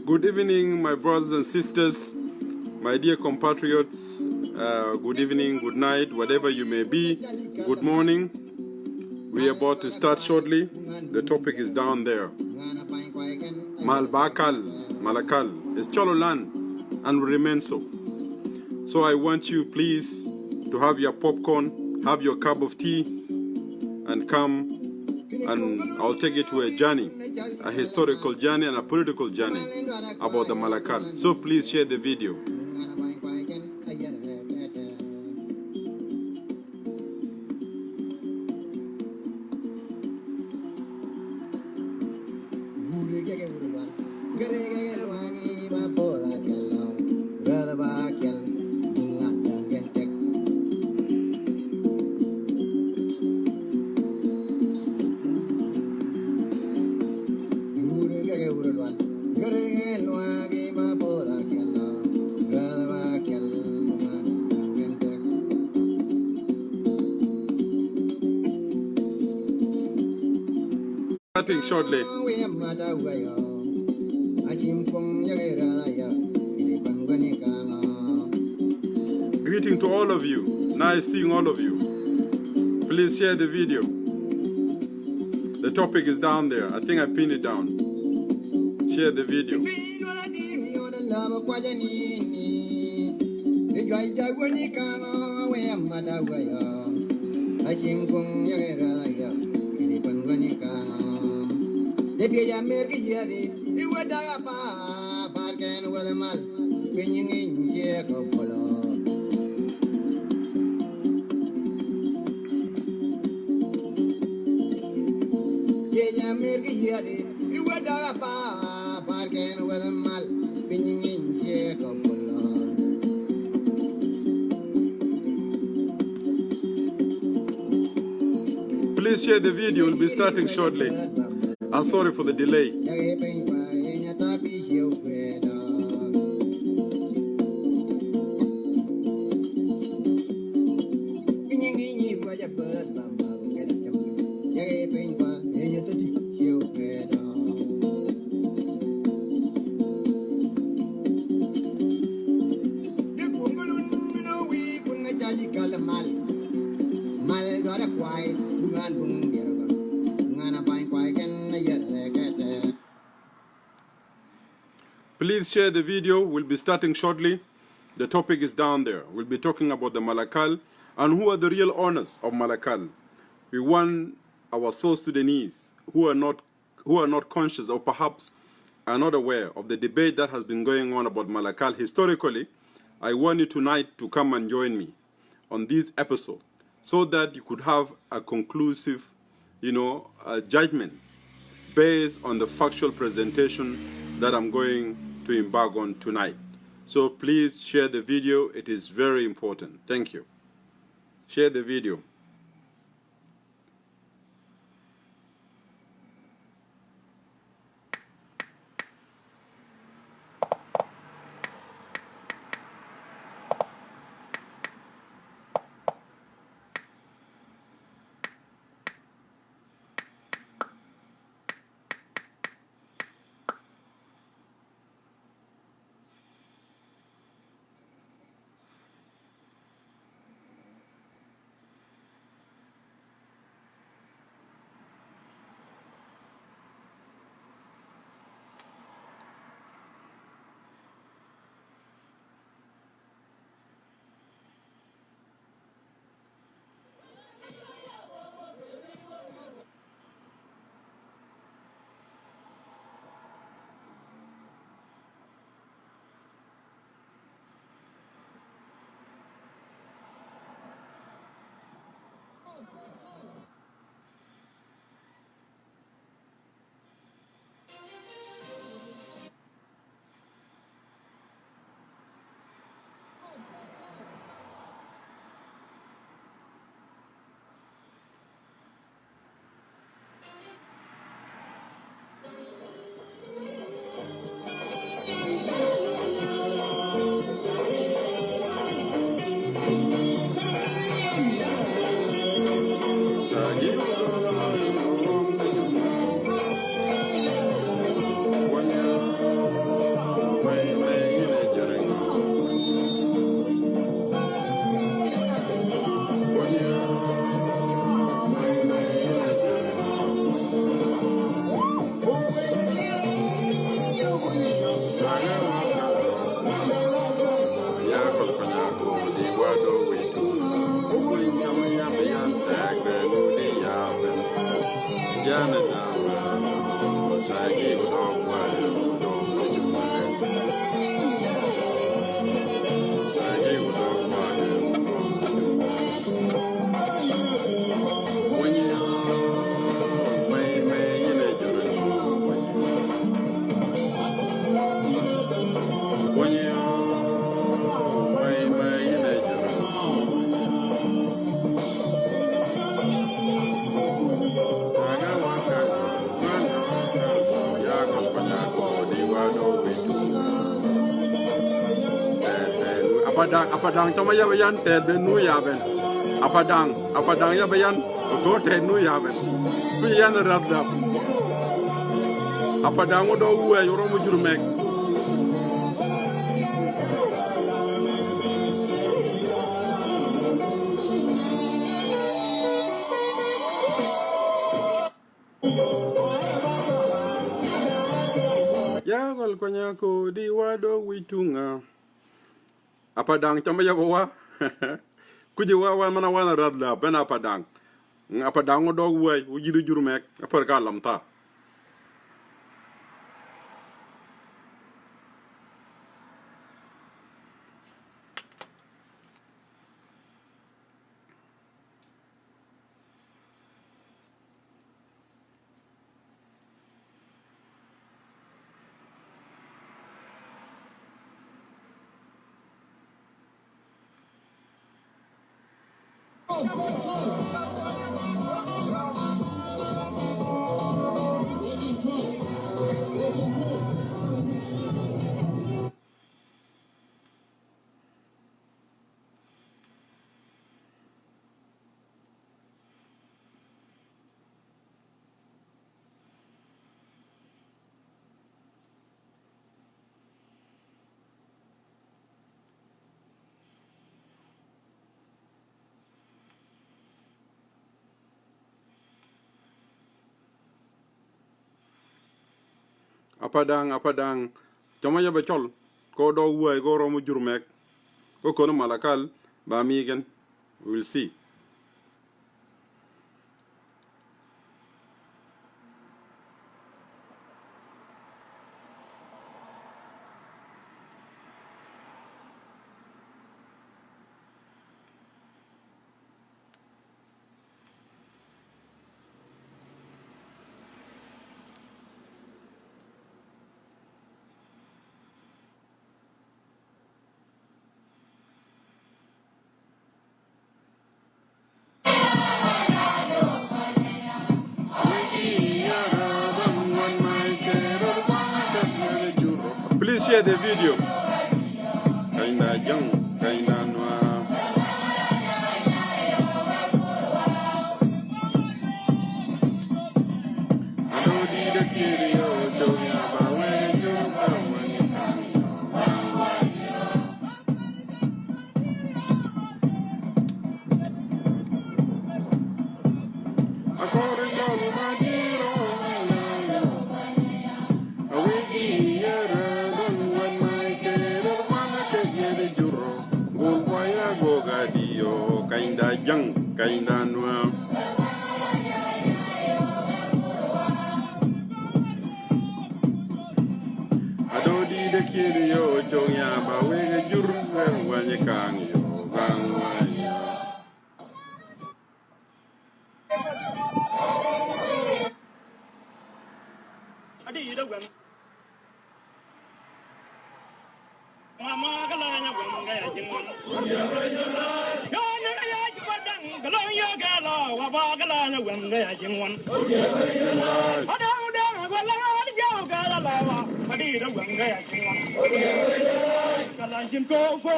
Good evening, my brothers and sisters, my dear compatriots. Good evening, good night, whatever you may be. Good morning. We are about to start shortly. The topic is down there. Malakal is Cholo land and will remain so. So I want you, please, to have your popcorn, have your cup of tea, and come, and I'll take you to a journey, a historical journey and a political journey about the Malakal. So please share the video. Starting shortly. Greeting to all of you. Nice seeing all of you. Please share the video. The topic is down there. I think I pinned it down. Share the video. Please share the video. We'll be starting shortly. I'm sorry for the delay. Please share the video. We'll be starting shortly. The topic is down there. We'll be talking about the Malakal and who are the real owners of Malakal. We want our South Sudanese who are not conscious or perhaps are not aware of the debate that has been going on about Malakal historically. I want you tonight to come and join me on this episode so that you could have a conclusive, judgment based on the factual presentation that I'm going to embark on tonight. So please share the video. It is very important. Thank you. Share the video. apadang tama yabayan te de nu yaben apadang yabayan go te nu yaben ku yan radda apadang do uwe yoro mu jurmek ya gol konya ko di wado witunga apadang tama yabawa kuji wa mana wana radla bena apadang do uwe ujidu jurmek apar ka lamta apadang tama yaba chol ko do uwe go romu jurmek ko kono malakal ba migen we'll see please share the video kaina jang kaina noa ado di de kiri yo joya ba wele jo ba wani kan akore jo ma diro awegi yara don wan mai kero wana ke yede juro gol waya go gadio kainda jang kainda noa ado di de kiri yo joya ba wele jur wani kan yo bang waya adi ida gwan mama kala nya gwan ga ya jingwan yo nya ya jipadang kala ya kala wa ba kala nya gwan ga ya jingwan ada uda wala adi jaw kala la wa adi ida gwan ga ya jingwan kala jin ko fo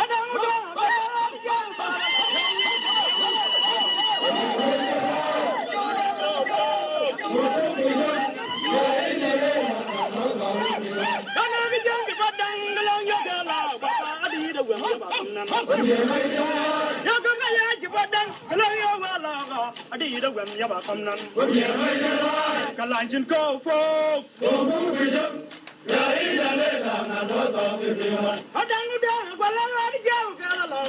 ada uda wala adi jaw kala Kalanjin ko fo ya ida le la na do to bi ma adang da wala adi jaw kala la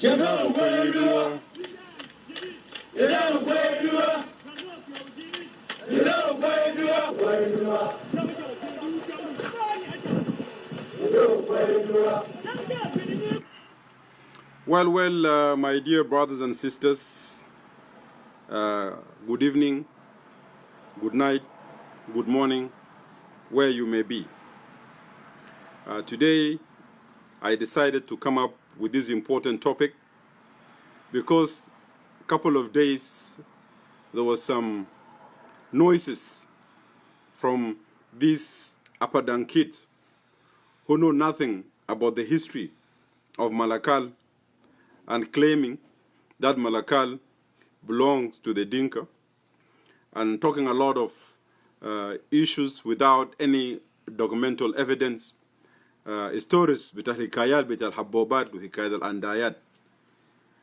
Well, my dear brothers and sisters, good evening, good night, good morning, where you may be. Today, I decided to come up with this important topic because a couple of days there was some noises from these upper down kids who know nothing about the history of Malakal and claiming that Malakal belongs to the Dinka and talking a lot of issues without any documental evidence, stories بتاع الحكايات بتاع الحبوبات وحكاية الأندايات.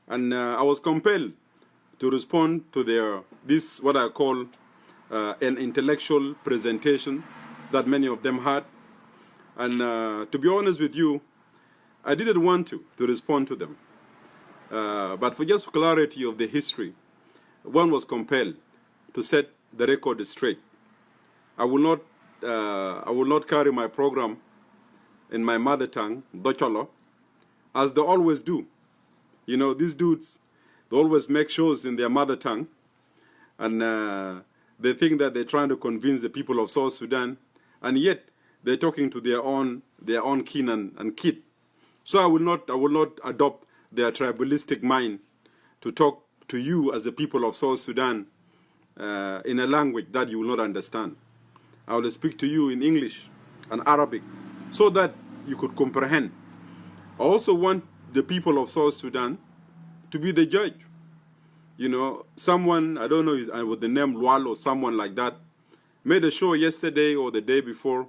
And I was compelled to respond to this what I call an intellectual presentation that many of them had. And to be honest with you, I didn't want to respond to them. But for just clarity of the history, one was compelled to set the record straight. I will not carry my program in my mother tongue, Docholo, as they always do. You know, these dudes, they always make shows in their mother tongue, and they think that they're trying to convince the people of South Sudan, and yet they're talking to their own kin and kid. So I will not adopt their tribalistic mind to talk to you as the people of South Sudan in a language that you will not understand. I will speak to you in English and Arabic so that you could comprehend. I also want the people of South Sudan to be the judge. You know, someone, I don't know, with the name Lual or someone like that, made a show yesterday or the day before.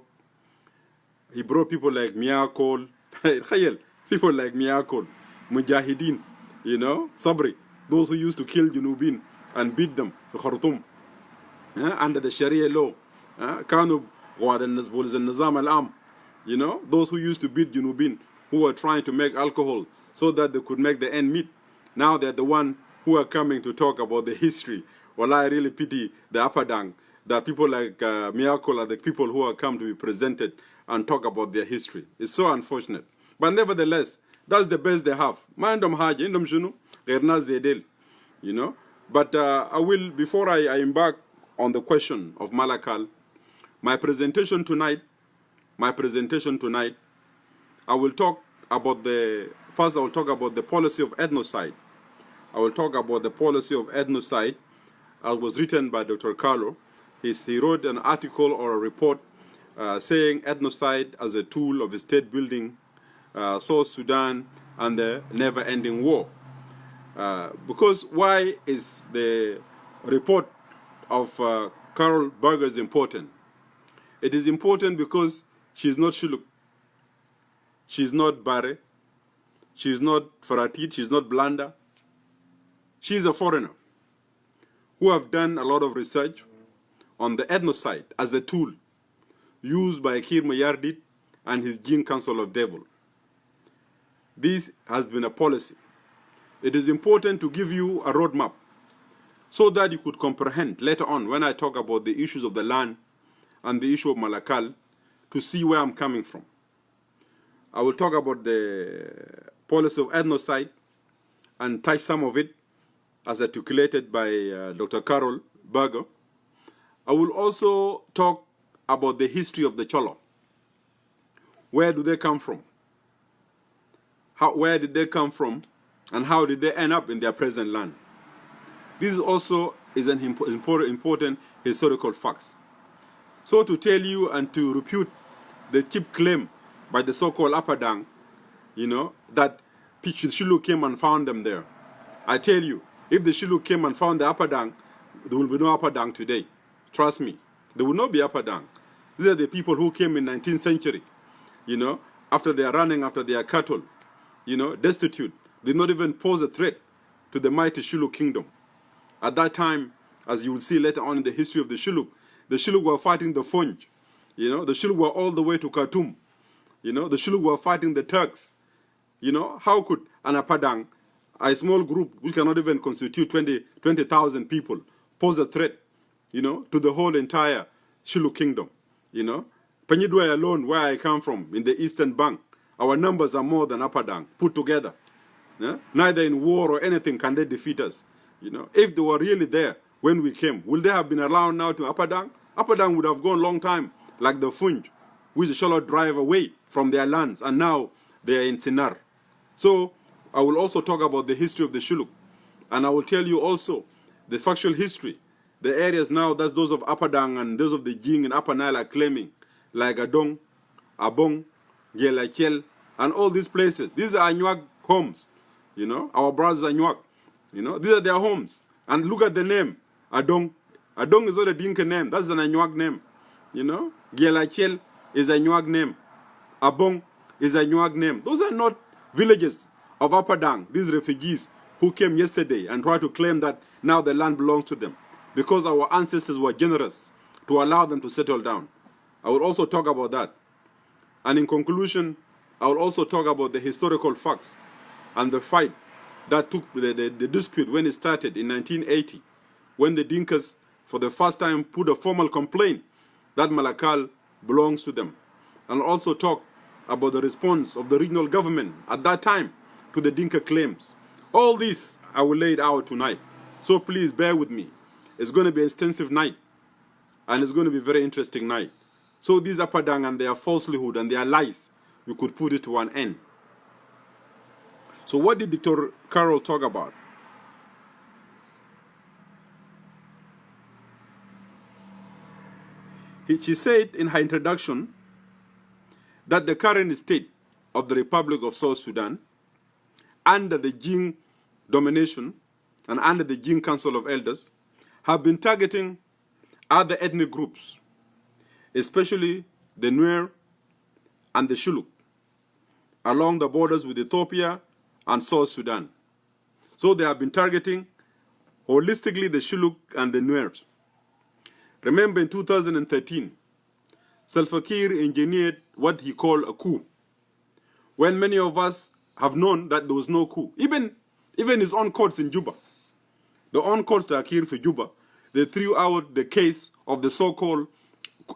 He brought people like Malakal, people like Malakal, Mujahideen, you know, Sabri, those who used to kill Junubin and beat them for Khartoum under the Sharia law. كانوا قواد النزبول النظام العام, you know, those who used to beat Junubin, who were trying to make alcohol so that they could make the end meet. Now they're the one who are coming to talk about the history. Well, I really pity the upper dang that people like Malakal are the people who are come to be presented and talk about their history. It's so unfortunate. But nevertheless, that's the best they have. Mindom haja, indom shunu, gernaz zedel, you know. But I will, before I embark on the question of Malakal, my presentation tonight, I will talk about first I will talk about the policy of ethnocide. I will talk about the policy of ethnocide as was written by Dr. Collo. He wrote an article or a report saying ethnocide as a tool of state building, South Sudan, and the never-ending war. Because why is the report of Carol Burgers important? It is important because she's not Shuluk, she's not Bare, she's not Faratit, she's not Blanda. She's a foreigner who have done a lot of research on the ethnocide as a tool used by Kir Mayardit and his Jin Council of Devil. This has been a policy. It is important to give you a roadmap so that you could comprehend later on when I talk about the issues of the land and the issue of Malakal to see where I'm coming from. I will talk about the policy of ethnocide and touch some of it as articulated by Dr. Carol Berger. I will also talk about the history of the Cholo. Where do they come from? Where did they come from? And how did they end up in their present land? This also is an important historical fact. So to tell you and to refute the cheap claim by the so-called Upper Dang, you know, that Shilluk came and found them there. I tell you, if the Shilluk came and found the Upper Dang, there will be no Upper Dang today. Trust me, there will not be Upper Dang. These are the people who came in 19th century, you know, after they are running after their cattle, you know, destitute. They did not even pose a threat to the mighty Shilluk kingdom. At that time, as you will see later on in the history of the Shilluk were fighting the Funj. You know, the Shilluk were all the way to Khartoum. You know, the Shilluk were fighting the Turks. You know, how could an Apadang a small group which cannot even constitute 20,000 people pose a threat, you know, to the whole entire Shilluk kingdom, you know. Panyidway alone, where I come from, in the Eastern Bank, our numbers are more than Apadang put together. Yeah? Neither in war or anything can they defeat us. You know, if they were really there when we came, would they have been around now to Apadang? Apadang would have gone long time, like the Funj, which shall drive away from their lands, and now they are in Sinar. So I will also talk about the history of the Shilluk, and I will tell you also the factual history. The areas now, that's those of Apadang and those of the Jing and Upper Nile are claiming, like Adong, Abong, Gelachel, and all these places. These are Anuak homes, you know, our brothers Anuak, you know, these are their homes. And look at the name, Adong. Adong is not a Dinka name, that's an Anuak name, you know. Gelachel is a Anuak name. Abong is a Anuak name. Those are not villages of Apadang, these refugees who came yesterday and tried to claim that now the land belongs to them, because our ancestors were generous to allow them to settle down. I will also talk about that. And in conclusion, I will also talk about the historical facts and the fight that took the dispute when it started in 1980, when the Dinkas for the first time put a formal complaint that Malakal belongs to them. And also talk about the response of the regional government at that time to the Dinka claims. All this I will lay it out tonight. So please bear with me. It's going to be an extensive night, and it's going to be a very interesting night. So these Apadang and their falsehood and their lies, we could put it to one end. So what did Dr. Carroll talk about? She said in her introduction that the current state of the Republic of South Sudan, under the Jing domination and under the Jing Council of Elders, have been targeting other ethnic groups, especially the Nuer and the Shilluk, along the borders with Ethiopia and South Sudan. So they have been targeting holistically the Shilluk and the Nuers. Remember in 2013, Salva Kiir engineered what he called a coup, when many of us have known that there was no coup. Even his own courts in Juba, the own courts that are here for Juba, they threw out the case of the so-called,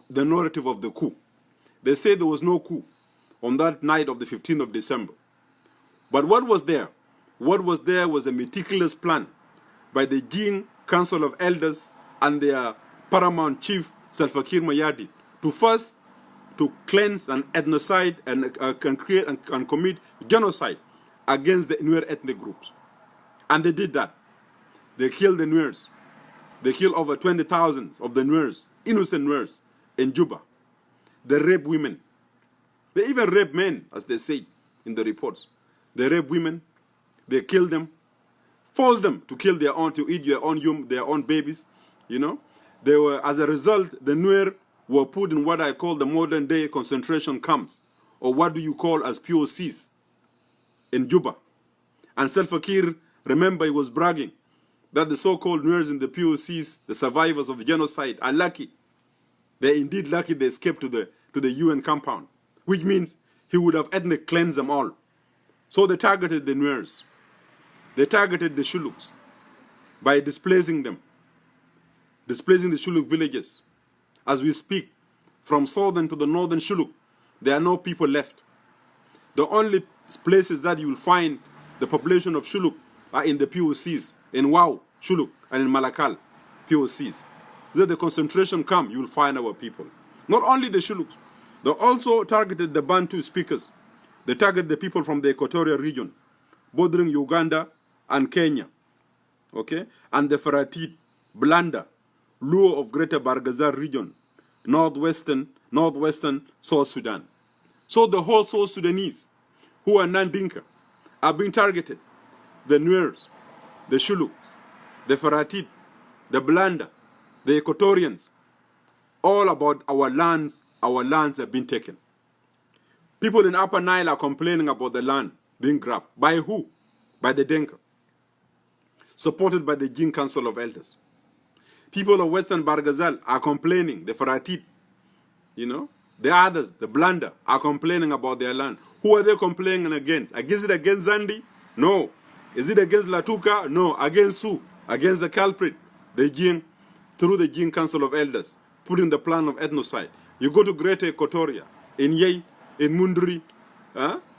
the narrative of the coup. They say there was no coup on that night of the 15th of December. But what was there? What was there was a meticulous plan by the Jing Council of Elders and their paramount chief, Salva Kiir Mayardit, to cleanse and ethnocide and create and commit genocide against the Nuer ethnic groups. And they did that. They killed the Nuers. They killed over 20,000 of the Nuers, innocent Nuers, in Juba. They raped women. They even raped men, as they say in the reports. They raped women. They killed them, forced them to kill their own, to eat their own babies. You know, they were, as a result, the Nuer were put in what I call the modern day concentration camps, or what do you call as POCs in Juba. And Salva Kiir, remember, he was bragging that the so-called Nuers in the POCs, the survivors of the genocide, are lucky. They're indeed lucky they escaped to the UN compound, which means he would have ethnic cleansed them all. So they targeted the Nuers. They targeted the Shilluks by displacing them, displacing the Shilluk villages. As we speak, from southern to the northern Shilluk, there are no people left. The only places that you will find the population of Shilluk are in the POCs, in Wau, Shilluk, and in Malakal, POCs. There the concentration camp, you will find our people. Not only the Shilluks, they also targeted the Bantu speakers. They targeted the people from the Equatorial region, bordering Uganda and Kenya, okay? And the Faratit, Blanda, Luo of Greater Bargazar region, northwestern South Sudan. So the whole South Sudanese who are non-Dinka are being targeted. The Nuers, the Shilluk, the Faratit, the Blanda, the Equatorians, all about our lands have been taken. People in Upper Nile are complaining about the land being grabbed. By who? By the Denka, supported by the Jing Council of Elders. People of Western Bargazal are complaining, the Faratit, you know, the others, the Blanda, are complaining about their land. Who are they complaining against? Is it against Zandi? No. Is it against Latuka? No. Against who? Against the culprit, the Jing, through the Jing Council of Elders, putting the plan of ethnocide. You go to Greater Equatoria, in Yei, in Mundri,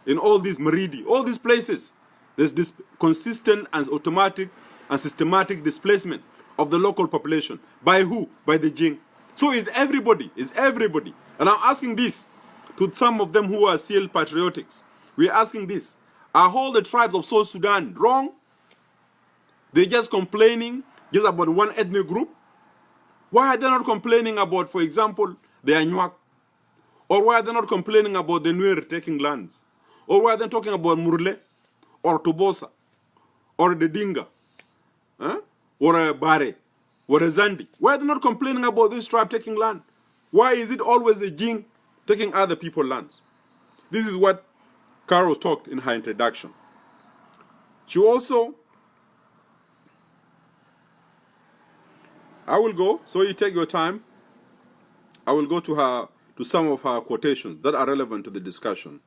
in all these Maridi, all these places, there's this consistent and automatic and systematic displacement of the local population. By who? By the Jing. So it's everybody, And I'm asking this to some of them who are still patriotics. We're asking this. Are all the tribes of South Sudan wrong? They're just complaining just about one ethnic group? Why are they not complaining about, for example, the Anuak? Or why are they not complaining about the Nuer taking lands? Or why are they talking about Murle? Or Tobosa? Or the Dinga? Or a Bare? Or a Zandi? Why are they not complaining about this tribe taking land? Why is it always the Jing taking other people's lands? This is what Carol talked in her introduction. She also, I will go, so you take your time. I will go to some of her quotations that are relevant to the discussion.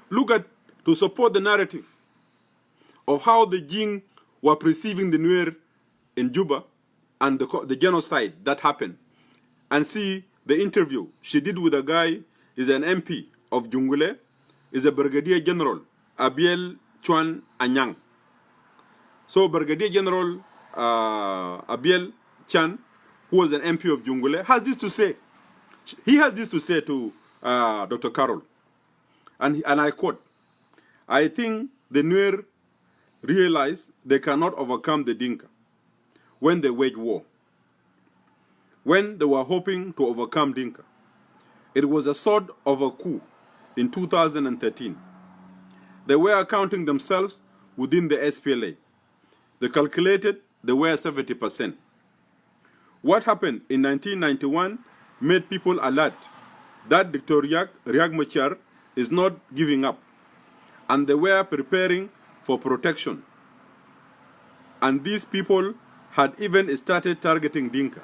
Look at, to support the narrative of how the Jing were perceiving the Nuer in Juba and the genocide that happened, and see the interview she did with a guy, is an MP of Jungule, is a Brigadier General, Abiel Chuan Anyang. So Brigadier General Abiel Chan, who was an MP of Jungule, has this to say. He has this to say to Dr. Carol. And I quote, I think the Nuer realize they cannot overcome the Dinka when they wage war. When they were hoping to overcome Dinka, it was a sort of a coup in 2013. They were counting themselves within the SPLA. They calculated they were 70%. What happened in 1991 made people alert that Dr. Riek Machar is not giving up, and they were preparing for protection. And these people had even started targeting Dinka.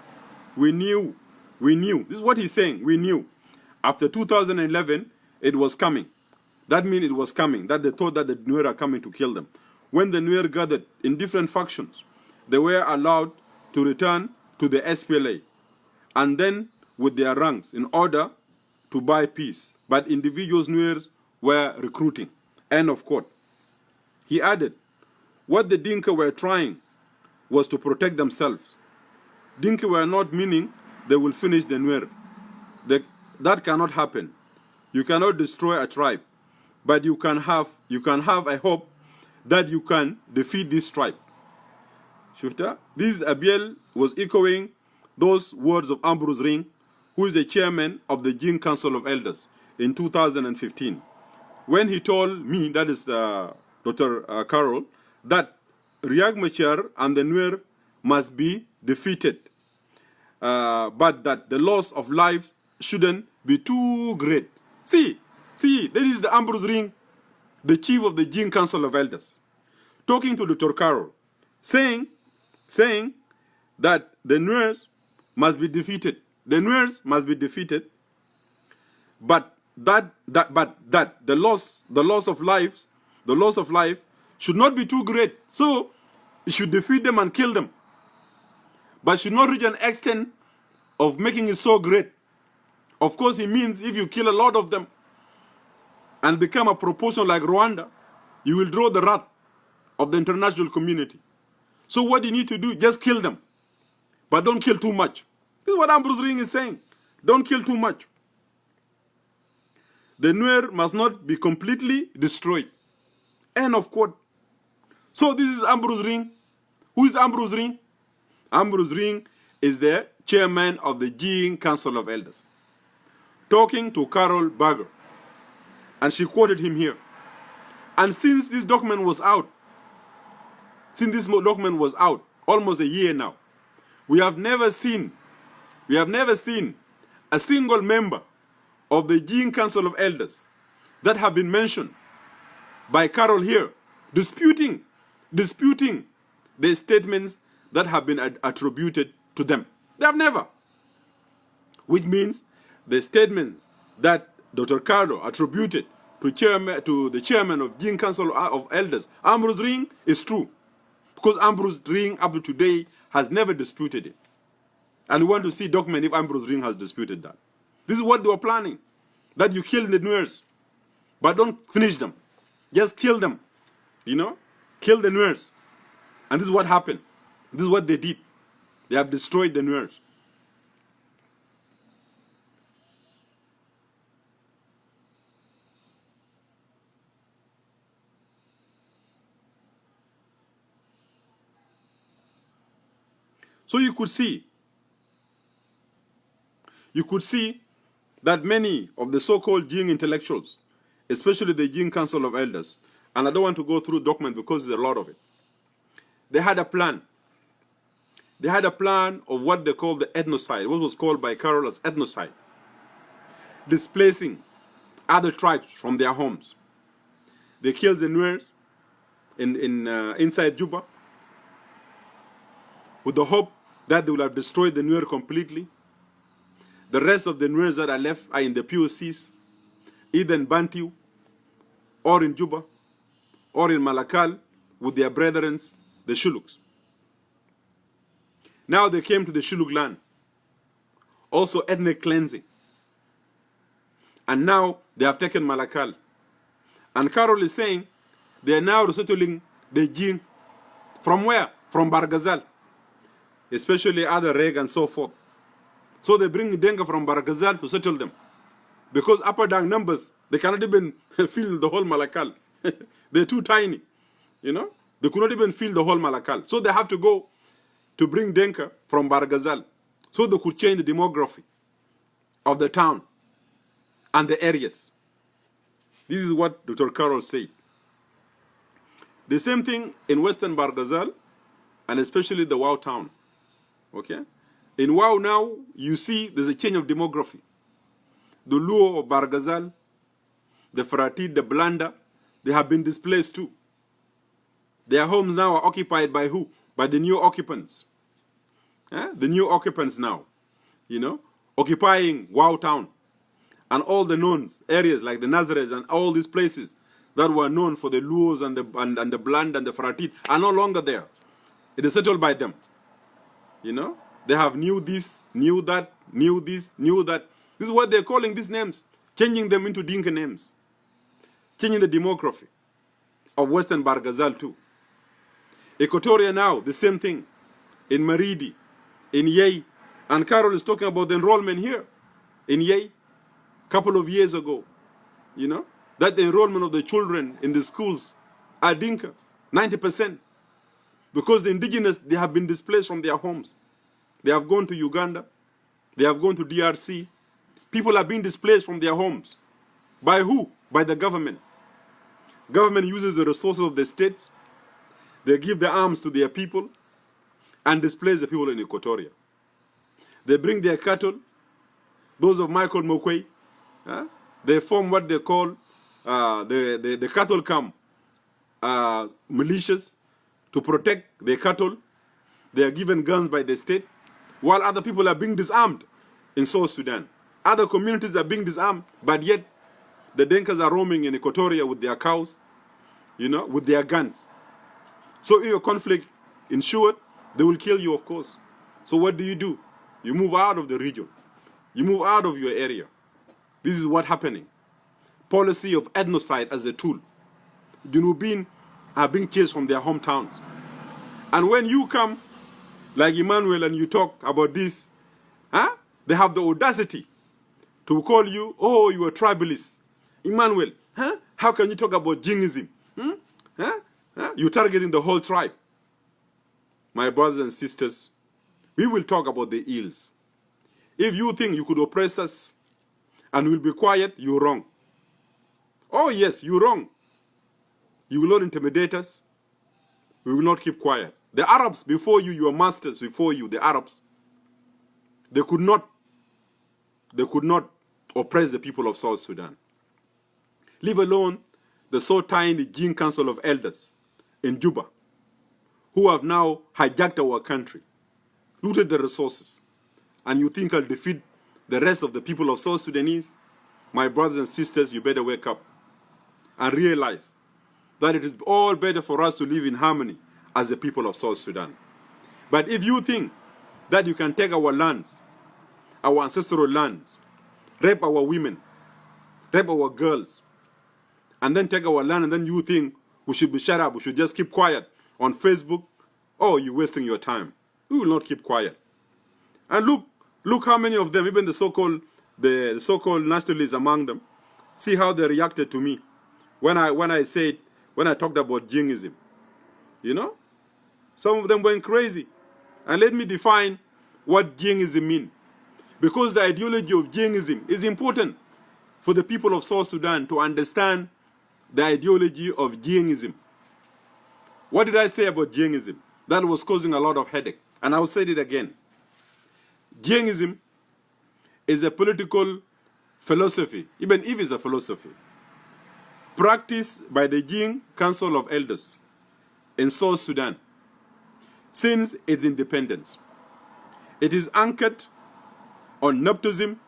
We knew, this is what he's saying, we knew. After 2011, it was coming. That means it was coming, that they thought that the Nuer are coming to kill them. When the Nuer gathered in different factions, they were allowed to return to the SPLA, and then with their ranks in order to buy peace. But individuals Nuers were recruiting. End of quote. He added, what the Dinka were trying was to protect themselves. Dinka were not meaning they will finish the Nuer. That cannot happen. You cannot destroy a tribe, but you can have a hope that you can defeat this tribe. Shufta, this Abiel was echoing those words of Ambrose Ring, who is the chairman of the Jing Council of Elders in 2015, when he told me, that is Dr. Carol, that Riek Machar and the Nuer must be defeated, but that the loss of lives shouldn't be too great. See, this is the Ambrose Ring, the chief of the Jing Council of Elders, talking to Dr. Carol, saying that the Nuers must be defeated. The Nuers must be defeated, but that the loss of life should not be too great. So it should defeat them and kill them, but should not reach an extent of making it so great. Of course, he means if you kill a lot of them and become a proportion like Rwanda, you will draw the wrath of the international community. So what you need to do, just kill them, but don't kill too much. This is what Ambrose Ring is saying. Don't kill too much. The Nuer must not be completely destroyed. End of quote. So this is Ambrose Ring. Who is Ambrose Ring? Ambrose Ring is the chairman of the Jing Council of Elders, talking to Carol Berger. And she quoted him here. And since this document was out, almost a year now, we have never seen a single member of the Jing Council of Elders that have been mentioned by Carol here disputing the statements that have been attributed to them. They have never. Which means the statements that Dr. Carlo attributed to the chairman of Jing Council of Elders, Ambrose Ring, is true. Because Ambrose Ring, up to today, has never disputed it. And we want to see document if Ambrose Ring has disputed that. This is what they were planning. That you kill the Nuers, but don't finish them. Just kill them, Kill the Nuers. And this is what happened. This is what they did. They have destroyed the Nuers. So you could see that many of the so-called Jing intellectuals, especially the Jing Council of Elders, and I don't want to go through the document because there's a lot of it, they had a plan. They had a plan of what they called the ethnocide, what was called by Carol as ethnocide, displacing other tribes from their homes. They killed the Nuers inside Juba with the hope that they will have destroyed the Nuer completely. The rest of the Nuers that are left are in the POCs, either in Bantu, or in Juba, or in Malakal, with their brethren, the Shuluks. Now they came to the Shuluk land. Also ethnic cleansing. And now they have taken Malakal. And Carol is saying they are now resettling the Jing. From where? From Barghazal. Especially other Reg and so forth. So they bring Denga from Barghazal to settle them. Because Upper Dang numbers, they cannot even fill the whole Malakal. They're too tiny. They could not even fill the whole Malakal. So they have to go to bring Denka from Barghazal. So they could change the demography of the town and the areas. This is what Dr. Carroll said. The same thing in Western Barghazal and especially the Wau town. Okay? In Wau now, you see there's a change of demography. The Luo of Barghazal, the Faratid, the Blanda, they have been displaced too. Their homes now are occupied by who? By the new occupants. The new occupants now, occupying Wau town. And all the known areas like the Nazareth and all these places that were known for the Luos and the Blanda and the Faratid are no longer there. It is settled by them. They have knew this, knew that, knew this, knew that. This is what they're calling these names, changing them into Dinka names, changing the demography of Western Barghazal too. Equatoria now, the same thing, in Maridi, in Yei, and Carol is talking about the enrollment here, in Yei, a couple of years ago, that the enrollment of the children in the schools are Dinka, 90%, because the indigenous, they have been displaced from their homes. They have gone to Uganda, they have gone to DRC. People are being displaced from their homes. By who? By the government. Government uses the resources of the states. They give the arms to their people and displace the people in Equatoria. They bring their cattle, those of Michael Mokwei. They form what they call the cattle camp militias to protect their cattle. They are given guns by the state, while other people are being disarmed in South Sudan. Other communities are being disarmed, but yet the Denkas are roaming in Equatoria with their cows, with their guns. So if a conflict ensued, they will kill you, of course. So what do? You move out of the region. You move out of your area. This is what's happening. Policy of ethnocide as a tool. Junubin are being chased from their hometowns. And when you come, like Emmanuel, and you talk about this, they have the audacity to call you, oh, you are tribalist. Emmanuel, how can you talk about Jingism? You're targeting the whole tribe. My brothers and sisters, we will talk about the ills. If you think you could oppress us and we'll be quiet, you're wrong. Oh yes, you're wrong. You will not intimidate us. We will not keep quiet. The Arabs before you, your masters before you, the Arabs, they could not oppress the people of South Sudan. Leave alone the so tiny Jing Council of Elders in Juba, who have now hijacked our country, looted the resources, and you think I'll defeat the rest of the people of South Sudanese, my brothers and sisters, you better wake up and realize that it is all better for us to live in harmony as the people of South Sudan. But if you think that you can take our lands, our ancestral lands, rape our women, rape our girls, and then take our land, and then you think we should be shut up, we should just keep quiet on Facebook, oh, you're wasting your time. We will not keep quiet. And look how many of them, even the so-called nationalists among them, see how they reacted to me when I talked about jingism. You know? Some of them went crazy. And let me define what jingism means. Because the ideology of jingism is important for the people of South Sudan to understand the ideology of jingism. What did I say about jingism? That was causing a lot of headache. And I'll say it again. Jingism is a political philosophy, even if it's a philosophy, practiced by the Jing Council of Elders in South Sudan since its independence. It is anchored on nepotism,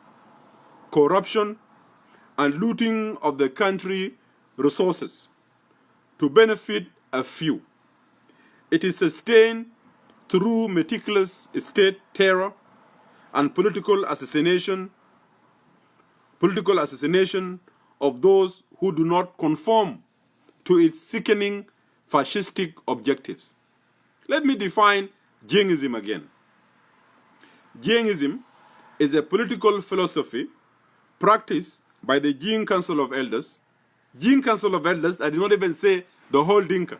corruption, and looting of the country resources to benefit a few. It is sustained through meticulous state terror and political assassination of those who do not conform to its sickening fascistic objectives. Let me define Jingism again. Jingism is a political philosophy practiced by the Jing Council of Elders. Jing Council of Elders, I did not even say the whole Dinka.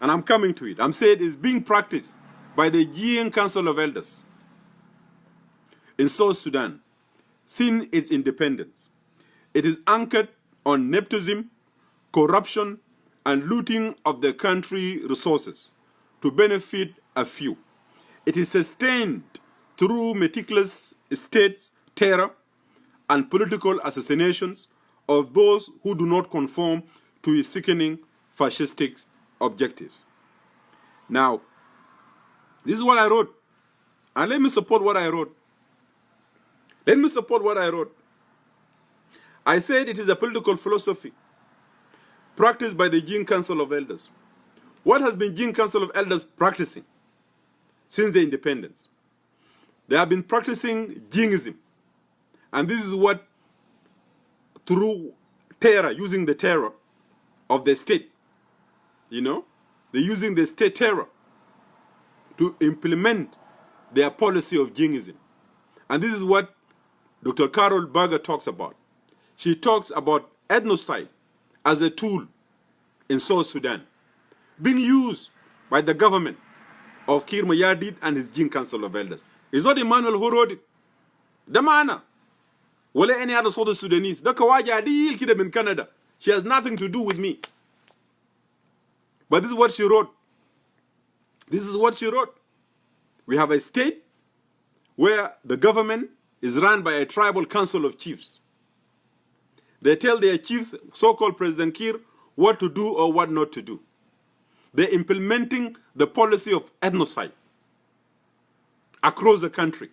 And I'm coming to it. I'm saying it's being practiced by the Jing Council of Elders in South Sudan since its independence. It is anchored on nepotism, corruption, and looting of the country resources to benefit a few. It is sustained through meticulous state terror and political assassinations of those who do not conform to its sickening fascistic objectives. Now, this is what I wrote, and let me support what I wrote. I said it is a political philosophy practiced by the Jing Council of Elders. What has been Jing Council of Elders practicing since the independence? They have been practicing Jingism. And this is what, through terror, using the terror of the state, you know, they're using the state terror to implement their policy of Jingism. And this is what Dr. Carol Berger talks about. She talks about ethnocide as a tool in South Sudan, being used by the government of Kir Mayardit and his Jing Council of Elders. It's not Emmanuel who wrote it. The man, or any other South Sudanese. The Kawaja Adil Kidam in Canada. She has nothing to do with me. But this is what she wrote. We have a state where the government is run by a tribal council of chiefs. They tell their chiefs, so-called President Kir, what to do or what not to do. They're implementing the policy of ethnocide across the country.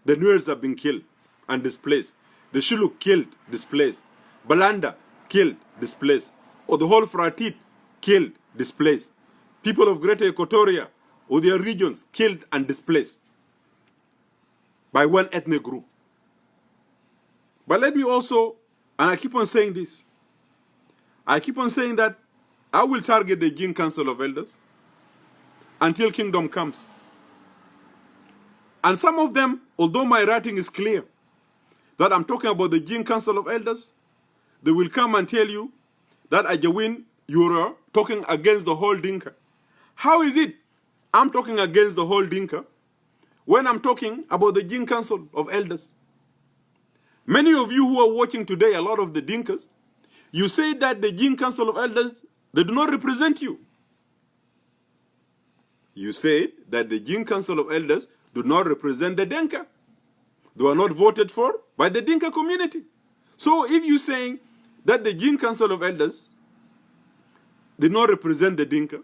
The Nuers have been killed and displaced. The Shilluk killed, displaced. Balanda killed, displaced. Or the whole Fratit killed, displaced. People of Greater Equatoria or their regions killed and displaced by one ethnic group. But let me also, and I keep on saying this, I keep on saying that I will target the Jing Council of Elders until kingdom comes. And some of them, although my writing is clear that I'm talking about the Jing Council of Elders, they will come and tell you that Ajawin, you're talking against the whole Dinka. How is it I'm talking against the whole Dinka when I'm talking about the Jing Council of Elders? Many of you who are watching today, a lot of the Dinkas, you say that the Jing Council of Elders, they do not represent you. You say that the Jing Council of Elders do not represent the Dinka. They were not voted for by the Dinka community. So if you're saying that the Jing Council of Elders did not represent the Dinka,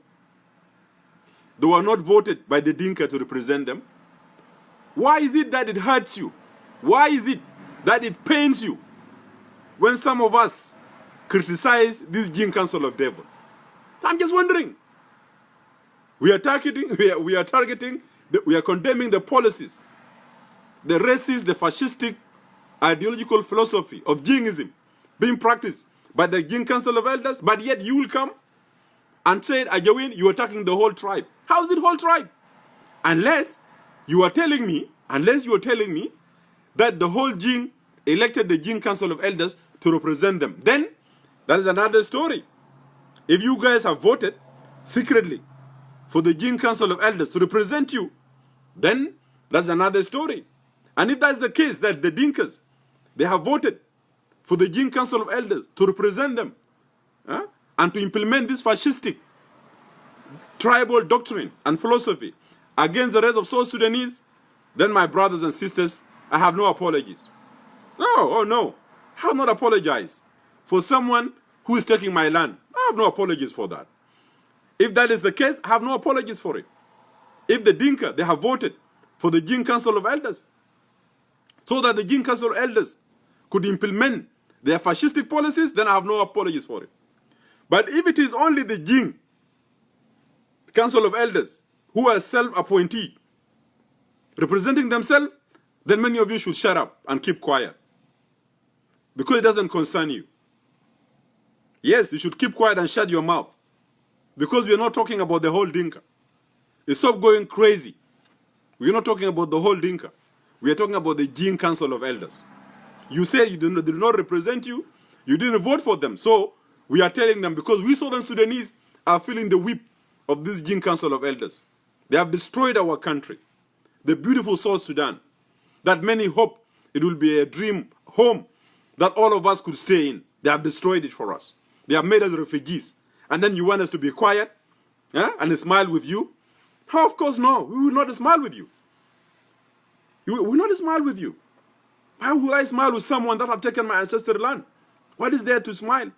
they were not voted by the Dinka to represent them, why is it that it hurts you Why is it that it pains you when some of us criticize this Jing Council of Devil? I'm just wondering. We are targeting, we are condemning the policies, the racist, the fascistic ideological philosophy of Jingism being practiced by the Jing Council of Elders, but yet you will come and say, Ajawin, you are attacking the whole tribe. How is it whole tribe? Unless you are telling me that the whole Jing elected the Jing Council of Elders to represent them. Then, that is another story. If you guys have voted secretly for the Jing Council of Elders to represent you, then that's another story. And if that's the case, that the Dinkas, they have voted for the Jing Council of Elders to represent them, and to implement this fascistic tribal doctrine and philosophy against the rest of South Sudanese, then my brothers and sisters, I have no apologies. No, oh no, I have not apologized for someone who is taking my land. I have no apologies for that. If that is the case, I have no apologies for it. If the Dinka, they have voted for the Jing Council of Elders so that the Jing Council of Elders could implement their fascistic policies, then I have no apologies for it. But if it is only the Jing Council of Elders who are self-appointed, representing themselves, then many of you should shut up and keep quiet. Because it doesn't concern you. Yes, you should keep quiet and shut your mouth. Because we are not talking about the whole Dinka. Stop going crazy. We are not talking about the whole Dinka. We are talking about the Jing Council of Elders. You say they do not represent you. You didn't vote for them. So we are telling them, because we Southern Sudanese are feeling the whip of this Jing Council of Elders. They have destroyed our country, the beautiful South Sudan, that many hope it will be a dream home that all of us could stay in. They have destroyed it for us. They have made us refugees. And then you want us to be quiet, and smile with you? How? Of course, no. We will not smile with you. We will not smile with you. Why would I smile with someone that have taken my ancestral land? What is there to smile?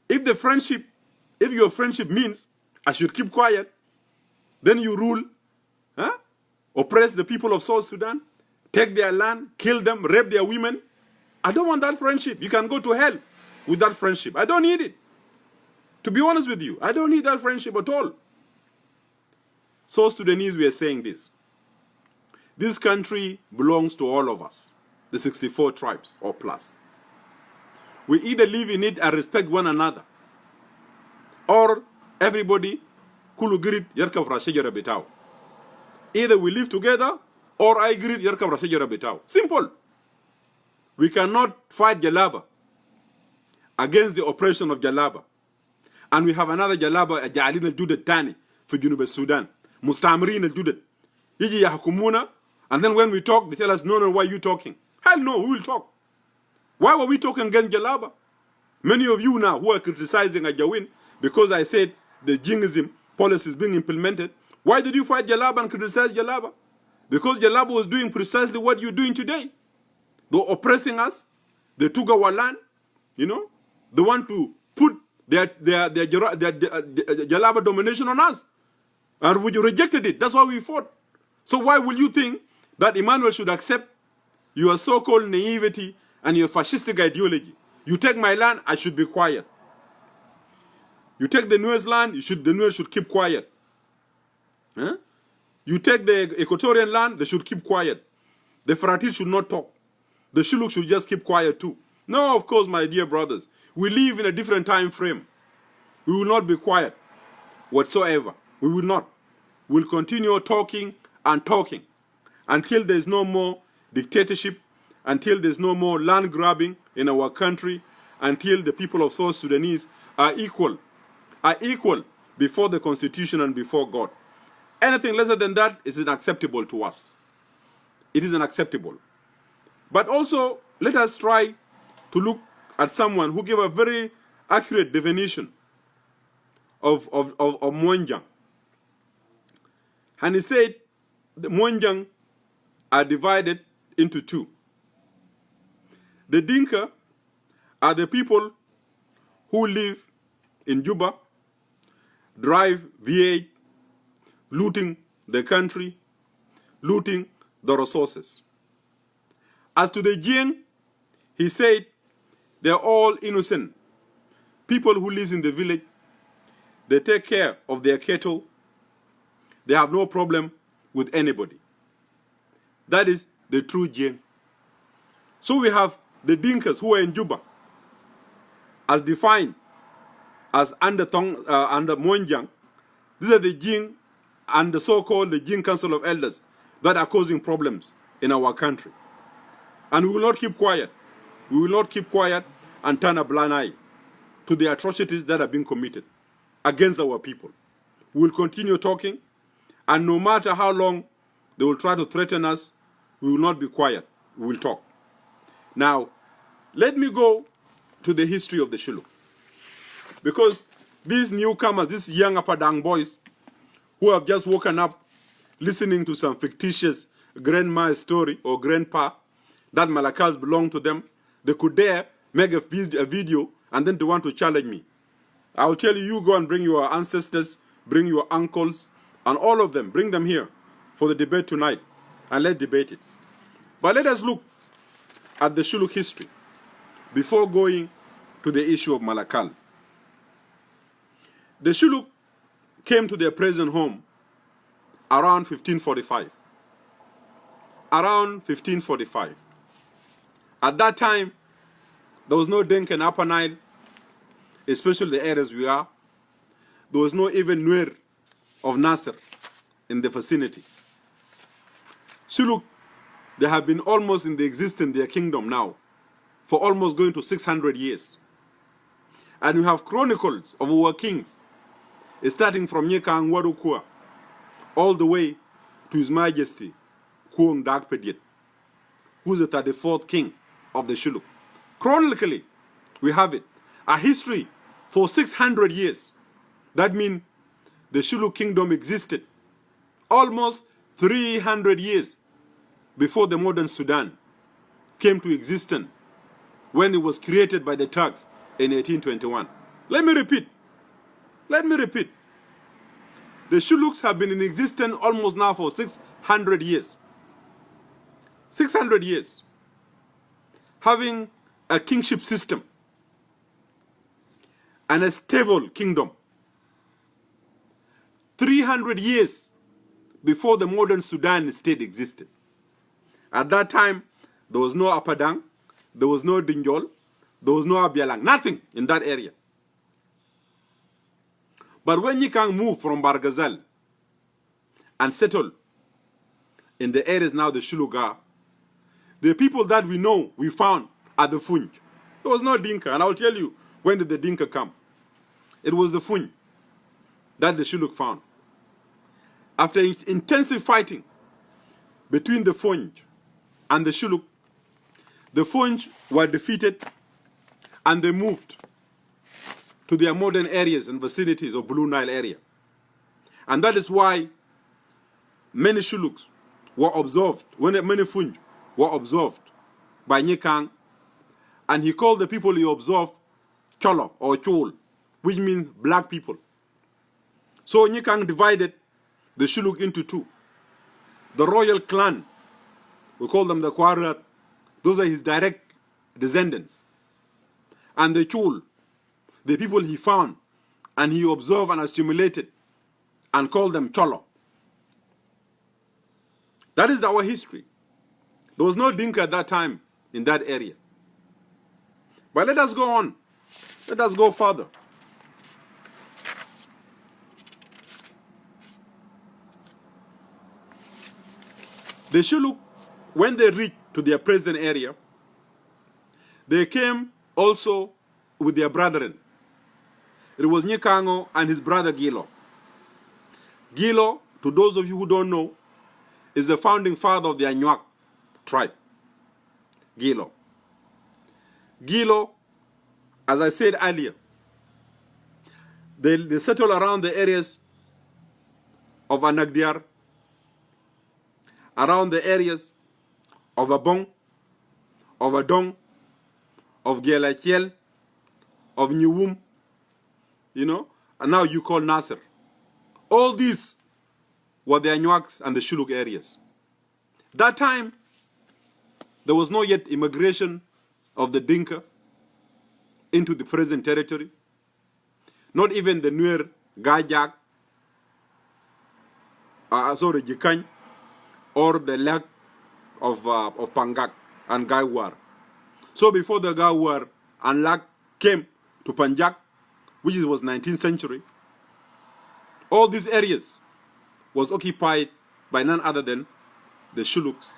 If your friendship means I should keep quiet, then you rule, oppress the people of South Sudan, take their land, kill them, rape their women. I don't want that friendship. You can go to hell with that friendship. I don't need it. To be honest with you, I don't need that friendship at all. South Sudanese, we are saying this. This country belongs to all of us, the 64 tribes or plus. We either live in it and respect one another, or everybody kulu yarkab rashajara betao. Either we live together, or I grid yarkab rashajara betao. Simple. We cannot fight Jalaba against the oppression of Jalaba. And we have another Jalaba, Jaalin al-Judat Tani, for Junub Sudan. Mustamirin al-Judat. Yiji yahakumuna, and then when we talk, they tell us, no, why are you talking? Hell no, we will talk. Why were we talking against Jalaba? Many of you now who are criticizing Ajawin, because I said the Jingism policy is being implemented, why did you fight Jalaba and criticize Jalaba? Because Jalaba was doing precisely what you're doing today. They were oppressing us. They took our land. They want to put their Jalaba domination on us. And we rejected it. That's why we fought. So why will you think that Emmanuel should accept your so-called naivety and your fascistic ideology? You take my land, I should be quiet. You take the Nuer's land, the Nuer should keep quiet. You take the Equatorian land, they should keep quiet. The Faratil should not talk. The Shuluk should just keep quiet too. No, of course, my dear brothers. We live in a different time frame. We will not be quiet whatsoever. We will not. We'll continue talking and talking until there's no more dictatorship, until there's no more land grabbing in our country, until the people of South Sudanese are equal before the Constitution and before God. Anything lesser than that is unacceptable to us. It is unacceptable. But also, let us try to look at someone who gave a very accurate definition of Mwanjang. And he said the Mwanjang are divided into two. The Dinka are the people who live in Juba, drive V8, looting the country, looting the resources. As to the Jing, he said they're all innocent. People who live in the village, they take care of their cattle. They have no problem with anybody. That is the true Jing. So we have the Dinkas who are in Juba, as defined as under Monjang. These are the Jing and the so-called the Jing Council of Elders that are causing problems in our country. And we will not keep quiet. We will not keep quiet and turn a blind eye to the atrocities that are being committed against our people. We will continue talking, and no matter how long they will try to threaten us, we will not be quiet. We will talk. Now, let me go to the history of the Shilluk. Because these newcomers, these young Apadang boys, who have just woken up listening to some fictitious grandma's story or grandpa that Malakals belong to them, they could dare make a video and then to want to challenge me. I will tell you, you go and bring your ancestors, bring your uncles, and all of them, bring them here for the debate tonight, and let's debate it. But let us look at the Shilluk history before going to the issue of Malakal. The Shilluk came to their present home around 1545. Around 1545. At that time, there was no Denk and Upper Nile, especially the areas we are. There was no even Nuer of Nasser in the vicinity. Shilluk, they have been almost in the existence, their kingdom now, for almost going to 600 years. And we have chronicles of our kings, starting from Nyekang Warukua, all the way to His Majesty, Kuong Dagpediet, who's the 34th king of the Shilluk. Chronically, we have it. A history for 600 years. That means the Shilluk kingdom existed almost 300 years before the modern Sudan came to existence, when it was created by the Turks in 1821. Let me repeat. The Shilluks have been in existence almost now for 600 years. 600 years. Having a kingship system and a stable kingdom. 300 years before the modern Sudan state existed. At that time, there was no Apadang, there was no Dinjol, there was no Abialang, nothing in that area. But when you can move from Bargazal and settle in the areas now the Shuluga, the people that we know, we found at the Funj. There was no Dinka, and I'll tell you, when did the Dinka come? It was the Funj that the Shilluk found. After intensive fighting between the Funj and the Shilluk, the Funj were defeated and they moved to their modern areas and vicinities of Blue Nile area. And that is why many Shilluks were observed, many Funj were observed by Nyekang, and he called the people he observed Cholo or Chol, which means black people. So Nyekang divided the Shilluk into two. The royal clan, we call them the Kwarat, those are his direct descendants. And the Chul, the people he found and he observed and assimilated and called them Cholo. That is our history. There was no Dinka at that time in that area. But let us go on. Let us go further. The Shilluk, when they reached to their present area, they came also with their brethren. It was Nyekango and his brother Gilo. Gilo, to those of you who don't know, is the founding father of the Anuak tribe. Gilo. Gilo, as I said earlier, they settle around the areas of Anagdiar, around the areas of Abong, of Adong, of Gelachiel, of Nyuwum, and now you call Nasser. All these were the Anuaks and the Shilluk areas. That time, There was no yet immigration of the Dinka into the present territory. Not even the Nuer, Gajak, Jikany, or the lack of Pangak and Gaiwar. So before the Gaiwar and Lak came to Panjak, which was 19th century, all these areas was occupied by none other than the Shuluks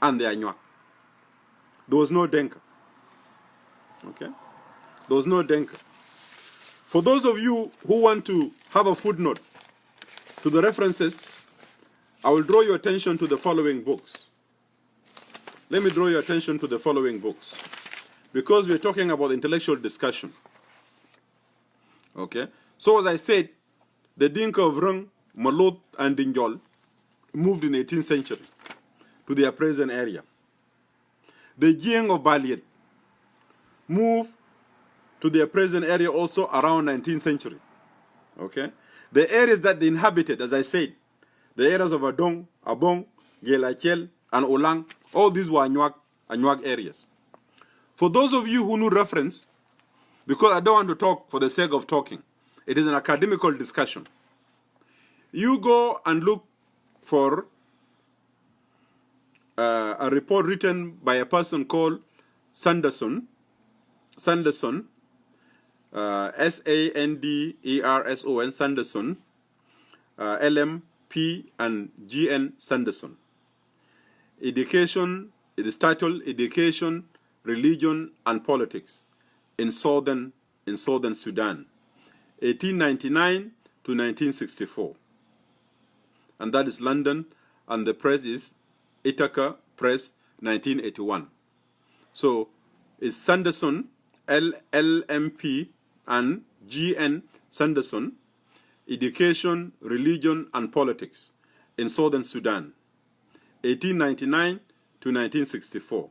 and the Anuak. There was no Denka. Okay? There was no Denka. For those of you who want to have a footnote to the references, I will draw your attention to the following books. Let me draw your attention to the following books, because we're talking about intellectual discussion. Okay? So as I said, the Dinka of Rung, Malot, and Dinjol moved in the 18th century to their present area. The Jiang of Baliet moved to their present area also around 19th century. Okay? The areas that they inhabited, as I said, the areas of Adong, Abong, Gelachel, and Olang, all these were Anuak areas. For those of you who know reference, because I don't want to talk for the sake of talking, it is an academical discussion. You go and look for a report written by a person called Sanderson, S-A-N-D-E-R-S-O-N, Sanderson, L-M-P and G-N Sanderson. Education, it is titled Education, Religion and Politics in Southern Sudan, 1899 to 1964. And that is London, and the press is Ithaca Press, 1981. So it's Sanderson, L-M-P and G-N Sanderson, Education, Religion and Politics in Southern Sudan, 1899 to 1964.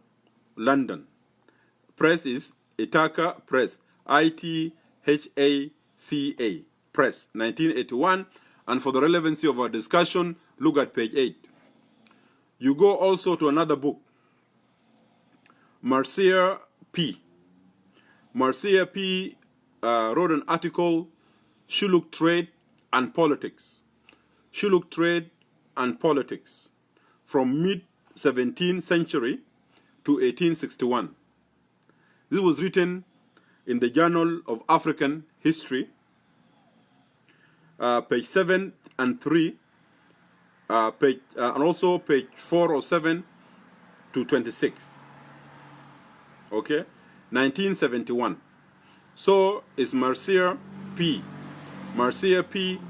London. Press is Ithaca Press, I-T-H-A-C-A Press, 1981. And for the relevancy of our discussion, look at page 8. You go also to another book, Marcia P. Marcia P. Wrote an article, Shuluk Trade and Politics. Shuluk Trade and Politics from mid-17th century to 1861. This was written in the Journal of African History, page 7 and 3, and also page 407 to 26. Okay? 1971. So it's Marcia P. Marcia P.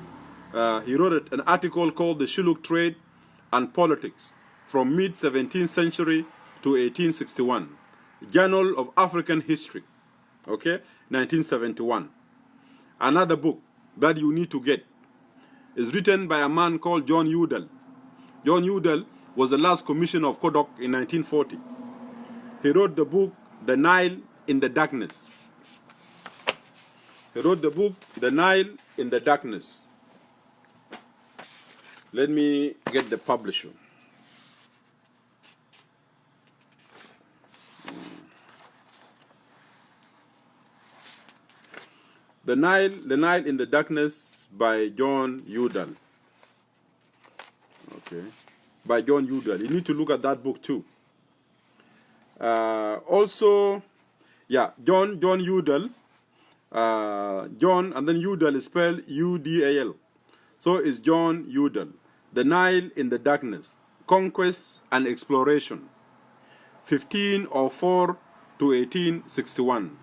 He wrote an article called The Shuluk Trade and Politics from mid-17th century to 1861. Journal of African History. Okay? 1971. Another book that you need to get is written by a man called John Udall. John Udall was the last commissioner of Kodok in 1940. He wrote the book, The Nile in the Darkness. He wrote the book, The Nile in the Darkness. Let me get the publisher. The Nile in the Darkness by John Udall. Okay. By John Udall. You need to look at that book too. Also, yeah, John Udall. John and then Udall is spelled U-D-A-L. So it's John Udall. The Nile in the Darkness. Conquest and Exploration. 1504 to 1861.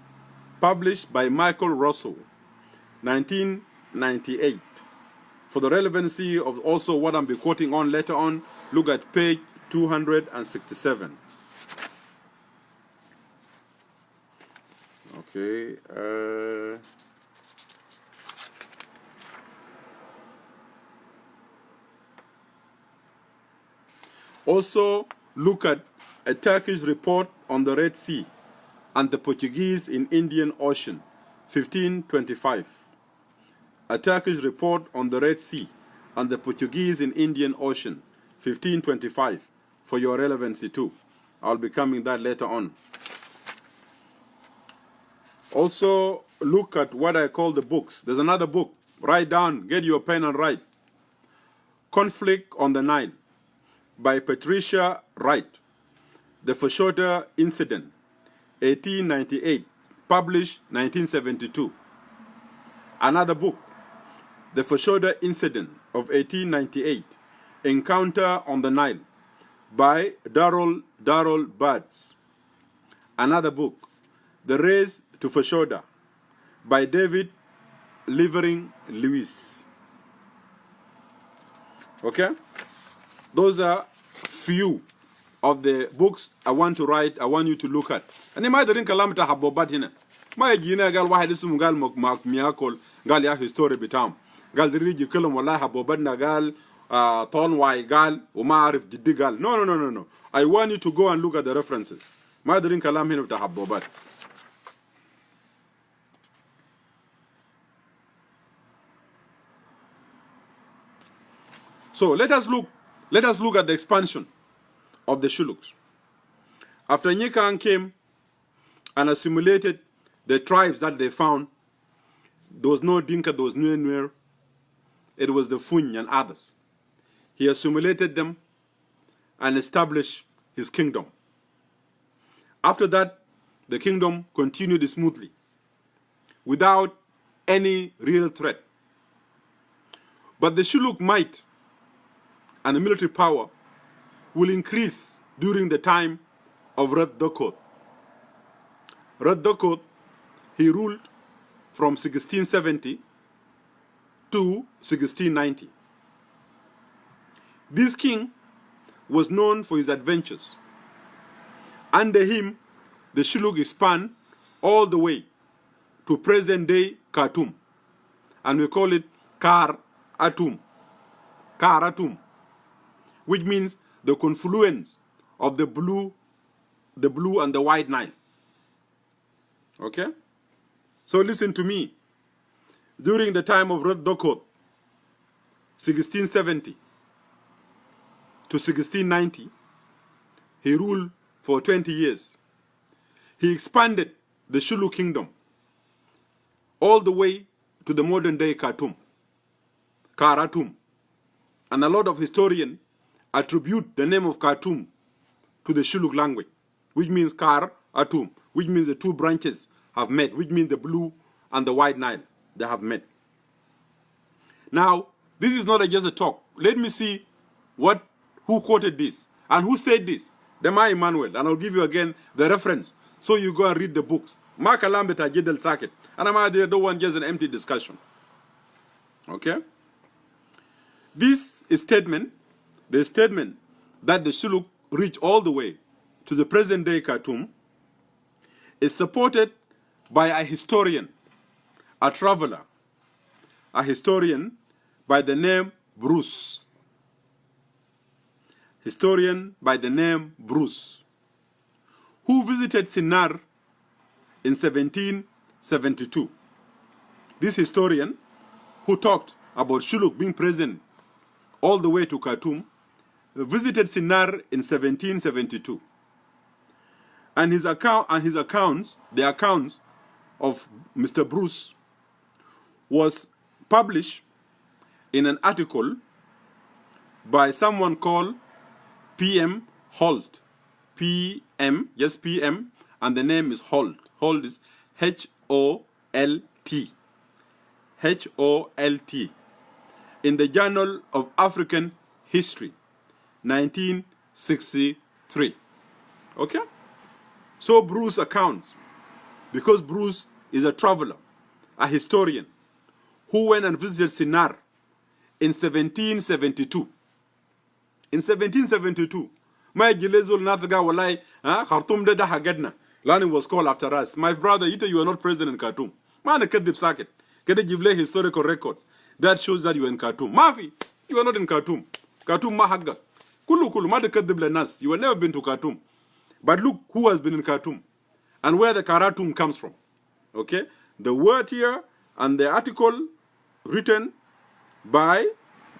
Published by Michael Russell. 1998. For the relevancy of also what I'll be quoting on later on, look at page 267. Okay. Also, look at a Turkish report on the Red Sea and the Portuguese in Indian Ocean, 1525. A Turkish report on the Red Sea and the Portuguese in Indian Ocean, 1525, for your relevancy too. I'll be coming that later on. Also, look at what I call the books. There's another book. Write down, get your pen and write. Conflict on the Nile by Patricia Wright. The Fashoda Incident, 1898, published 1972. Another book, The Fashoda Incident of 1898, Encounter on the Nile, by Darrell Birds. Another book, The Race to Fashoda, by David Levering Lewis. Okay? Those are few of the books I want to write, I want you to look at. And you might drink a lamb to have bobat in it. My gina gal wahid isum gal mak miyakol gal ya history bitam. Gal diriji kullum wallahi habobat na gal ton wai gal uma arif jiddi gal. No. I want you to go and look at the references. My drink a lamb hin to have bobat. So let us look at the expansion of the Shuluks. After Nyekan came and assimilated the tribes that they found, there was no Dinka, there was no Nuer, it was the Funy and others. He assimilated them and established his kingdom. After that, the kingdom continued smoothly, without any real threat. But the Shuluk might and the military power will increase during the time of Red Dokot. Red Dokot, he ruled from 1670 to 1690. This king was known for his adventures. Under him, the Shuluk expand all the way to present-day Khartoum, and we call it Kar Atum, which means the confluence of the blue and the white Nile. Okay? So listen to me. During the time of Red Dokot, 1670 to 1690, he ruled for 20 years. He expanded the Shulu kingdom all the way to the modern day Khartoum, Karatum. And a lot of historians attribute the name of Khartoum to the Shuluk language, which means Kar Atum, which means the two branches have met, which means the blue and the white Nile, they have met. Now, this is not just a talk. Let me see who quoted this and who said this. Dema Emmanuel, and I'll give you again the reference so you go and read the books. Mark Alambeta Jedel Saket, and I'm there, don't want just an empty discussion. Okay? This statement, the statement that the Shuluk reached all the way to the present-day Khartoum, is supported by a historian, a traveler, a historian by the name Bruce. Historian by the name Bruce, who visited Sinar in 1772. This historian, who talked about Shuluk being present all the way to Khartoum, visited Sinar in 1772. And his accounts, the accounts of Mr. Bruce, was published in an article by someone called P.M. Holt. P.M., just P.M., and the name is Holt. Holt is H-O-L-T. H-O-L-T. In the Journal of African History, 1963. Okay? So Bruce accounts, because Bruce is a traveler, a historian, who went and visited Sinar in 1772. In 1772, my Gilezul Nathaga Walai, Khartoum de Hagadna. Learning was called after us. My brother, you were not present in Khartoum. Man, a Kedib Saket. Kedib historical records. That shows that you were in Khartoum. Mafi, you were not in Khartoum. Khartoum Mahaga. Kulu, Mada Kedib Lenas. You have never been to Khartoum. But look who has been in Khartoum and where the Karatum comes from. Okay? The word here and the article written by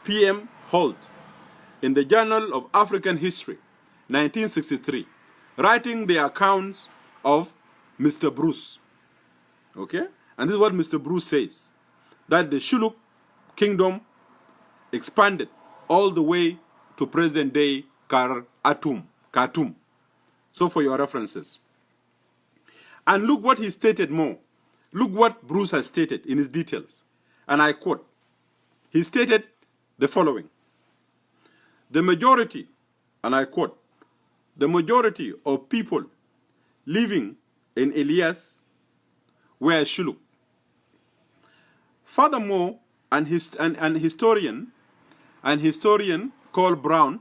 P.M. Holt in the Journal of African History, 1963. writing the accounts of Mr. Bruce. Okay? And this is what Mr. Bruce says, that the Shuluk kingdom expanded all the way to present-day Khartoum. So for your references. And look what he stated more. Look what Bruce has stated in his details. And I quote, he stated the following. The majority, and I quote, the majority of people living in Elias were Shuluk. Furthermore, an historian called Brown,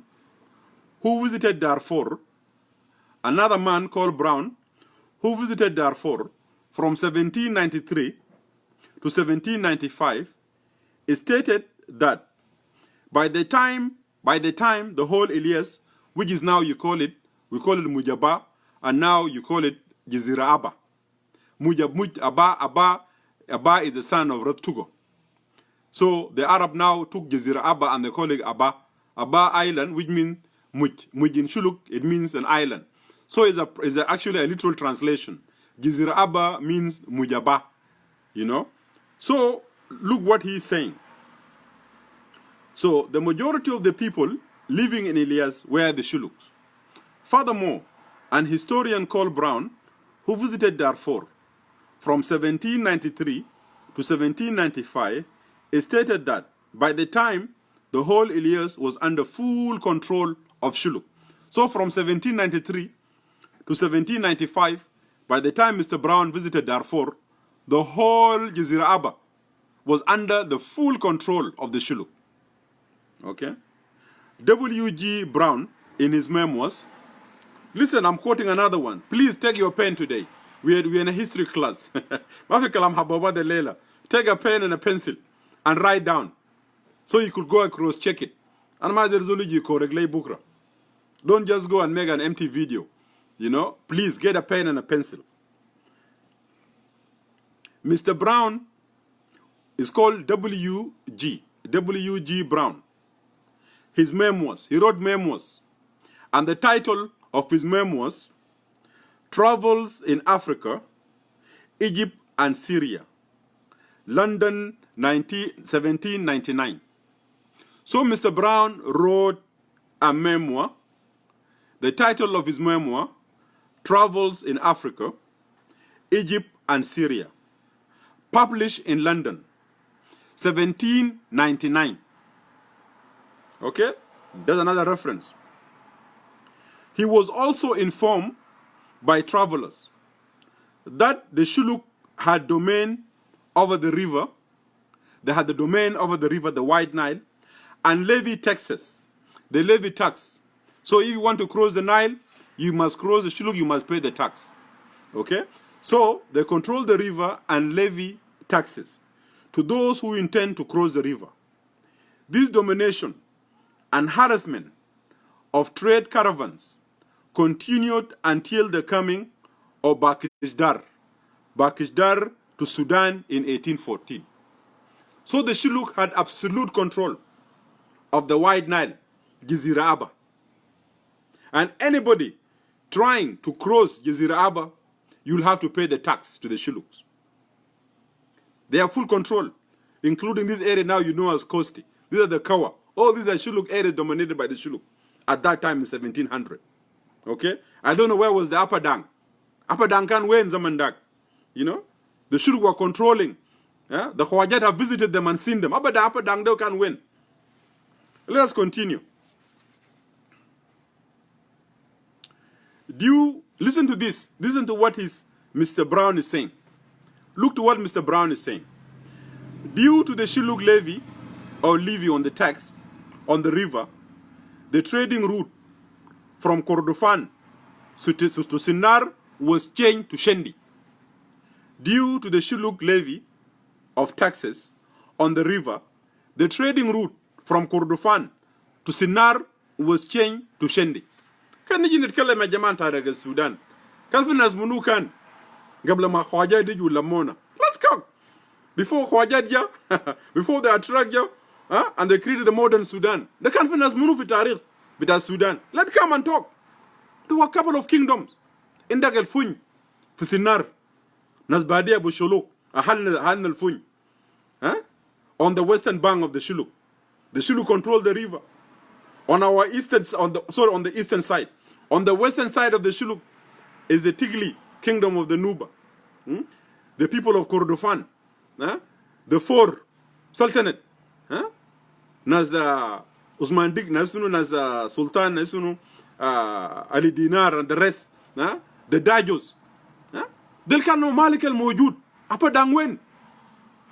who visited Darfur, another man called Brown, who visited Darfur from 1793 to 1795, stated that by the time the whole Elias, which is now we call it Mujaba, and now you call it Jazira Abba. Abba is the son of Ratugo. So the Arab now took Jazira Abba and they call it Abba Island, which means Muj. Muj in Shuluk, it means an island. So it's actually a literal translation. Jazira Abba means Mujaba, you know. So look what he's saying. So the majority of the people living in Elias were the Shuluks. Furthermore, an historian called Brown, who visited Darfur from 1793 to 1795, stated that by the time the whole Elias was under full control of Shuluk. So from 1793 to 1795, by the time Mr. Brown visited Darfur, the whole Jazira Abba was under the full control of the Shuluk. Okay? W.G. Brown, in his memoirs, listen, I'm quoting another one. Please take your pen today. We're in a history class. Take a pen and a pencil and write down. So you could go and cross-check it. Don't just go and make an empty video. You know, please get a pen and a pencil. Mr. Brown is called W.G. Brown. His memoirs, he wrote memoirs. And the title of his memoirs, Travels in Africa, Egypt and Syria, London, 1799. So Mr. Brown wrote a memoir. The title of his memoir, Travels in Africa, Egypt and Syria, published in London, 1799. Okay? There's another reference. He was also informed by travelers that the Shuluk had domain over the river. They had the domain over the river, the White Nile, and levy taxes. They levy tax. So if you want to cross the Nile, you must cross the Shuluk, you must pay the tax. Okay? So they control the river and levy taxes to those who intend to cross the river. This domination and harassment of trade caravans continued until the coming of Bakishdar to Sudan in 1814. So the Shuluk had absolute control of the White Nile, Jazira Abba. And anybody trying to cross Jazira Abba, you'll have to pay the tax to the Shuluks. They have full control, including this area now you know as Kosti. These are the Kawa. All these are Shuluk areas dominated by the Shuluk at that time in 1700. Okay? I don't know where was the Upper Dang. Upper Dang can win Zamandak. You know? The Shuluk were controlling. Yeah? The Khwajat have visited them and seen them. But the Upper Dang, they can win. Let us continue. Listen to this. Listen to what Mr. Brown is saying. Look to what Mr. Brown is saying. Due to the Shuluk levy on the tax on the river, the trading route from Kordofan to Sinar was changed to Shendi. Due to the Shuluk levy of taxes on the river, the trading route from Kordofan to Sinar was changed to Shendi. Kan niji nitkellem ya jamaa taraga Sudan. Kan fi nas munu kan gabla ma khwajad ju lamona. Let's go. Before khwajad ja, before they attract ja, and they created the modern Sudan. They can fi nas munu fi tarikh bita Sudan. Let's come and talk. There were a couple of kingdoms. Indak el Funy, Fisinar, Nasbadia Bushuluk, Han el Funy. On the western bank of the Shuluk. The Shuluk controlled the river. On the eastern side. On the western side of the Shuluk is the Tigli kingdom of the Nuba. The people of Kordofan. The four sultanate. Nas the Usman Dig, Nasunu, Nas Sultan, Nasunu, Ali Dinar and the rest. The Dajos. They'll come no Malakal Mojud. Upper Dangwen.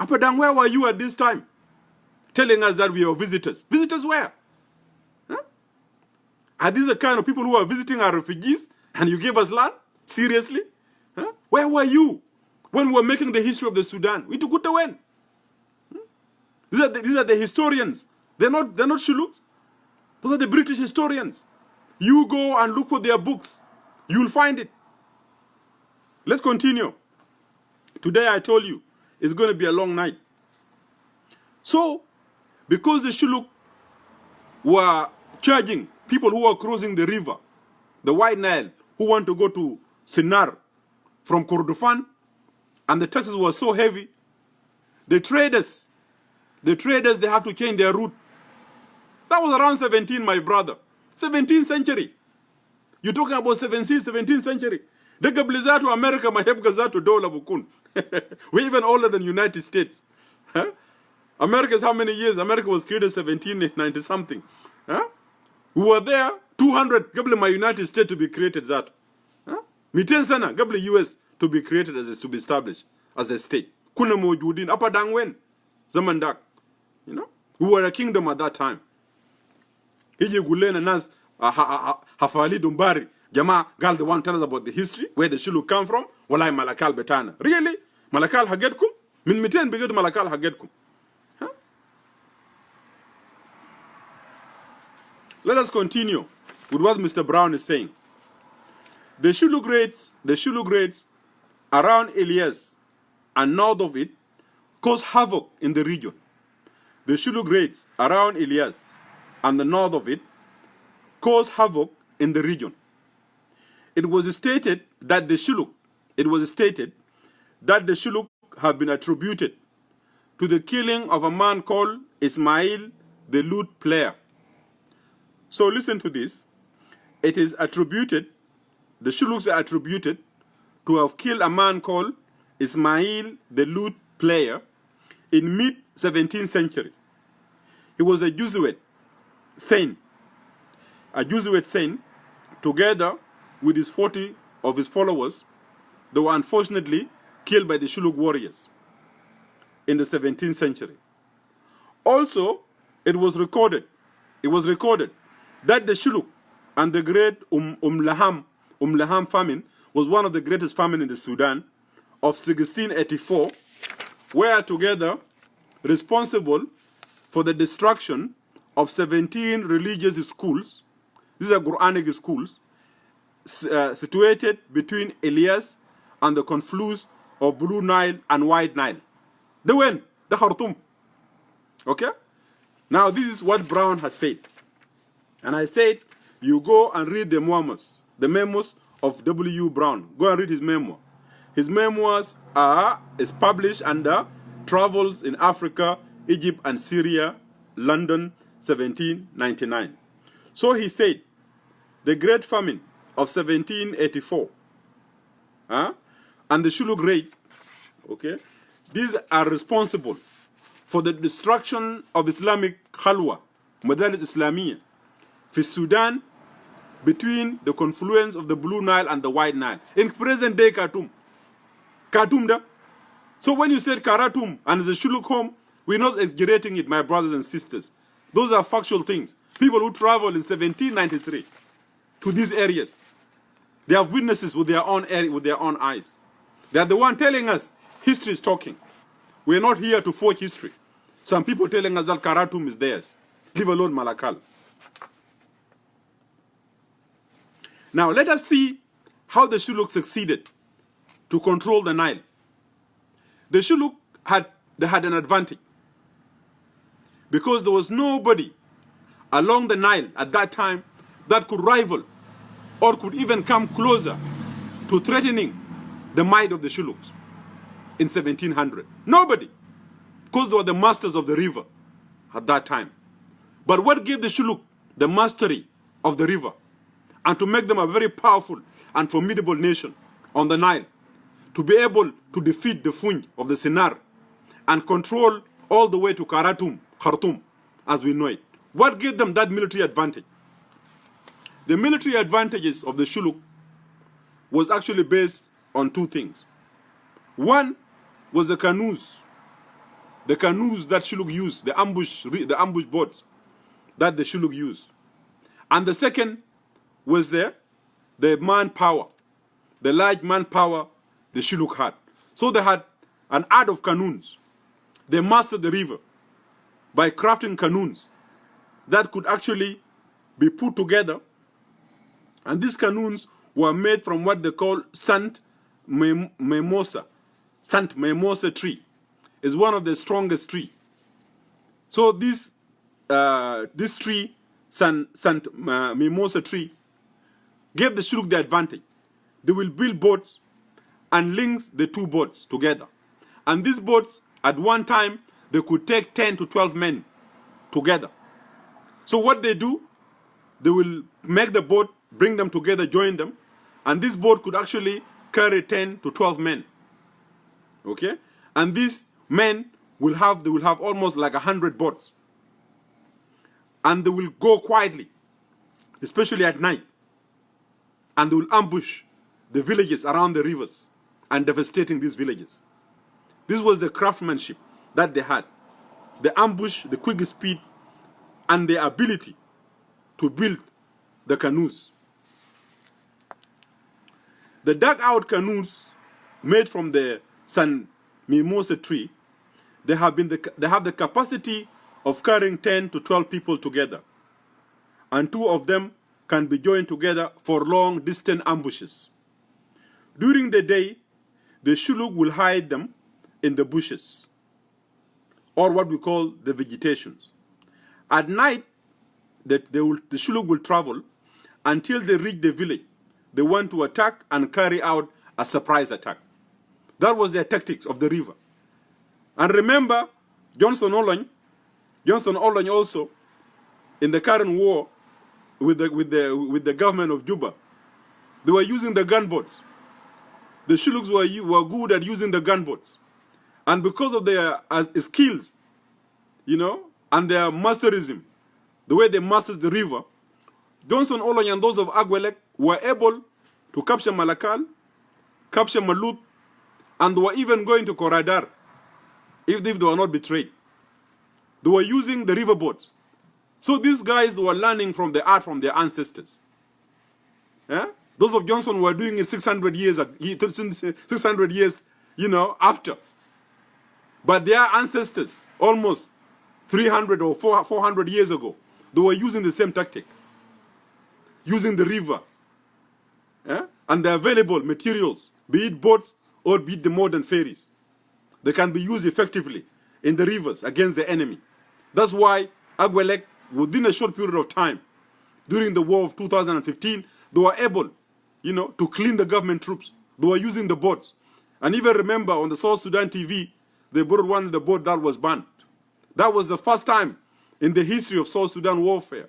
Upper Dang, where were you at this time? Telling us that we are visitors. Visitors where? Are these the kind of people who are visiting our refugees and you gave us land? Seriously? Where were you when we were making the history of the Sudan? We took it away. These are the historians. They're not Shuluks. Those are the British historians. You go and look for their books. You'll find it. Let's continue. Today I told you it's going to be a long night. So, because the Shuluk were charging people who were crossing the river, the White Nile, who want to go to Sinar from Kordofan, and the taxes were so heavy, the traders, they have to change their route. That was around 17, my brother. 17th century. You're talking about 17th century. The Gablizato America, my Gazato Dola Bukun. We're even older than United States. America's how many years? America was created 1790 something. We were there 200 Gabli my United States to be created that. Miten sana Gabli US to be created to be established as a state. Kuna mojudin apa dangwen zamandak. You know? We were a kingdom at that time. Hiji gulena nas hafali dumbari. Jama gal the one tell us about the history, where the Shuluk come from. Walai Malakal betana. Really? Malakal hagedkum? Min miten beged Malakal hagedkum. Let us continue with what Mr. Brown is saying. The Shuluk raids around Elias and north of it caused havoc in the region. The Shuluk raids around Elias and the north of it caused havoc in the region. It was stated that the Shuluk have been attributed to the killing of a man called Ismail, the lute player. So listen to this. It is attributed, the Shuluks are attributed to have killed a man called Ismail, the lute player, in mid-17th century. He was a Jesuit saint. A Jesuit saint, together with his 40 of his followers, they were unfortunately killed by the Shuluk warriors in the 17th century. Also, it was recorded that the Shuluk and the great Laham famine was one of the greatest famine in the Sudan of 1684, were together responsible for the destruction of 17 religious schools. These are Quranic schools situated between Elias and the confluence of Blue Nile and White Nile. They went, the Khartoum. Okay? Now this is what Brown has said. And I said, you go and read the memos of W. Brown. Go and read his memoir. His memoirs is published under Travels in Africa, Egypt and Syria, London, 1799. So he said, the Great Famine of 1784 and the Shuluk raid, okay, these are responsible for the destruction of Islamic Khalwa, Madaris Islamiyya, for Sudan, between the confluence of the Blue Nile and the White Nile. In present day Khartoum. Khartoum da. So when you said Khartoum and the Shuluk home, we're not exaggerating it, my brothers and sisters. Those are factual things. People who traveled in 1793 to these areas, they have witnesses with their own eyes. They are the one telling us history is talking. We're not here to forge history. Some people telling us that Khartoum is theirs, leave alone Malakal. Now let us see how the Shuluk succeeded to control the Nile. The Shuluk had an advantage because there was nobody along the Nile at that time that could rival or could even come closer to threatening the might of the Shuluks in 1700. Nobody, because they were the masters of the river at that time. But what gave the Shuluk the mastery of the river and to make them a very powerful and formidable nation on the Nile, to be able to defeat the Funj of the Sinar and control all the way to Khartoum, as we know it? What gave them that military advantage? The military advantages of the Shuluk was actually based on two things. One was the canoes that Shuluk used, the ambush boats that the Shuluk used. And the second was the manpower, the large manpower the Shuluk had. So they had an art of canoes. They mastered the river by crafting canoes that could actually be put together. And these canoes were made from what they call Sant Mimosa. Sant Mimosa tree is one of the strongest tree. So this tree, Sant Mimosa tree, gave the Shuluk the advantage. They will build boats and link the two boats together. And these boats, at one time, they could take 10 to 12 men together. So what they do, they will make the boat, bring them together, join them, and this boat could actually carry 10 to 12 men. Okay? And these men will have almost like 100 boats. And they will go quietly, especially at night. And they will ambush the villages around the rivers and devastating these villages. This was the craftsmanship that they had. The ambush, the quick speed, and the ability to build the canoes. The dug-out canoes made from the San Mimosa tree, they have the capacity of carrying 10 to 12 people together. And two of them can be joined together for long distant ambushes. During the day, the Shuluk will hide them in the bushes, or what we call the vegetations. At night, the Shuluk will travel until they reach the village. They want to attack and carry out a surprise attack. That was their tactics of the river. And remember, Johnson Olony also, in the current war with the government of Juba, they were using the gunboats. The Shuluks were good at using the gunboats. And because of their skills, and their masterism, the way they mastered the river, Johnson Olony and those of Agwelek were able to capture Malakal, capture Malut, and they were even going to Koradar if they were not betrayed. They were using the river boats. So these guys were learning from the art from their ancestors. Yeah? Those of Johnson were doing it 600 years after. But their ancestors, almost 300 or 400 years ago, they were using the same tactics. Using the river. Yeah? And the available materials, be it boats or be it the modern ferries. They can be used effectively in the rivers against the enemy. That's why Agwelek, within a short period of time, during the war of 2015, they were able, to clean the government troops. They were using the boats. And even remember, on the South Sudan TV, they brought one of the boats that was banned. That was the first time in the history of South Sudan warfare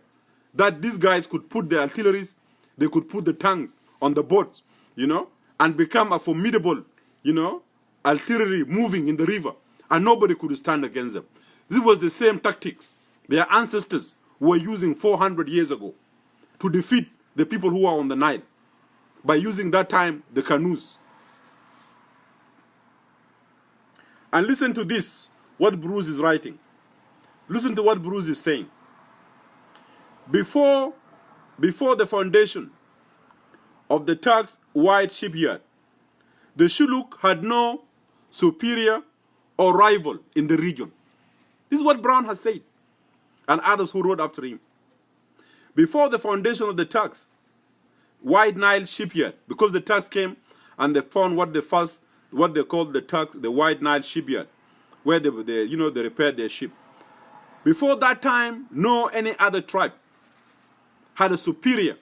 that these guys could put the artilleries, they could put the tanks on the boats, and become a formidable, artillery moving in the river. And nobody could stand against them. This was the same tactics their ancestors were using 400 years ago to defeat the people who are on the Nile by using that time the canoes. And listen to this, what Bruce is writing. Listen to what Bruce is saying. Before the foundation of the Turks' wide shipyard, the Shuluk had no superior or rival in the region. This is what Brown has said, and others who wrote after him. Before the foundation of the Turks' wide Nile shipyard, because the Turks came and they found what they called the wide Nile shipyard, where they repaired their ship. Before that time, no any other tribe had a superior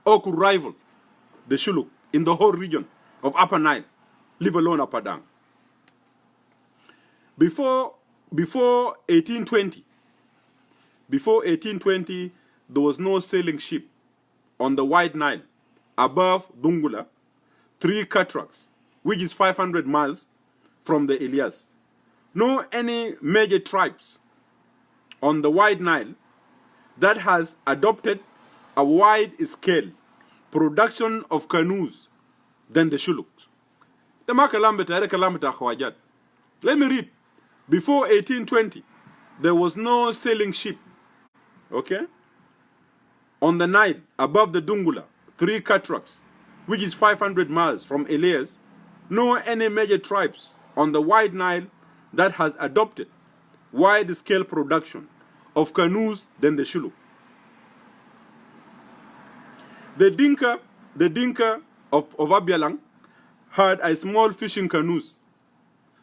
or could rival the Shuluk in the whole region of Upper Nile, leave alone Upper Dang. Before 1820, there was no sailing ship on the White Nile above Dungula, 3 cataracts, which is 500 miles from the Elias. No any major tribes on the White Nile that has adopted a wide-scale production of canoes than the Shuluks. Let me read. Before 1820, there was no sailing ship, okay, on the Nile above the Dungula, 3 cataracts, which is 500 miles from Elias. No any major tribes on the White Nile that has adopted wide-scale production of canoes than the Shuluk. The Dinka of Abialang had a small fishing canoes.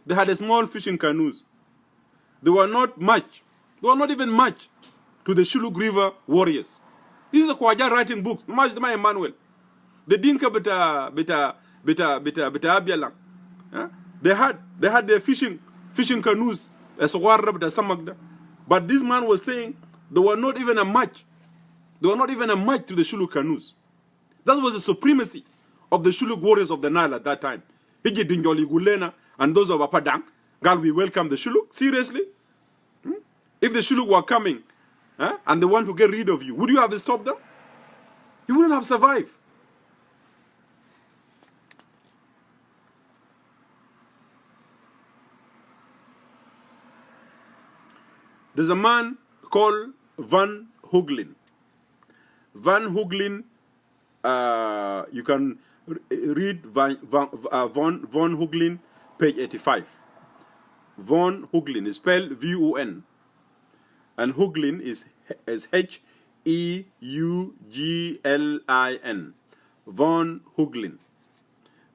They had a small fishing canoes. They were not even much to the Shuluk River warriors. This is the Khwaja writing books. Much my Emmanuel. The Dinka beta Abialang. They had their fishing canoes as Samagda. But this man was saying they were not even a match. They were not even a match to the Shuluk canoes. That was the supremacy of the Shuluk warriors of the Nile at that time. Hiji Dinjoli Gulena and those of Apadang, God, we welcome the Shuluk. Seriously? If the Shuluk were coming and they want to get rid of you, would you have stopped them? You wouldn't have survived. There's a man called Van Hooglin. Van Hooglin, you can read Von Hooglin, page 85. Von Hooglin is spelled V-O-N. And Hooglin is H-E-U-G-L-I-N. Von Hooglin.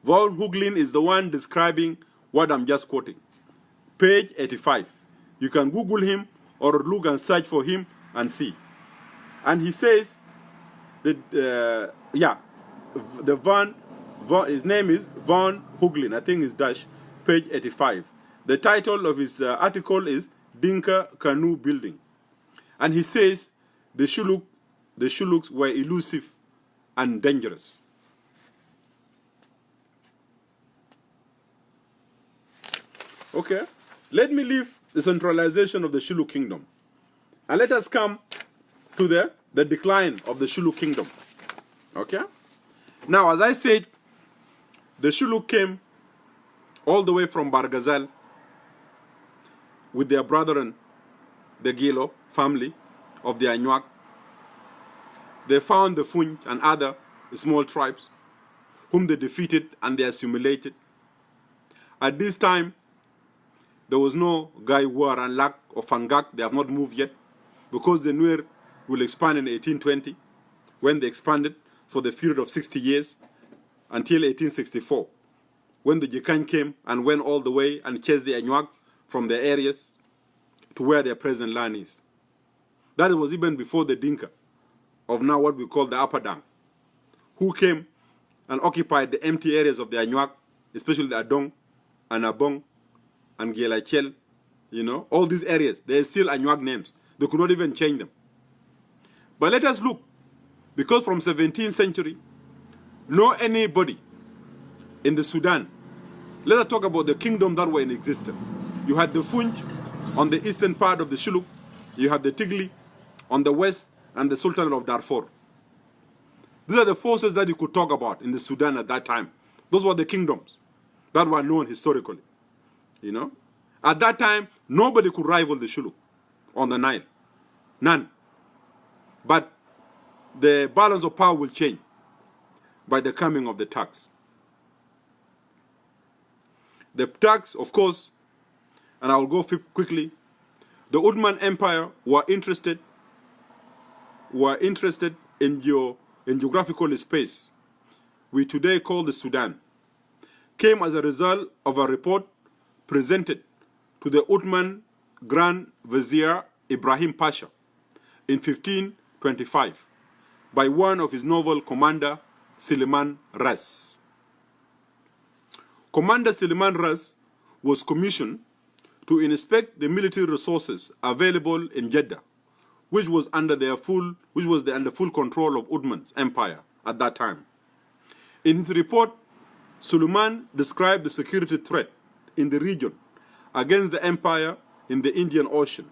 Von Hooglin is the one describing what I'm just quoting. Page 85. You can Google him or look and search for him and see. And he says that, his name is Von Hooglin. I think it's dash, page 85. The title of his article is Dinka Canoe Building. And he says the Shuluks were elusive and dangerous. Okay, let me leave the centralization of the Shuluk kingdom. And let us come to the decline of the Shuluk kingdom. Okay? Now, as I said, the Shuluk came all the way from Barghazal with their brethren, the Gilo family of the Anuak. They found the Funj and other small tribes whom they defeated and they assimilated. At this time, there was no Gai War and Lak or Fangak. They have not moved yet because the Nuer will expand in 1820 when they expanded for the period of 60 years until 1864 when the Jikany came and went all the way and chased the Anuak from their areas to where their present land is. That was even before the Dinka of now what we call the Upper Dang, who came and occupied the empty areas of the Anuak, especially the Adong and Abong and Gielachel, all these areas, they are still Anuak names. They could not even change them. But let us look, because from 17th century, no anybody in the Sudan, let us talk about the kingdom that were in existence. You had the Funj on the eastern part of the Shuluk, you had the Tigli on the west, and the Sultan of Darfur. These are the forces that you could talk about in the Sudan at that time. Those were the kingdoms that were known historically. At that time, nobody could rival the Shuluk on the Nile. None. But the balance of power will change by the coming of the Turks. The Turks, of course, and I will go quickly, the Ottoman Empire were interested in geographical space we today call the Sudan, came as a result of a report presented to the Ottoman Grand Vizier Ibrahim Pasha in 1525, by one of his naval commander, Suleiman Ras. Commander Suleiman Ras was commissioned to inspect the military resources available in Jeddah, which was under under full control of Uthman's empire at that time. In his report, Suleiman described the security threat in the region against the empire in the Indian Ocean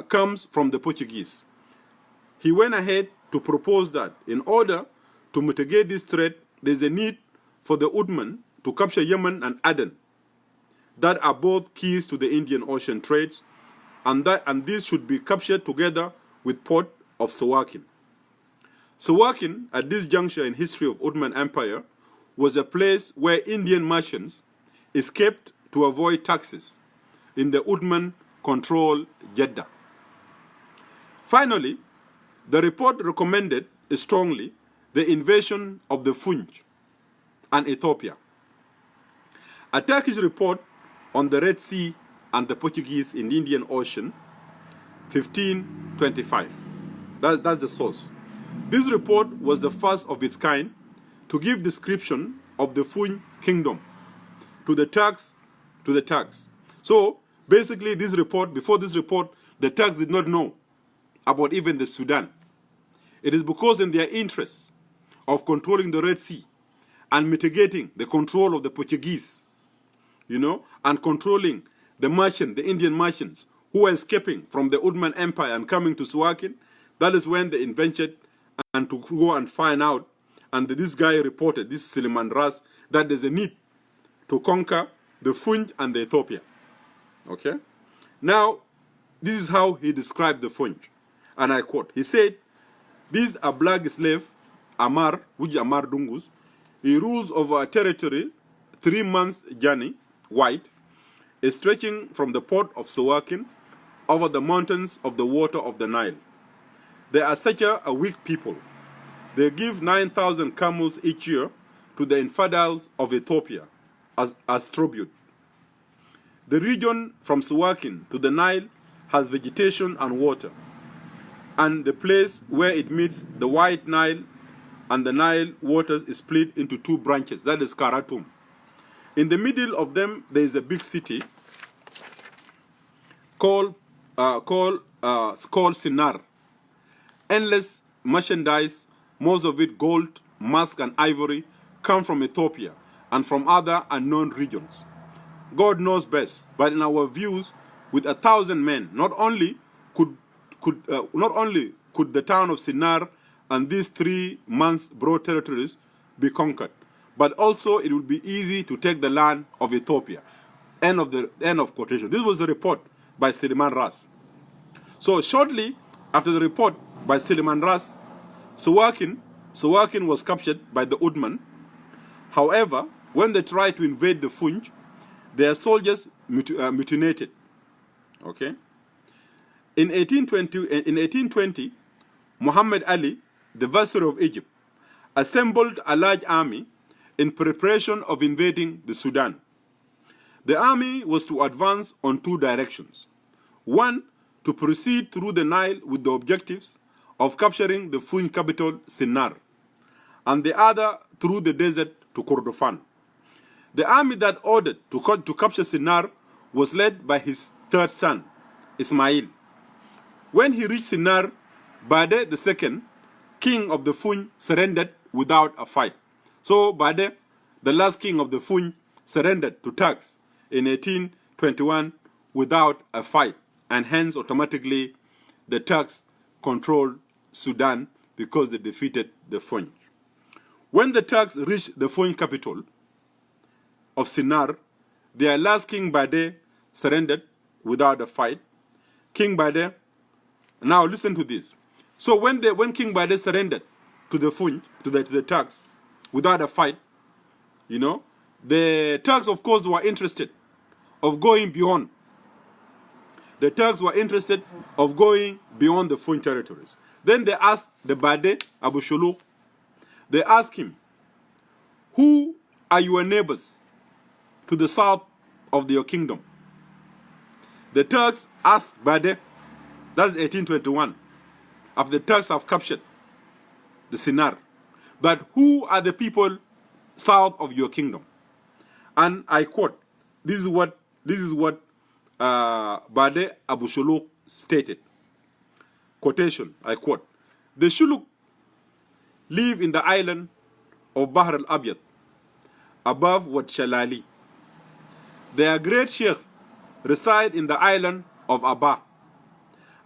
comes from the Portuguese. He went ahead to propose that in order to mitigate this threat, there is a need for the Uthman to capture Yemen and Aden, that are both keys to the Indian Ocean trades, and these should be captured together with port of Sawakin. Sawakin, at this juncture in history of Ottoman Empire, was a place where Indian merchants escaped to avoid taxes in the Ottoman-controlled Jeddah. Finally, the report recommended strongly the invasion of the Funj and Ethiopia. A Turkish report on the Red Sea and the Portuguese in the Indian Ocean, 1525. That's the source. This report was the first of its kind to give description of the Funj kingdom to the Turks. So basically before this report, the Turks did not know about even the Sudan. It is because in their interest of controlling the Red Sea and mitigating the control of the Portuguese, and controlling the Indian merchants who were escaping from the Ottoman Empire and coming to Sawakin, that is when they invented and to go and find out, and this guy reported, this Suleiman Ras, that there's a need to conquer the Funj and the Ethiopia. Okay? Now, this is how he described the Funj, and I quote, he said, "These are black slave, Amar, which Amar Dungus. He rules over a territory 3 months journey, wide, stretching from the port of Sawakin over the mountains of the water of the Nile. They are such a weak people. They give 9,000 camels each year to the infidels of Ethiopia as tribute. The region from Sawakin to the Nile has vegetation and water, and the place where it meets the White Nile and the Nile waters is split into 2 branches, that is Karatum. In the middle of them, there is a big city called Sinar. Endless merchandise, most of it gold, musk, and ivory, come from Ethiopia and from other unknown regions. God knows best, but in our views, with 1,000 men, not only could the town of Sinar and these 3 months broad territories be conquered, but also it would be easy to take the land of Ethiopia." End of quotation. This was the report by Suleiman Ras. So shortly after the report by Suleiman Ras, Sawakin was captured by the Uthman. However, when they tried to invade the Funj, their soldiers mutinated. Okay. In 1820, Muhammad Ali, the viceroy of Egypt, assembled a large army in preparation of invading the Sudan. The army was to advance on 2 directions. One, to proceed through the Nile with the objectives of capturing the Funj capital, Sinar, and the other through the desert to Kordofan. The army that ordered to capture Sinar was led by his 3rd son, Ismail. When he reached Sinar, Bade II, king of the Funj, surrendered without a fight. So Bade, the last king of the Funj, surrendered to Turks in 1821 without a fight, and hence automatically the Turks controlled Sudan because they defeated the Funj. When the Turks reached the Funj capital of Sinar, their last king Bade surrendered without a fight. King Bade, now listen to this. So when King Bade surrendered to the Funj, to the Turks, without a fight, the Turks, of course, were interested of going beyond. The Turks were interested of going beyond the Funj territories. Then they asked the Bade, Abu Shuluk, they asked him, "Who are your neighbors to the south of your kingdom?" The Turks asked Bade, that's 1821, after the Turks have captured the Sinar, but who are the people south of your kingdom? And I quote, this is what Bade Abu Shuluk stated. Quotation, I quote, the Shuluk live in the island of Bahr al-Abyad, above Wat Shalali. Their great sheikh reside in the island of Abba,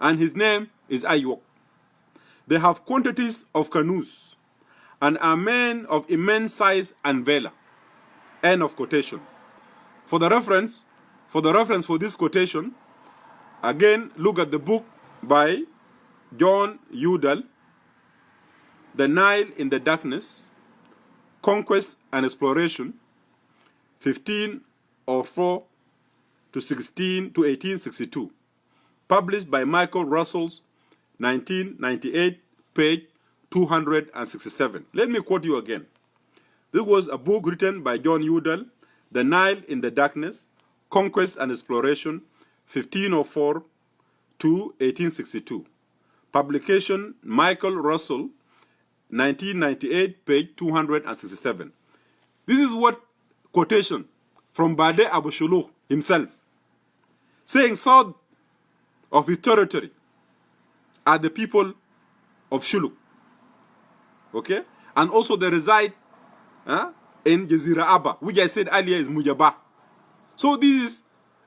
and his name is Ayuk. They have quantities of canoes and are men of immense size and valor. End of quotation. For the reference for this quotation, again look at the book by John Udall, The Nile in the Darkness, Conquest and Exploration, 1504 to 1862, published by Michael Russell's 1998, page 267. Let me quote you again. This was a book written by John Udall, The Nile in the Darkness, Conquest and Exploration, 1504 to 1862. Publication Michael Russell, 1998, page 267. This is what quotation from Bade Abu Shuluk himself, saying south of his territory are the people of Shuluk. Okay? And also they reside in Jazira Abba, which I said earlier is Mujaba. So this is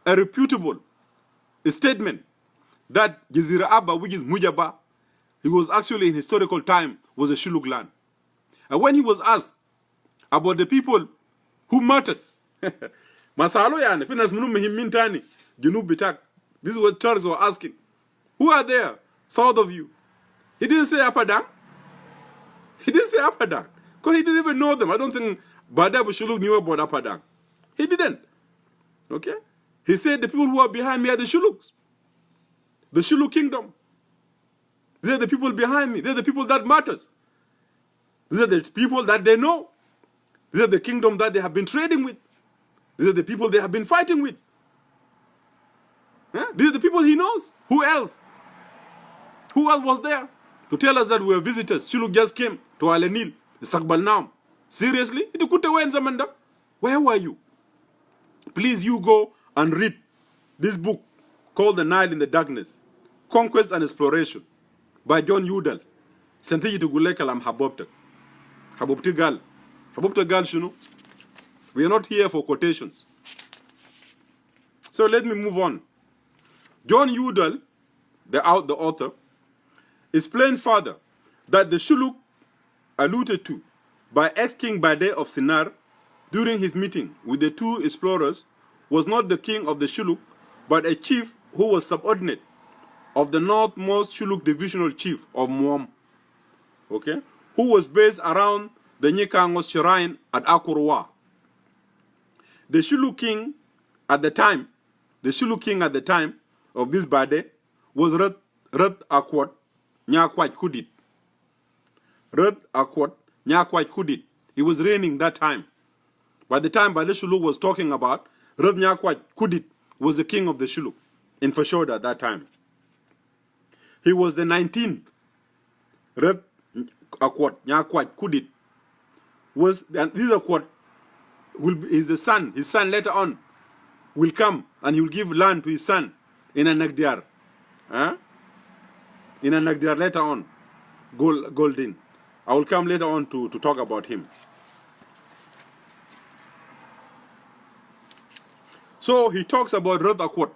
a reputable statement that Jazira Abba, which is Mujaba, it was actually in historical time was a Shuluk land. And when he was asked about the people who matters, Masalo yani, finas munu mintani, Junub Bitak. This is what Charles was asking. Who are there south of you? He didn't say Apadang. He didn't say Apadang. Because he didn't even know them. I don't think Bada Abu Shuluk knew about Apadang. He didn't. Okay? He said the people who are behind me are the Shuluks. The Shuluk kingdom. They're the people behind me. They're the people that matters. These are the people that they know. These are the kingdom that they have been trading with. These are the people they have been fighting with. These are the people he knows. Who else? Who else was there to tell us that we were visitors? Shuluk just came to Alenil, Istiqbal now. Seriously? Where were you? Please, you go and read this book called The Nile in the Darkness, Conquest and Exploration by John Udall. Santiji to Gulekalam Habobta. Habobta Gal. Habobta Gal Shunu. We are not here for quotations. So let me move on. John Udall, the author, explained further that the Shuluk alluded to by ex-king Bade of Sinar during his meeting with the two explorers was not the king of the Shuluk, but a chief who was subordinate of the northmost Shuluk divisional chief of Muam, okay, who was based around the Nyekangos shrine at Akurwa. The Shuluk king at the time of this Bade was Red Akwat Nyakwat Kudit. Red Akwat Nyakwat Kudit. He was reigning that time. By the time Bade Shuluk was talking about, Red Nyakwat Kudit was the king of the Shuluk in Fashoda at that time. He was the 19th. Red Akwat Nyakwat Kudit was, and this Akwat is the son. His son later on will come and he will give land to his son in a Nagdiar. In a Nagdiar later on. Golden. I will come later on to talk about him. So he talks about Red Akwat.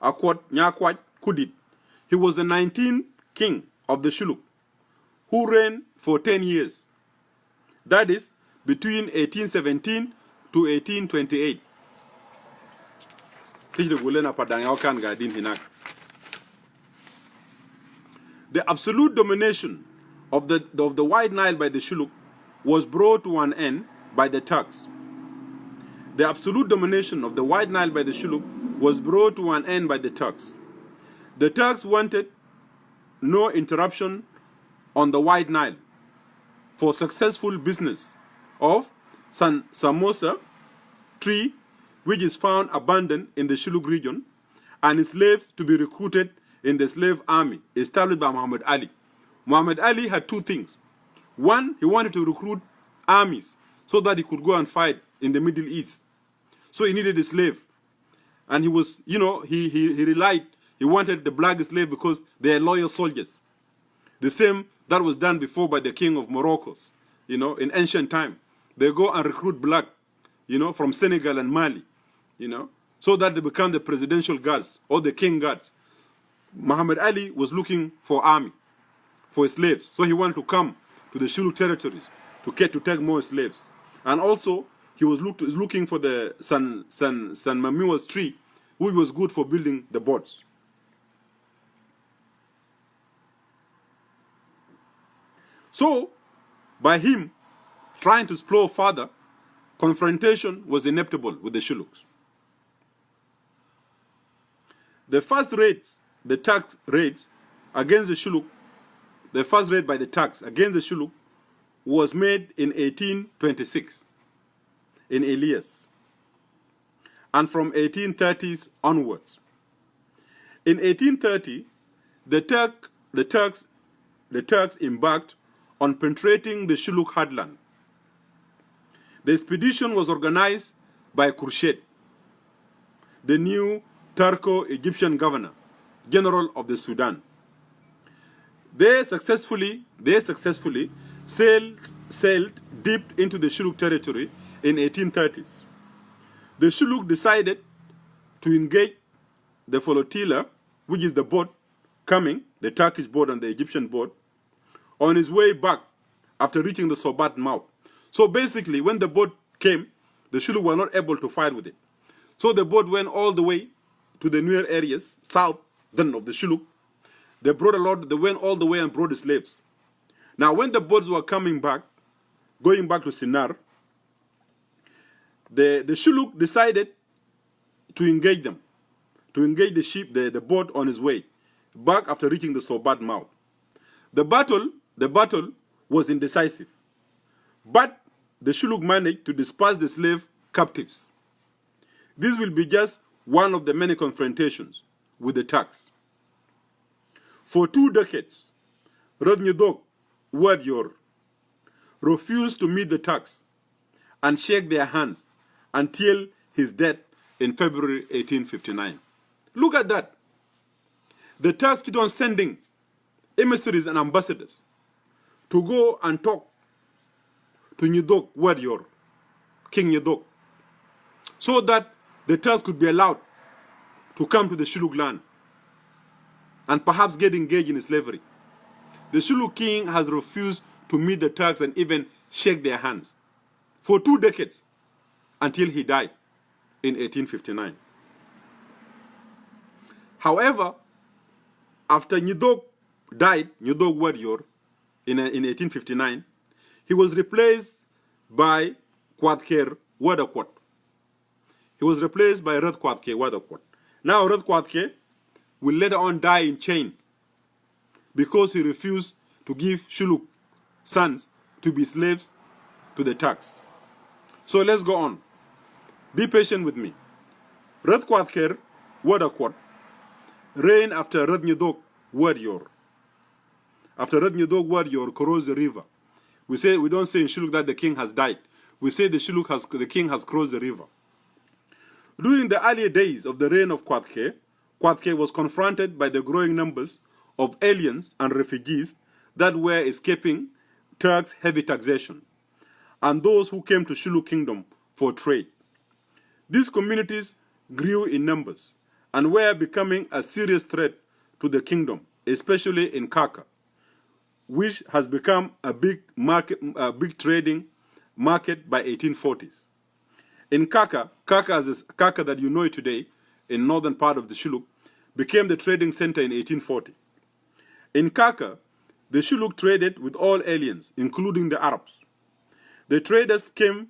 Akwat Nyakwat Kudit. He was the 19th king of the Shuluk, who reigned for 10 years. That is, between 1817 to 1828. The absolute domination of the White Nile by the Shuluk was brought to an end by the Turks. The absolute domination of the White Nile by the Shuluk was brought to an end by the Turks. The Turks wanted no interruption on the White Nile for successful business of Samosa tree, which is found abundant in the Shuluk region, and slaves to be recruited in the slave army established by Muhammad Ali. Muhammad Ali had two things. One, he wanted to recruit armies so that he could go and fight in the Middle East. So he needed a slave. And he was, he relied, he wanted the black slave because they are loyal soldiers. The same that was done before by the king of Morocco, in ancient time. They go and recruit black, from Senegal and Mali, so that they become the presidential guards or the king guards. Muhammad Ali was looking for army, for slaves. So he wanted to come to the Shulu territories to take more slaves. And also, he was looking for the San Mamiwa's tree, which was good for building the boats. So, by him trying to explore further, confrontation was inevitable with the Shuluks. The first raids, the tax raids against the Shuluk, the first raid by the Turks against the Shuluk was made in 1826 in Elias, and from 1830s onwards. In 1830, the Turks embarked on penetrating the Shuluk heartland. The expedition was organized by Khurshid, the new Turco-Egyptian governor, general of the Sudan. They successfully sailed deep into the Shuluk territory in 1830s. The Shuluk decided to engage the flotilla, which is the boat coming, the Turkish boat and the Egyptian boat, on its way back after reaching the Sobat mouth. So basically, when the boat came, the Shuluk were not able to fight with it. So the boat went all the way to the newer areas, south then of the Shuluk. They went all the way and brought the slaves. Now, when the boats were coming back, going back to Sinar, the Shuluk decided to engage them, to engage the ship, the boat on its way back after reaching the Sobat mouth. The battle was indecisive, but the Shuluk managed to disperse the slave captives. This will be just one of the many confrontations with the Turks. For 2 decades, Radnyadok Wadior refused to meet the Turks and shake their hands until his death in February 1859. Look at that. The Turks keep on sending emissaries and ambassadors to go and talk to Nyadok Wadior, King Nyadok, so that the Turks could be allowed to come to the Shuluk land and perhaps get engaged in slavery. The Shuluk king has refused to meet the Turks and even shake their hands for 2 decades until he died in 1859. However, after Nyadok died, Nyadok Wadior, in 1859, he was replaced by Kwadker Wadakwat. He was replaced by Red Kwadke Wadakwat. Now Red Kwadke will later on die in chain because he refused to give Shuluk sons to be slaves to the Turks. So let's go on. Be patient with me. Red Kwadker Wadakwat reigned after Red Nyadok Wadior. After Red Nyadok Wadior crossed the river. We don't say in Shuluk that the king has died. We say the king has crossed the river. During the earlier days of the reign of Kwadke, Kwadke was confronted by the growing numbers of aliens and refugees that were escaping Turks' heavy taxation, and those who came to Shuluk Kingdom for trade. These communities grew in numbers and were becoming a serious threat to the kingdom, especially in Kaka, which has become a big trading market by 1840s. In Kaka that you know today, in northern part of the Shuluk, became the trading center in 1840. In Kaka, the Shuluk traded with all aliens, including the Arabs. The traders came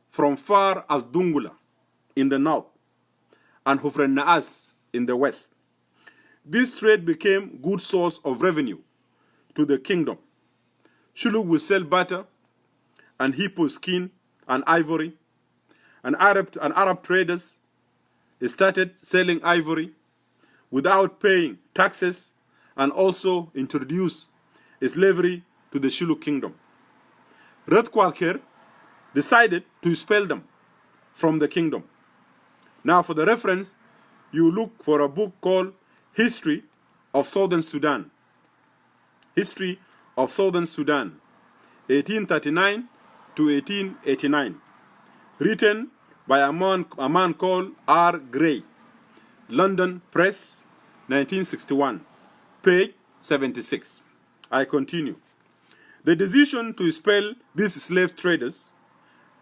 from far as Dungula in the north and Hufren Naas in the west. This trade became a good source of revenue to the kingdom. Shuluk will sell butter and hippo skin and ivory, and Arab traders started selling ivory, without paying taxes and also introduced slavery to the Shilluk kingdom. Red Kwalker decided to expel them from the kingdom. Now for the reference, you look for a book called History of Southern Sudan. History of Southern Sudan, 1839 to 1889. Written by a man called R. Gray. London Press, 1961. Page 76. I continue. The decision to expel these slave traders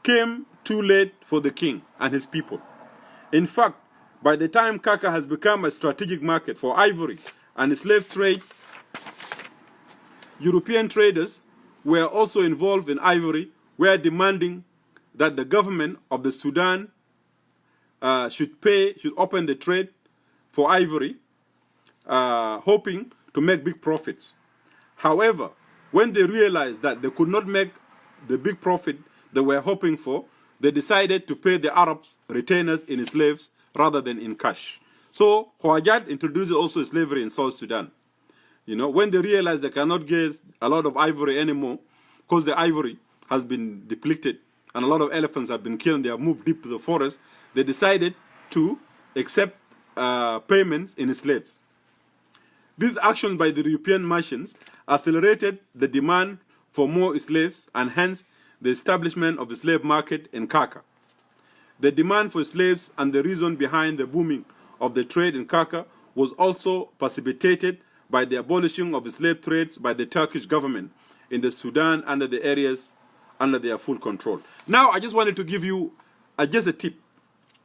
came too late for the king and his people. In fact, by the time Kaka has become a strategic market for ivory and slave trade, European traders were also involved in ivory, were demanding that the government of the Sudan should open the trade for ivory, hoping to make big profits. However, when they realized that they could not make the big profit they were hoping for, they decided to pay the Arab retainers in slaves rather than in cash. So Khwajad introduced also slavery in South Sudan. You know, when they realized they cannot get a lot of ivory anymore, because the ivory has been depleted and a lot of elephants have been killed, they have moved deep to the forest, they decided to accept payments in slaves. These actions by the European merchants accelerated the demand for more slaves and hence the establishment of the slave market in Kaka. The demand for slaves and the reason behind the booming of the trade in Kaka was also precipitated by the abolishing of the slave trades by the Turkish government in the Sudan under the areas under their full control. Now I just wanted to give you just a tip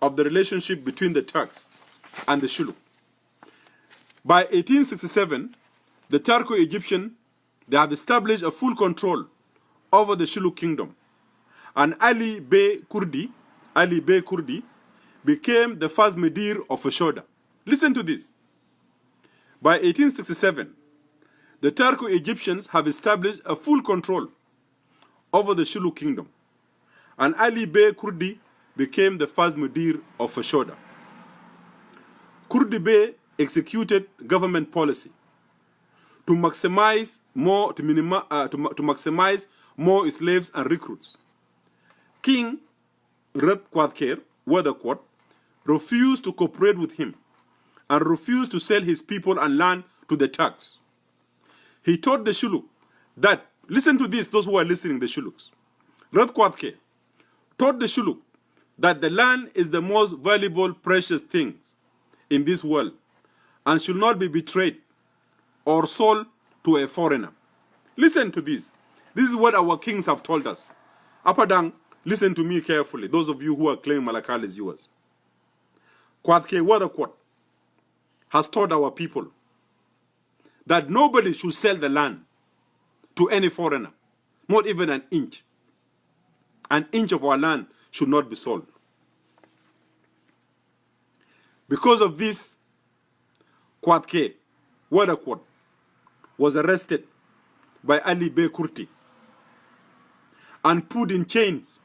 of the relationship between the Turks and the Shilluk. By 1867, the Turco-Egyptian, they have established a full control over the Shilluk kingdom. And Ali Bey Kurdi became the first Medir of Fashoda. Listen to this. By 1867, the Turco-Egyptians have established a full control over the Shilluk kingdom. And Ali Bey Kurdi became the first Medir of Fashoda. Kurdi Bey executed government policy to maximize more slaves and recruits. King Red Kwadker, Wadakwat, refused to cooperate with him and refused to sell his people and land to the Turks. He told the Shilluk that, listen to this, those who are listening, the Shilluks. Red Kwadker told the Shilluk that the land is the most valuable, precious thing in this world and should not be betrayed or sold to a foreigner. Listen to this. This is what our kings have told us. Apadang, listen to me carefully, those of you who are claiming Malakal is yours. Kwadke Wadakwat has told our people that nobody should sell the land to any foreigner, not even an inch. An inch of our land should not be sold. Because of this, Kwadke Wadakwat was arrested by Ali Bey Kurti and put in chains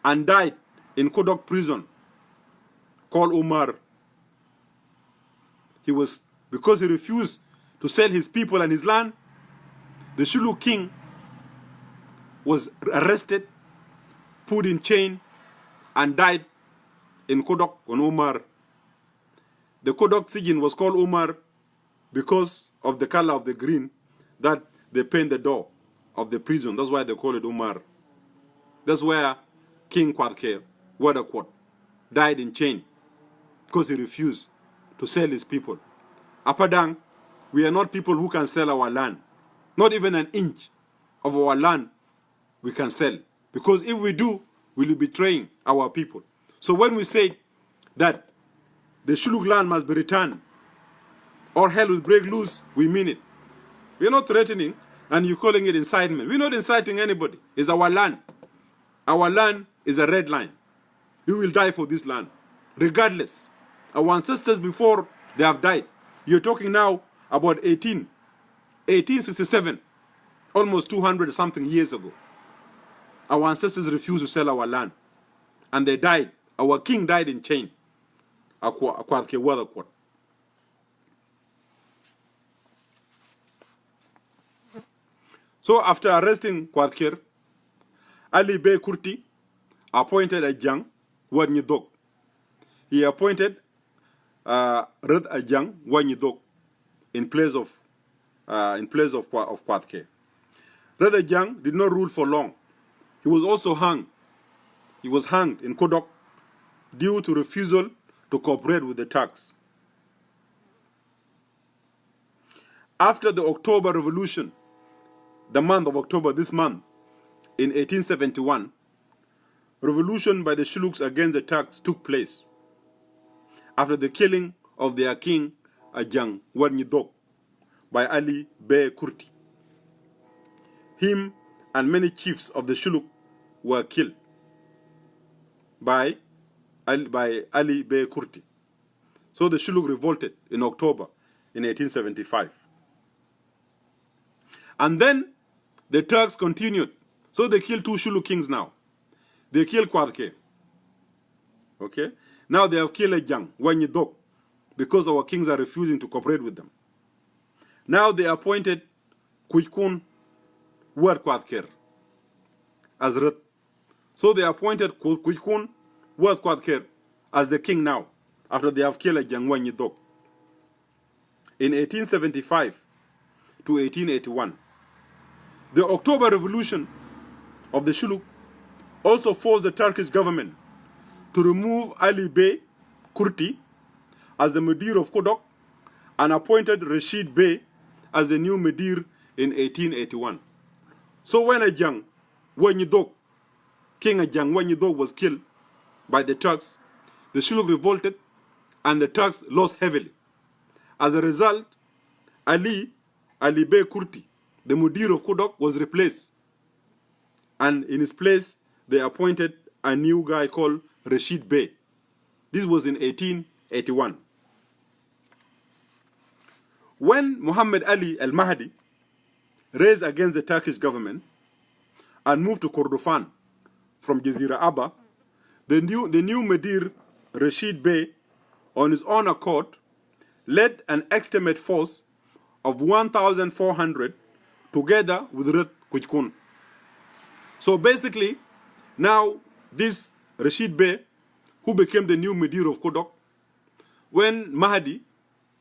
and died in Kodok prison called Umar. Because he refused to sell his people and his land, the Shilluk king was arrested, put in chain, and died in Kodok on Umar. The Kodok Sijin was called Umar because of the color of the green that they paint the door of the prison. That's why they call it Umar. That's where King Kwadke Wadakwat died in chain because he refused to sell his people. Apadang, we are not people who can sell our land. Not even an inch of our land we can sell. Because if we do, we'll be betraying our people. So when we say that the Shilluk land must be returned or hell will break loose, we mean it. We're not threatening and you're calling it incitement. We're not inciting anybody. It's our land. Our land is a red line. We will die for this land, regardless. Our ancestors before they have died. You're talking now about 1867, almost 200 something years ago. Our ancestors refused to sell our land. And they died. Our king died in chain. So after arresting Kwadkir, Ali Bey Kurti appointed a Jang Wanyidok. He appointed Red Ajang Wanyidok in place of Kwadkir. Red Ajang did not rule for long. He was also hanged. He was hanged in Kodok due to refusal to cooperate with the Turks. After the October Revolution, the month of October, this month, in 1871, revolution by the Shuluks against the Turks took place after the killing of their king Ajang Wanyidok by Ali Bey Kurti. Him and many chiefs of the Shuluk were killed by Ali Bey Kurti. So the Shuluk revolted in October in 1875. And then the Turks continued. So they killed two Shuluk kings now. They killed Kwadke. Okay? Now they have killed Ajang Wanyidok because our kings are refusing to cooperate with them. Now they appointed Kuikun Wad Kwadker as Ret. So they appointed Kuikun Wad Kwadker as the king now, after they have killed Ajang Wanyidok. In 1875 to 1881, the October Revolution of the Shuluk also forced the Turkish government to remove Ali Bey Kurti as the Mudir of Kodok and appointed Rashid Bey as the new Mudir in 1881. So when Ajang Wanyidok, King Ajang Wanyidok, was killed by the Turks, the Shuluk revolted and the Turks lost heavily. As a result, Ali Bey Kurti, the Mudir of Kodok, was replaced. And in his place, they appointed a new guy called Rashid Bey. This was in 1881. When Muhammad Ali al-Mahdi raised against the Turkish government and moved to Kordofan from Jazira Abba, the new Mudir Rashid Bey, on his own accord, led an extremate force of 1,400 together with Red Kuchkun. So basically, now this Rashid Bey, who became the new Mudir of Kodok, when Mahdi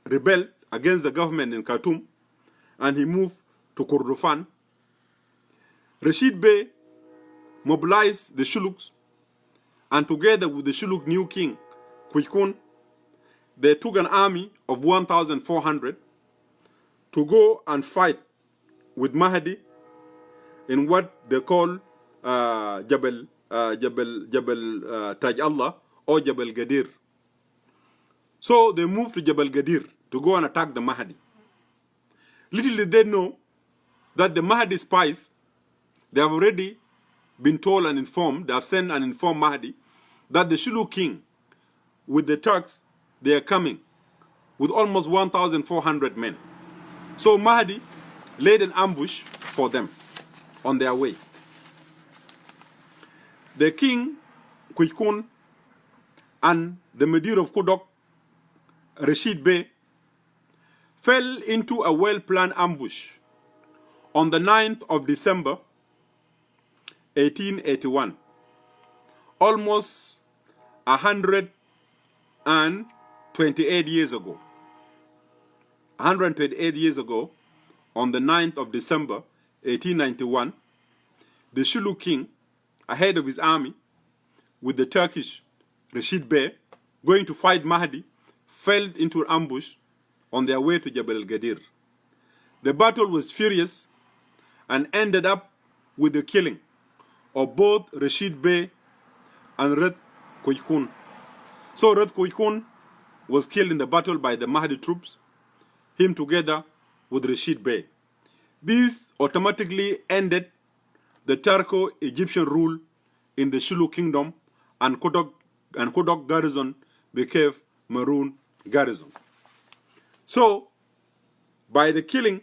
rebelled against the government in Khartoum and he moved to Kordofan, Rashid Bey mobilized the Shuluks, and together with the Shuluk new king, Kuikun, they took an army of 1,400 to go and fight with Mahdi in what they call Jabal Taj Allah or Jabal Gadir. So they moved to Jabal Gadir to go and attack the Mahdi. Little did they know that the Mahdi spies, they have already been told and informed, they have sent and informed Mahdi that the Shulu king with the Turks, they are coming with almost 1,400 men. So Mahdi laid an ambush for them on their way. The king, Kuikun, and the Mudir of Kodok, Rashid Bey, fell into a well-planned ambush on the 9th of December, 1881, almost 128 years ago. 128 years ago, on the 9th of December, 1891, the Shulu king, ahead of his army, with the Turkish Rashid Bey, going to fight Mahdi, fell into an ambush on their way to Jabal al-Gadir. The battle was furious and ended up with the killing of both Rashid Bey and Red Kuikun. So Red Kuikun was killed in the battle by the Mahdi troops, him together with Rashid Bey. This automatically ended the Turco-Egyptian rule in the Shulu kingdom, and Kodok garrison became Maroon garrison. So, by the killing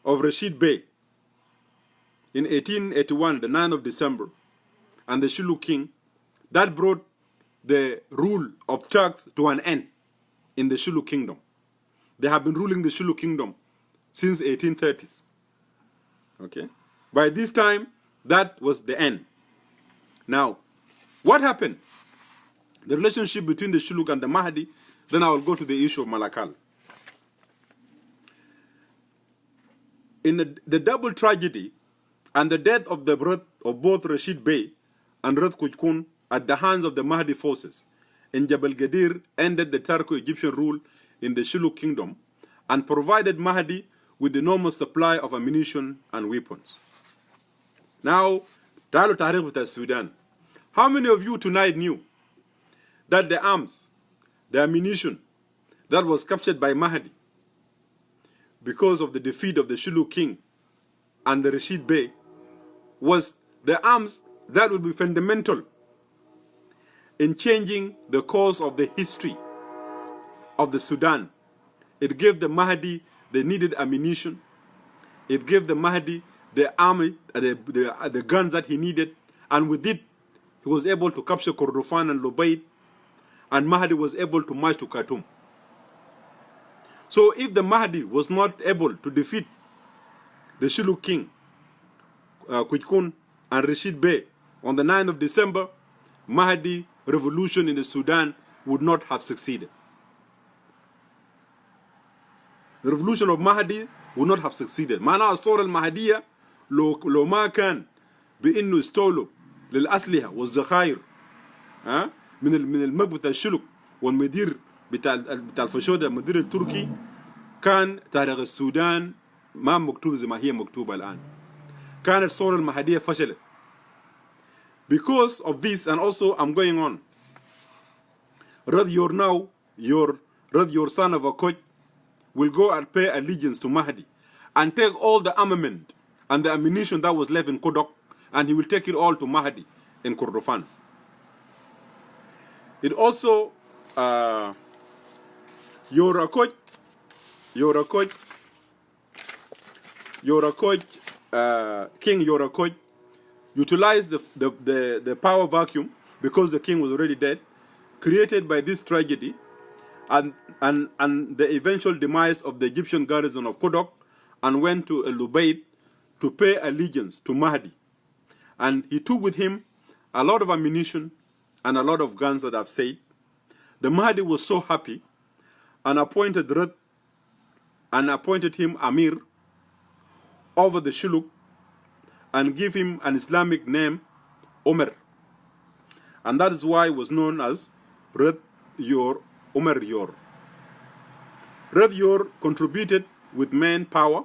of Rashid Bey in 1881, the 9th of December, and the Shulu king, that brought the rule of Turks to an end in the Shulu kingdom. They have been ruling the Shulu kingdom since 1830s. Okay? By this time, that was the end. Now, what happened? The relationship between the Shuluk and the Mahdi, then I will go to the issue of Malakal. In the double tragedy and the death of the birth of both Rashid Bey and Red Kujkun at the hands of the Mahdi forces in Jabal Gadir ended the Turco-Egyptian rule in the Shuluk kingdom and provided Mahdi with enormous supply of ammunition and weapons. Now, Talo Tariq with Sudan. How many of you tonight knew that the arms, the ammunition that was captured by Mahdi because of the defeat of the Shuluk king and the Rashid Bey was the arms that would be fundamental in changing the course of the history of the Sudan? It gave the Mahdi the needed ammunition. It gave the Mahdi the army, the guns that he needed, and with it, he was able to capture Kordofan and Lobaid, and Mahdi was able to march to Khartoum. So if the Mahdi was not able to defeat the Shuluk king, Kujkun and Rashid Bey on the 9th of December, Mahdi revolution in the Sudan would not have succeeded. The revolution of Mahdi would not have succeeded. معناها الثورة المهدية لو ما كان بإنه استولوا للأسلحة والذخائر من المقبض بتاع الشلوك والمدير بتاع الفشودة المدير التركي كان تاريخ السودان ما مكتوب زي ما هي مكتوبة الآن. كانت الثورة المهدية فشلت. Because of this, and also I'm going on, your son of a coach will go and pay allegiance to Mahdi and take all the armament and the ammunition that was left in Kodok, and he will take it all to Mahdi in Kordofan. It also, your coach, King Yorakoy utilized the power vacuum because the king was already dead, created by this tragedy and the eventual demise of the Egyptian garrison of Kodok, and went to Lubaid to pay allegiance to Mahdi. And he took with him a lot of ammunition and a lot of guns that I've said. The Mahdi was so happy and appointed him Amir over the Shuluk and give him an Islamic name, Omer. And that is why it was known as Red Yor, Omer Yor. Red Yor contributed with manpower,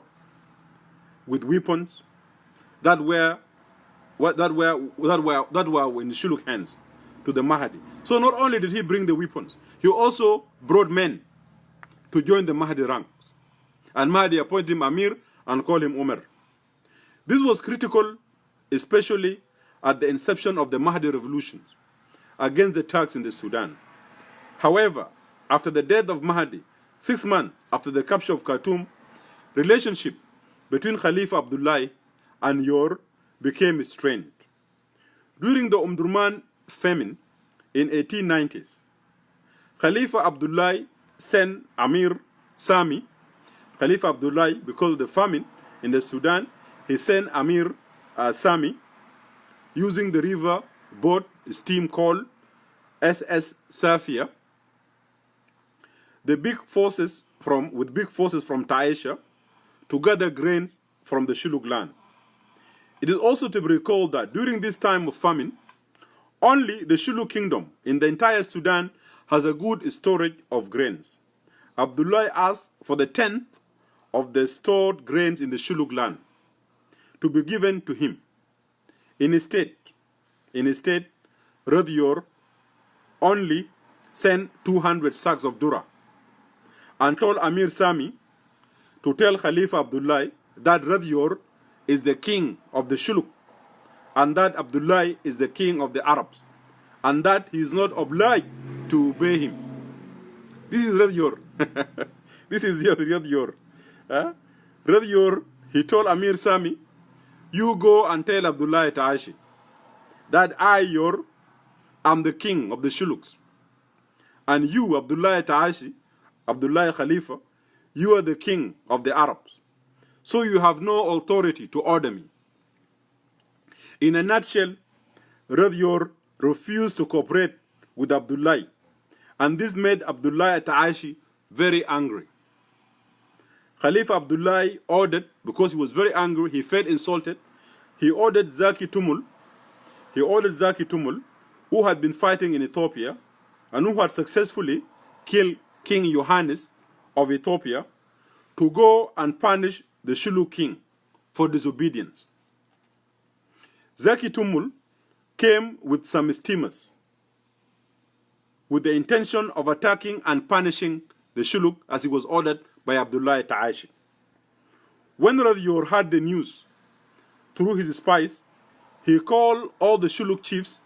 with weapons that were in the Shuluk hands to the Mahdi. So not only did he bring the weapons, he also brought men to join the Mahdi ranks. And Mahdi appointed him Amir and called him Omer. This was critical, especially at the inception of the Mahdi revolutions against the Turks in the Sudan. However, after the death of Mahdi, 6 months after the capture of Khartoum, relationship between Khalifa Abdullah and Yor became strained. During the Omdurman famine in 1890s, Khalifa Abdullah sent Amir Sami. Khalifa Abdullah, because of the famine in the Sudan, he sent Amir Sami using the river boat steam called SS Safia with big forces from Taisha to gather grains from the Shuluk land. It is also to be recalled that during this time of famine, only the Shuluk kingdom in the entire Sudan has a good storage of grains. Abdullah asked for the 10th of the stored grains in the Shuluk land to be given to him. Instead, Radior only sent 200 sacks of Dura and told Amir Sami to tell Khalifa Abdullah that Radior is the king of the Shuluk and that Abdullah is the king of the Arabs and that he is not obliged to obey him. This is Radior. This is Radior. Radior, he told Amir Sami, you go and tell Abdullah Taashi that I, Yor, am the king of the Shuluks. And you, Abdullah Taashi, Abdullah Khalifa, you are the king of the Arabs. so you have no authority to order me. In a nutshell, Radior refused to cooperate with Abdullah, and this made Abdullah Ta'ashi very angry. Khalifa Abdullah ordered, because he was very angry, he felt insulted, he ordered Zaki Tumul, who had been fighting in Ethiopia and who had successfully killed King Johannes of Ethiopia, to go and punish the Shulu king for disobedience. Zaki Tumul came with some steamers with the intention of attacking and punishing the Shuluk as he was ordered by Abdullah Ta'ashi. When Radior heard the news through his spies, he called all the Shuluk chiefs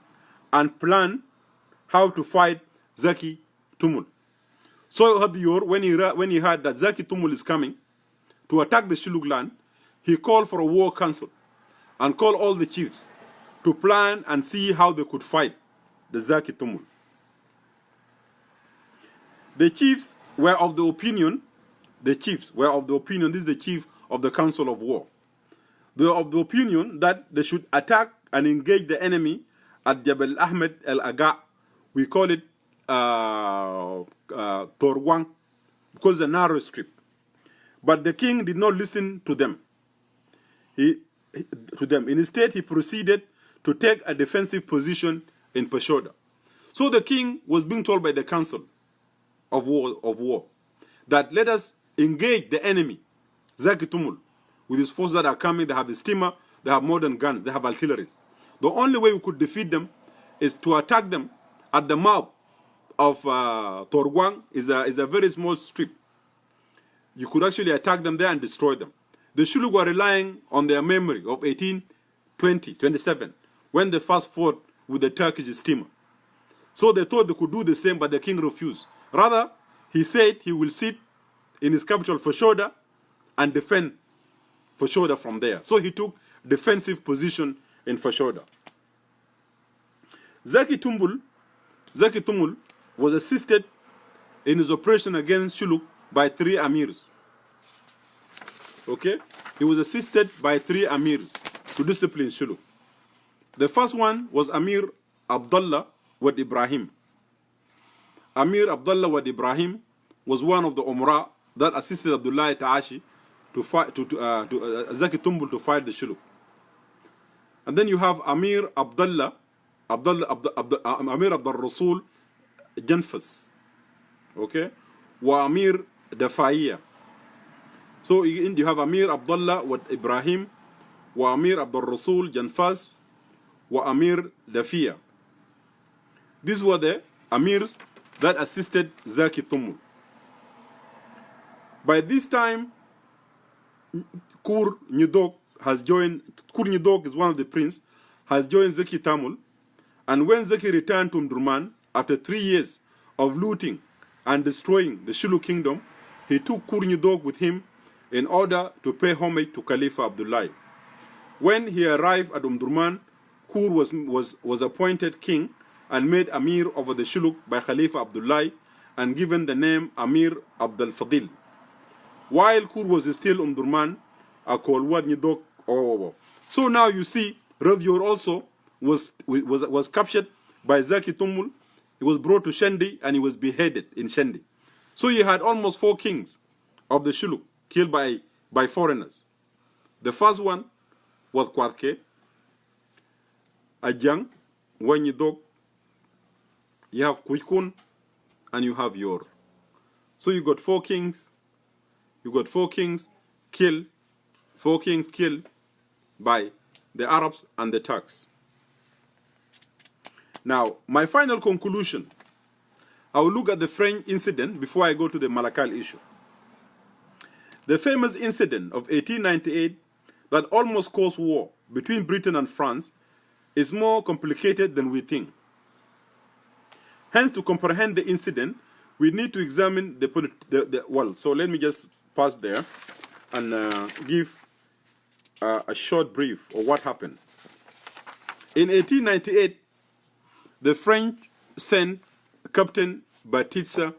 and planned how to fight Zaki Tumul. So Radior, when he heard that Zaki Tumul is coming to attack the Shuluk land, he called for a war council and called all the chiefs to plan and see how they could fight the Zaki Tumul. The chiefs were of the opinion, this is the chief of the Council of War. They were of the opinion that they should attack and engage the enemy at Jabal Ahmed El Aga. We call it Torwang, because it's a narrow strip. But the king did not listen to them. Instead, he proceeded to take a defensive position in Peshoda. So the king was being told by the Council of War that let us engage the enemy, Zaki Tumul, with his forces that are coming. They have a steamer, they have modern guns, they have artillery. The only way we could defeat them is to attack them at the mouth of Torwang. Is a very small strip. You could actually attack them there and destroy them. The Shuluk were relying on their memory of 1827, when they first fought with the Turkish steamer. So they thought they could do the same, but the king refused. Rather, he said he will sit in his capital, Fashoda, and defend Fashoda from there. So he took defensive position in Fashoda. Zaki Tumul was assisted in his operation against Shuluk by 3 amirs. Okay? He was assisted by 3 amirs to discipline Shuluk. The first one was Amir Abdullah Wad Ibrahim. Amir Abdullah Wad Ibrahim was one of the Umrah that assisted Abdullah Ta'ashi to fight Zaki Tumul to fight the Shuluk. And then you have Amir Abdul Rasul Janfas. Okay? Wa Amir Dafaiya. So you have Amir Abdullah Wad Ibrahim, Wa Amir Abdul Rasul Janfas, Wa Amir Dafiya. These were the amirs that assisted Zaki Tumul. By this time, Kur Nyudok is one of the princes, has joined Zaki Tumul. And when Zaki returned to Umdurman, after 3 years of looting and destroying the Shulu kingdom, he took Kur Nyudok with him in order to pay homage to Khalifa Abdullah. When he arrived at Umdurman, Kur was appointed king and made Amir over the Shuluk by Khalifa Abdullah and given the name Amir Abdul Fadil. While Kur was still Umdurman, Akolwad Nyidok. So now you see, Radior also was captured by Zaki Tumul. He was brought to Shendi and he was beheaded in Shendi. So you had almost 4 kings of the Shuluk killed by foreigners. The first one was Kwarke, Ajang, Wanyidok, you have Kuikun, and you have Yor. So you got 4 kings. You got 4 kings killed by the Arabs and the Turks. Now, my final conclusion, I will look at the French incident before I go to the Malakal issue. The famous incident of 1898 that almost caused war between Britain and France is more complicated than we think. Hence, to comprehend the incident, we need to examine so let me just pause there and give a short brief of what happened. In 1898, the French sent Captain Baptiste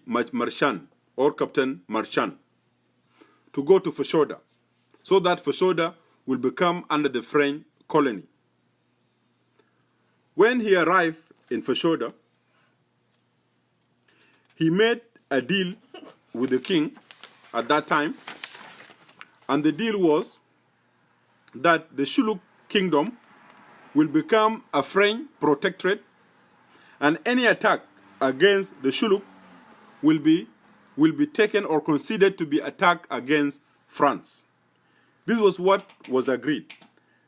Marchand, or Captain Marchand, to go to Fashoda, so that Fashoda will become under the French colony. When he arrived in Fashoda, he made a deal with the king at that time, and the deal was that the Shuluk kingdom will become a French protectorate, and any attack against the Shuluk will be taken or considered to be attack against France. This was what was agreed.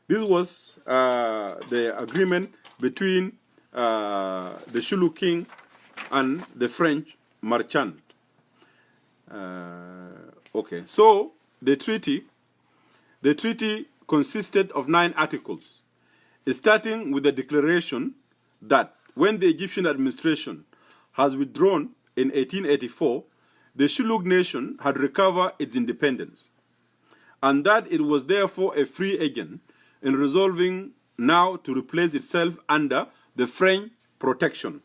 This was the agreement between the Shuluk king and the French merchant. Okay, so the treaty consisted of 9 articles, starting with the declaration that when the Egyptian administration has withdrawn in 1884, the Shuluk nation had recovered its independence, and that it was therefore a free agent in resolving now to replace itself under the French protection.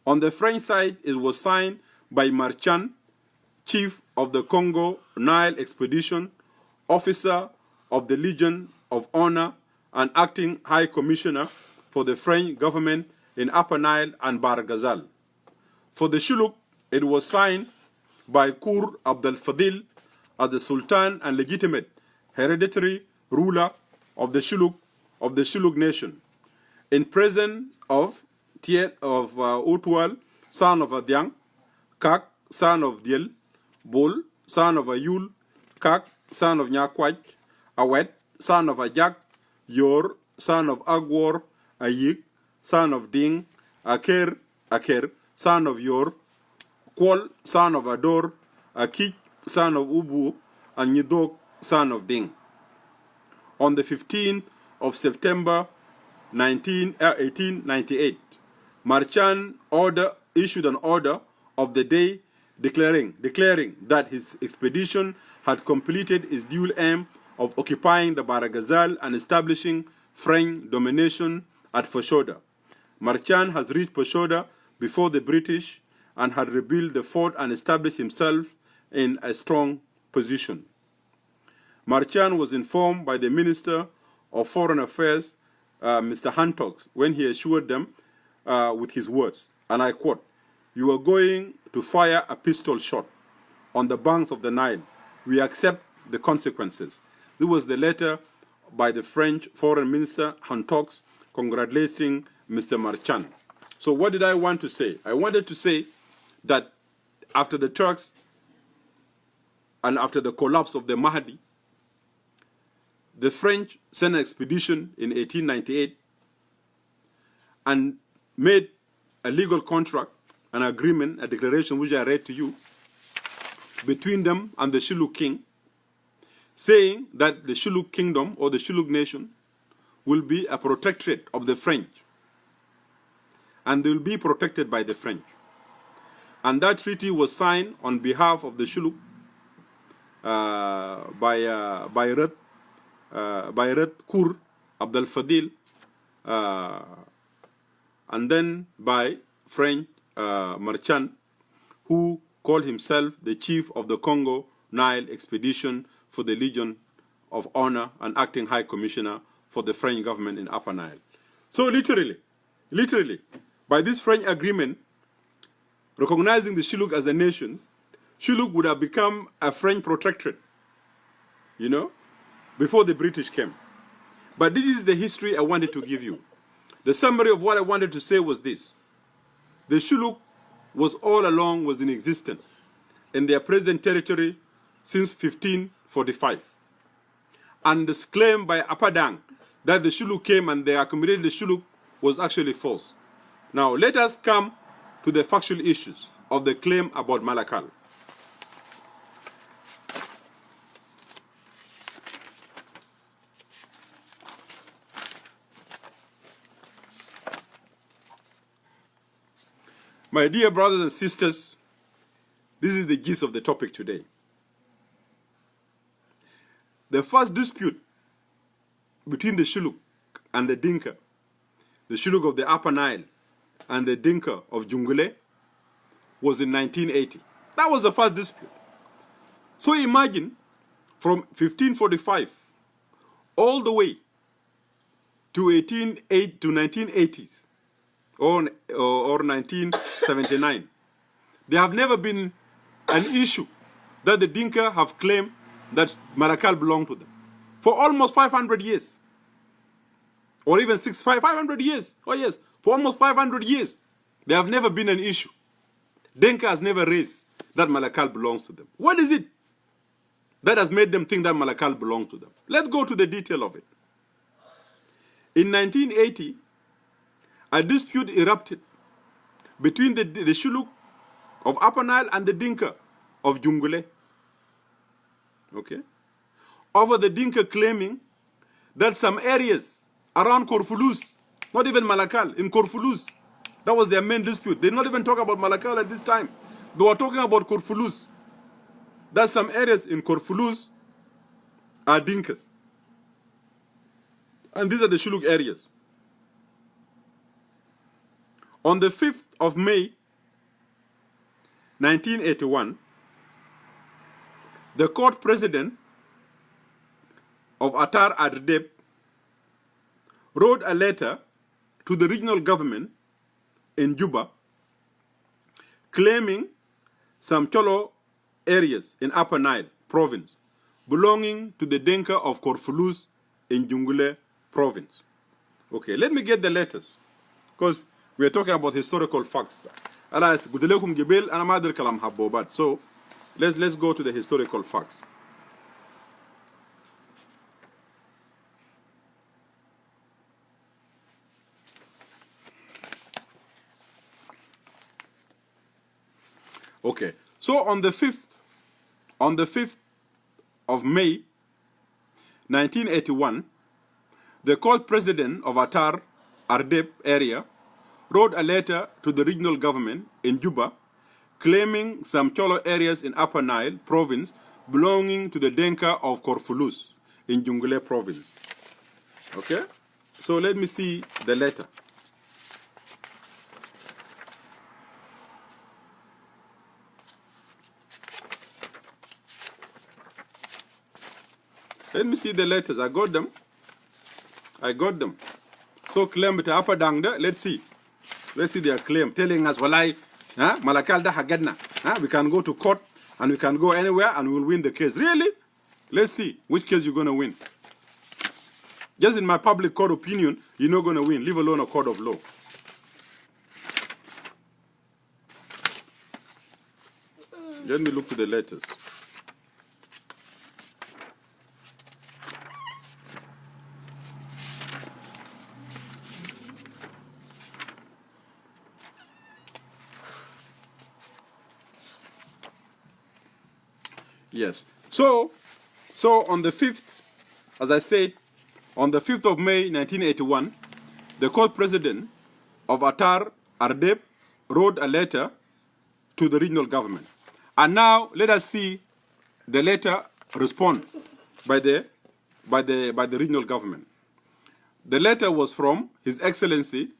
On the French side, it was signed by Marchand, chief of the Congo Nile expedition, officer of the Legion of Honor, and acting high commissioner for the French government in Upper Nile and Bahr Ghazal. For the Shuluk, it was signed by Kur Abdel Fadil as the Sultan and legitimate hereditary ruler of the Shuluk nation, in presence of Utwal, son of Adiang, Kak, son of Diel, Bol, son of Ayul, Kak, son of Nyakwach, Awet, son of Ajak, Yor, son of Agwar, Ayik, son of Ding, Aker, son of Yor, Kwal, son of Ador, Akik, son of Ubu, and Nyidok, son of Ding. On the 15th of September 1898, Marchand issued an order of the day declaring that his expedition had completed its dual aim of occupying the Bahr Ghazal and establishing French domination at Fashoda. Marchand has reached Fashoda before the British and had rebuilt the fort and established himself in a strong position. Marchand was informed by the Minister of Foreign Affairs, Mr. Hantox, when he assured them with his words, and I quote, "You are going to fire a pistol shot on the banks of the Nile. We accept the consequences." This was the letter by the French Foreign Minister Hantox congratulating Mr. Marchand. So what did I want to say? I wanted to say that after the Turks and after the collapse of the Mahdi, the French sent an expedition in 1898 and made a legal contract, an agreement, a declaration which I read to you, between them and the Shuluk king, saying that the Shuluk kingdom or the Shuluk nation will be a protectorate of the French, and they will be protected by the French. And that treaty was signed on behalf of the Shuluk by Red Kur Abdel Fadil, and then by French Marchand, who called himself the chief of the Congo Nile expedition for the Legion of Honor and acting high commissioner for the French government in Upper Nile. So literally, by this French agreement, recognizing the Shuluk as a nation, Shuluk would have become a French protectorate, before the British came. But this is the history I wanted to give you. The summary of what I wanted to say was this. The Shuluk was all along in existence in their present territory since 1545. And this claim by Apadang that the Shuluk came and they accommodated the Shuluk was actually false. Now let us come to the factual issues of the claim about Malakal. My dear brothers and sisters, this is the gist of the topic today. The first dispute between the Shuluk and the Dinka, the Shuluk of the Upper Nile and the Dinka of Jungule, was in 1980. That was the first dispute. So imagine from 1545 all the way to 1980s or 1979, there have never been an issue that the Dinka have claimed that Malakal belonged to them. For almost 500 years, or even 500 years, oh yes, for almost 500 years, there have never been an issue. Dinka has never raised that Malakal belongs to them. What is it that has made them think that Malakal belongs to them? Let's go to the detail of it. In 1980, a dispute erupted between the Shuluk of Upper Nile and the Dinka of Jungule. Okay? Over the Dinka claiming that some areas around Korfulus, not even Malakal, in Korfulus, that was their main dispute. They did not even talk about Malakal at this time. They were talking about Korfulus. That some areas in Korfulus are Dinkas. And these are the Shuluk areas. On the 5th of May, 1981, the court president of Atar Ardeb wrote a letter to the regional government in Juba claiming some Cholo areas in Upper Nile province belonging to the Denka of Korfulus in Jungule province. Okay, let me get the letters because we are talking about historical facts. So let's go to the historical facts. Okay, so on the 5th of May, 1981, the court president of Atar Ardeb area wrote a letter to the regional government in Juba claiming some Cholo areas in Upper Nile province belonging to the Denka of Korfulus in Jungule province. Okay, so let me see the letter. Let me see the letters. I got them. So claim to Upper Dangda. Let's see their claim telling us, Walai, Malakal da hagadna. We can go to court and we can go anywhere and we'll win the case. Really? Let's see which case you're going to win. Just in my public court opinion, you're not going to win, leave alone a court of law. Let me look to the letters. Yes. So on the 5th, as I said, on the 5th of May, 1981, the court president of Atar Ardeb wrote a letter to the regional government. And now let us see the letter respond by the regional government. The letter was from His Excellency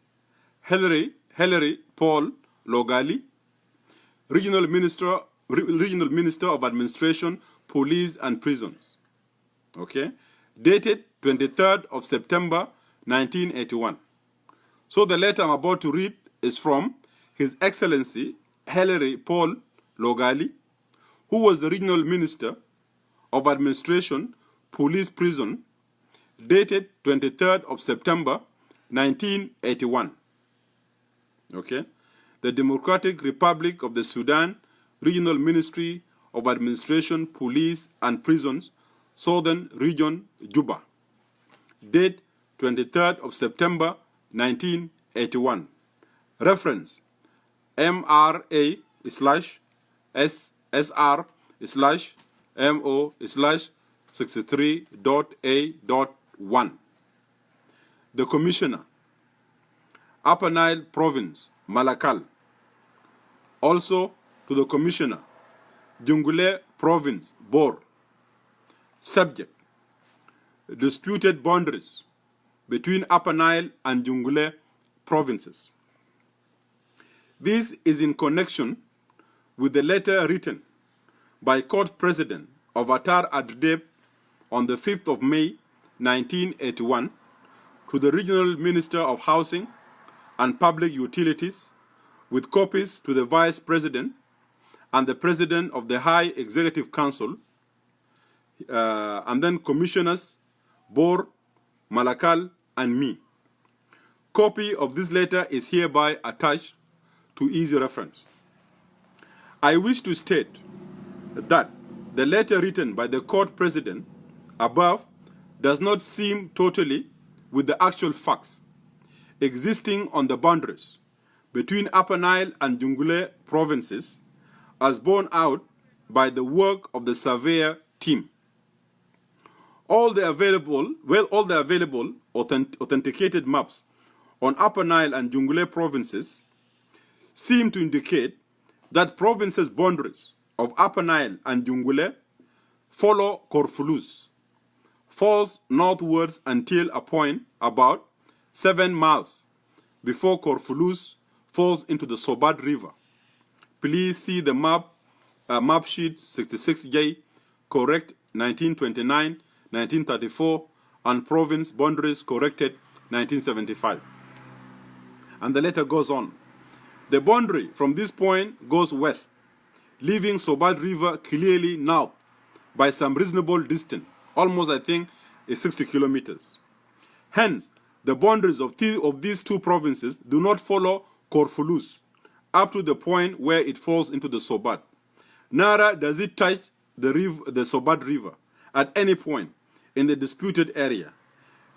Hilary Paul Logali, Regional Minister of Administration, Police and Prisons. Okay? Dated 23rd of September, 1981. So the letter I'm about to read is from His Excellency Hilary Paul Logali, who was the Regional Minister of Administration, Police, Prison, dated 23rd of September, 1981. Okay? The Democratic Republic of the Sudan, Regional Ministry of Administration, Police and Prisons, Southern Region, Juba. Date 23rd of September, 1981. Reference MRA/SR/MO/63.A.1. The Commissioner, Upper Nile Province, Malakal. Also to the Commissioner, Jungule Province, Bor. Subject: disputed boundaries between Upper Nile and Jungule provinces. This is in connection with the letter written by Court President of Atar Ardeb on the 5th of May 1981 to the Regional Minister of Housing and Public Utilities, with copies to the Vice President and the President of the High Executive Council, and then Commissioners Bor, Malakal, and me. Copy of this letter is hereby attached to easy reference. I wish to state that the letter written by the court president above does not seem totally with the actual facts existing on the boundaries between Upper Nile and Jonglei provinces as borne out by the work of the surveyor team. All the available authenticated maps on Upper Nile and Jonglei provinces seem to indicate that provinces' boundaries of Upper Nile and Jonglei follow Corfulus, falls northwards until a point about 7 miles before Corfulus falls into the Sobat River. Please see the map sheet 66J, correct 1929, 1934, and province boundaries corrected 1975. And the letter goes on. The boundary from this point goes west, leaving Sobat River clearly north by some reasonable distance, almost I think is 60 kilometers. Hence, the boundaries of these two provinces do not follow Corfulus up to the point where it falls into the Sobat. Neither does it touch the Sobat River at any point in the disputed area.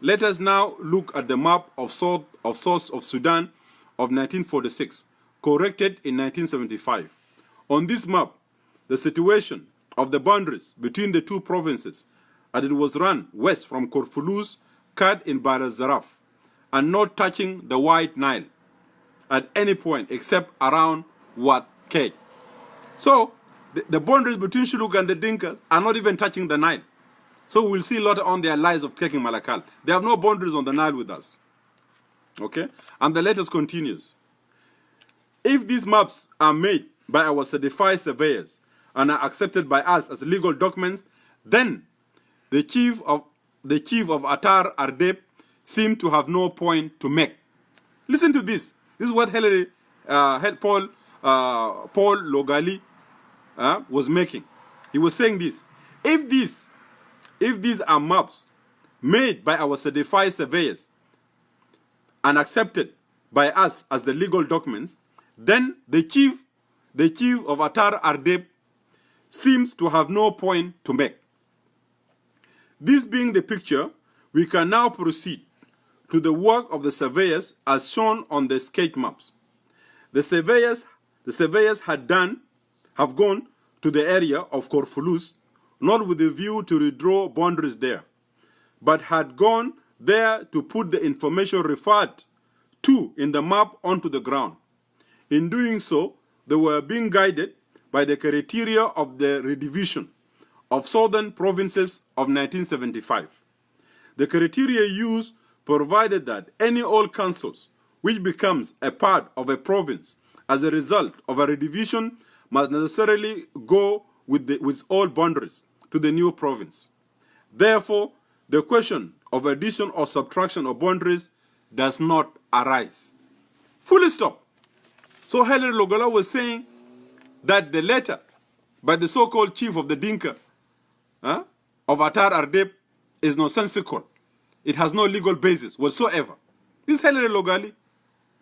Let us now look at the map of Source of Sudan of 1946, corrected in 1975. On this map, the situation of the boundaries between the two provinces, as it was run west from Corfulus, cut in Bahr el-Zaraf, and not touching the White Nile at any point except around Wat Kej. So, the boundaries between Shuluk and the Dinkas are not even touching the Nile. So we'll see later on their lies of taking Malakal. They have no boundaries on the Nile with us. Okay? And the letter continues. If these maps are made by our certified surveyors and are accepted by us as legal documents, then the chief of Atar Ardeb seemed to have no point to make. Listen to this. This is what Paul Logali was making. He was saying this. If these are maps made by our certified surveyors and accepted by us as the legal documents, then the chief of Atar Ardeb seems to have no point to make. This being the picture, we can now proceed to the work of the surveyors as shown on the sketch maps. The surveyors have gone to the area of Corfulus, not with a view to redraw boundaries there, but had gone there to put the information referred to in the map onto the ground. In doing so, they were being guided by the criteria of the redivision of southern provinces of 1975. The criteria used provided that any old councils which becomes a part of a province as a result of a redivision must necessarily go with all boundaries to the new province. Therefore, the question of addition or subtraction of boundaries does not arise. Full stop. So Henry Logola was saying that the letter by the so-called chief of the Dinka of Atar Ardeb is nonsensical. It has no legal basis whatsoever. This is Henry Logali,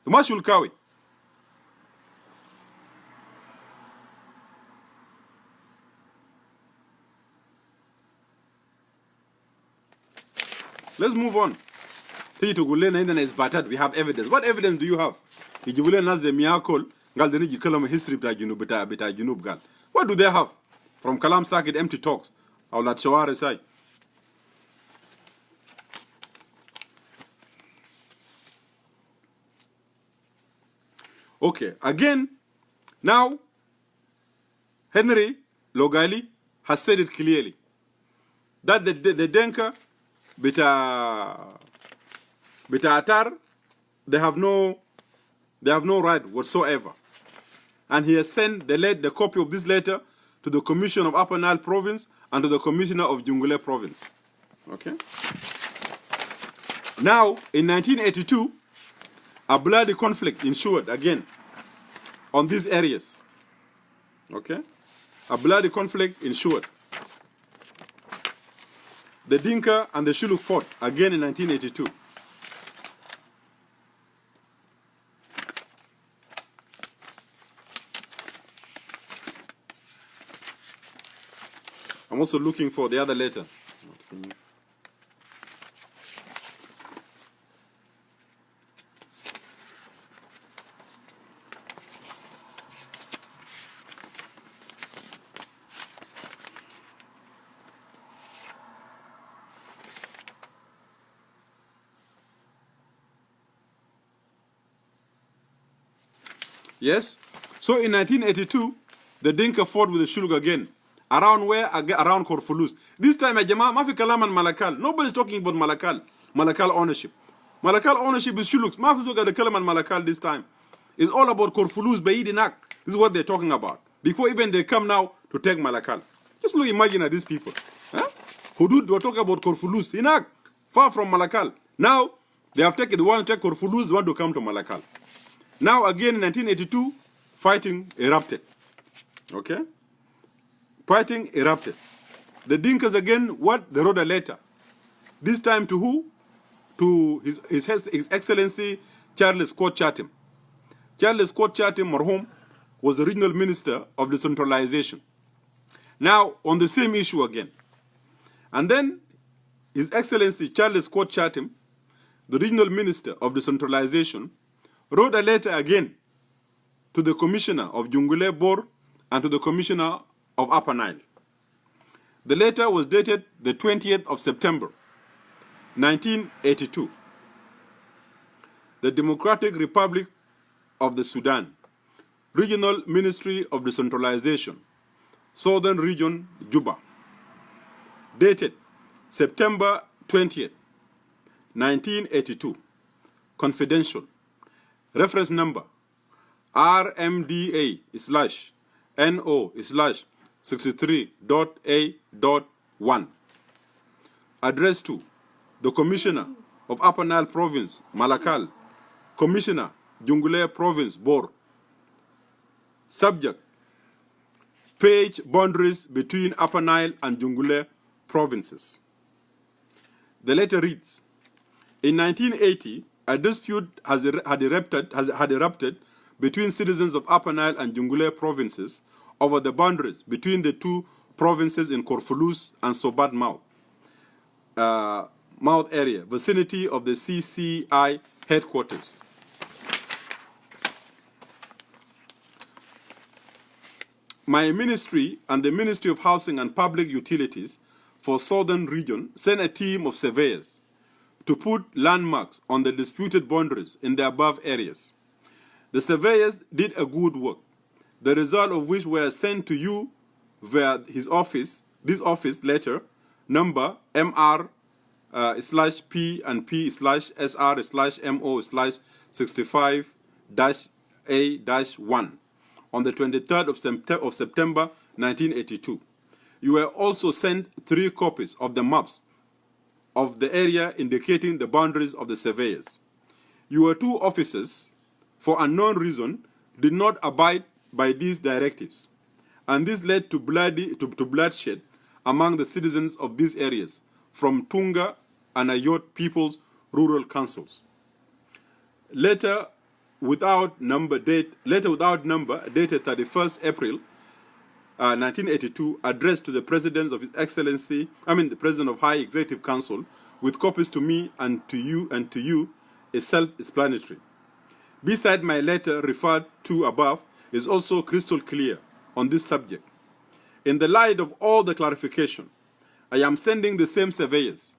the Mashul Kawi. Let's move on. We have evidence. What evidence do you have? What do they have? From Kalam Sakit, empty talks. I'll let Shawara say. Okay, again, now, Henry Logali has said it clearly that the Denka, Bita Atar, they have no right whatsoever. And he has sent the copy of this letter to the Commission of Upper Nile Province and to the Commissioner of Jonglei Province. Okay. Now, in 1982, a bloody conflict ensued again on these areas. Okay? A bloody conflict ensued. The Dinka and the Shilluk fought again in 1982. I'm also looking for the other letter. Yes? So in 1982, the Dinka fought with the Shuluk again. Around where? Around Korfulus. This time, Mafi Kalam and Malakal. Nobody's talking about Malakal. Malakal ownership. Malakal ownership is Shuluks. Mafi Zoga the Kalam and Malakal this time. It's all about Korfulus, Baidinak. This is what they're talking about. Before even they come now to take Malakal. Just look, imagine at these people. Huh? Hudud were talking about Korfulus. Inak. Far from Malakal. Now, they have taken the one to take Korfulus, the one to come to Malakal. Now again in 1982, fighting erupted. Okay? Fighting erupted. The Dinkas again, what? They wrote a letter. This time to who? To His Excellency Charles Scott Chatham. Charles Scott Chatham, marhum, was the regional minister of decentralization. Now, on the same issue again. And then, His Excellency Charles Scott Chatham, the regional minister of decentralization, wrote a letter again to the commissioner of Jungule Bor and to the commissioner of Upper Nile. The letter was dated the 20th of September, 1982. The Democratic Republic of the Sudan, Regional Ministry of Decentralization, Southern Region, Juba. Dated September 20th, 1982. Confidential. Reference number RMDA/NO/63.A.1. Address to the Commissioner of Upper Nile Province, Malakal, Commissioner, Jungule Province, Bor. Subject: page boundaries between Upper Nile and Jungule provinces. The letter reads, in 1980, a dispute had erupted between citizens of Upper Nile and Jungule provinces over the boundaries between the two provinces in Korfulus and Sobat Mouth area, vicinity of the CCI headquarters. My ministry and the Ministry of Housing and Public Utilities for Southern Region sent a team of surveyors to put landmarks on the disputed boundaries in the above areas. The surveyors did a good work, the result of which were sent to you via this office letter number MR/P and P/SR/MO/65-A-1 on the 23rd of September 1982. You were also sent 3 copies of the maps of the area indicating the boundaries of the surveyors. Your 2 officers, for unknown reason, did not abide by these directives, and this led to bloodshed among the citizens of these areas from Tunga and Ayot People's Rural Councils. Letter without number, dated 31st April 1982, addressed to the President of His Excellency, the President of High Executive Council, with copies to me and to you, is self-explanatory. Beside my letter referred to above is also crystal clear on this subject. In the light of all the clarification, I am sending the same surveyors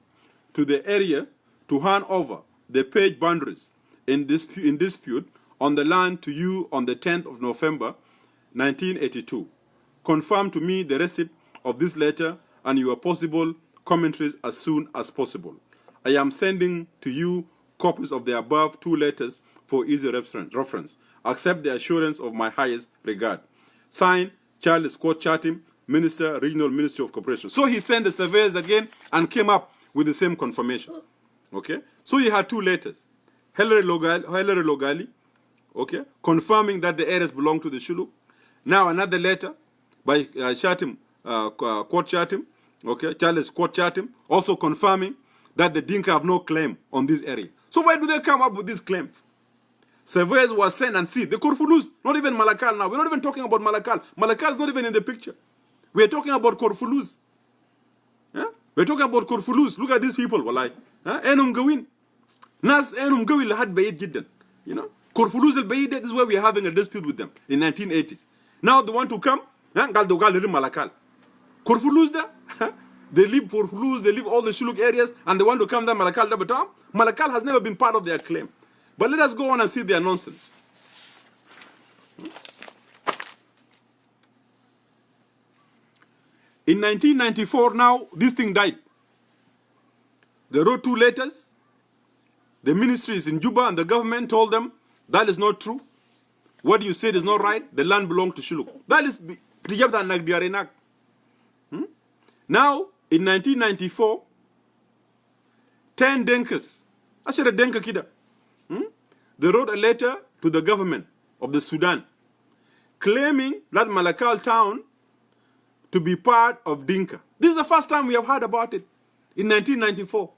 to the area to hand over the page boundaries in dispute on the land to you on the 10th of November 1982. Confirm to me the receipt of this letter and your possible commentaries as soon as possible. I am sending to you copies of the above 2 letters for easy reference. Accept the assurance of my highest regard. Signed, Charles Scott Chatham, Minister, Regional Ministry of Corporation. So he sent the surveyors again and came up with the same confirmation. Okay? So you had two letters. Hillary Logali, okay, confirming that the areas belong to the Shuluk. Now another letter by Chatham, Court Chatham, okay, Charles Court Chatham, also confirming that the Dinka have no claim on this area. So why do they come up with these claims? Surveyors were sent and see. The Korfulus, not even Malakal now. We're not even talking about Malakal. Malakal is not even in the picture. We're talking about Korfulus. Yeah? We're talking about Korfulus. Look at these people. Walai. Enum Gawin. Nas Enum Gawin had Bayid Jiddan. You know? Korfulus al Bayid, this is where we're having a dispute with them in 1980s. Now they want to come. Malakal. Korfulus there. They live Korfulus, they live all the Shuluk areas, and they want to come there, Malakal Dabatam. Malakal has never been part of their claim. But let us go on and see their nonsense. In 1994, now, this thing died. They wrote two letters. The ministries in Juba and the government told them, that is not true. What you said is not right. The land belongs to Shuluk. That is Now, in 1994, 10 Denkas, actually Denka Kida, they wrote a letter to the government of the Sudan claiming that Malakal town to be part of Dinka. This is the first time we have heard about it, in 1994.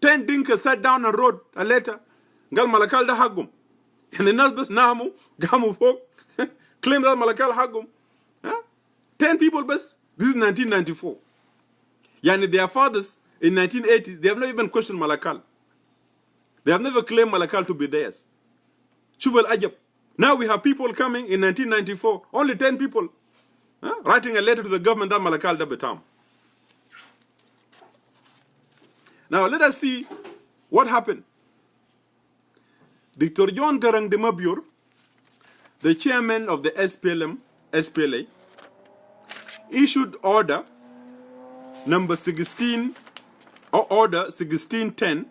10 Dinka sat down and wrote a letter, Gal Malakal da Hagum. And the Nasbas Namu, Gamu folk, claim that Malakal Hagum. 10 people best. This is 1994. Yani their fathers in 1980s, they have not even questioned Malakal. They have never claimed Malakal to be theirs. Shubal Ajab. Now we have people coming in 1994, only 10 people, writing a letter to the government that Malakal da Betam. Now let us see what happened. Dr. John Garang de Mabior, the chairman of the SPLA, issued order number 16, or order 1610,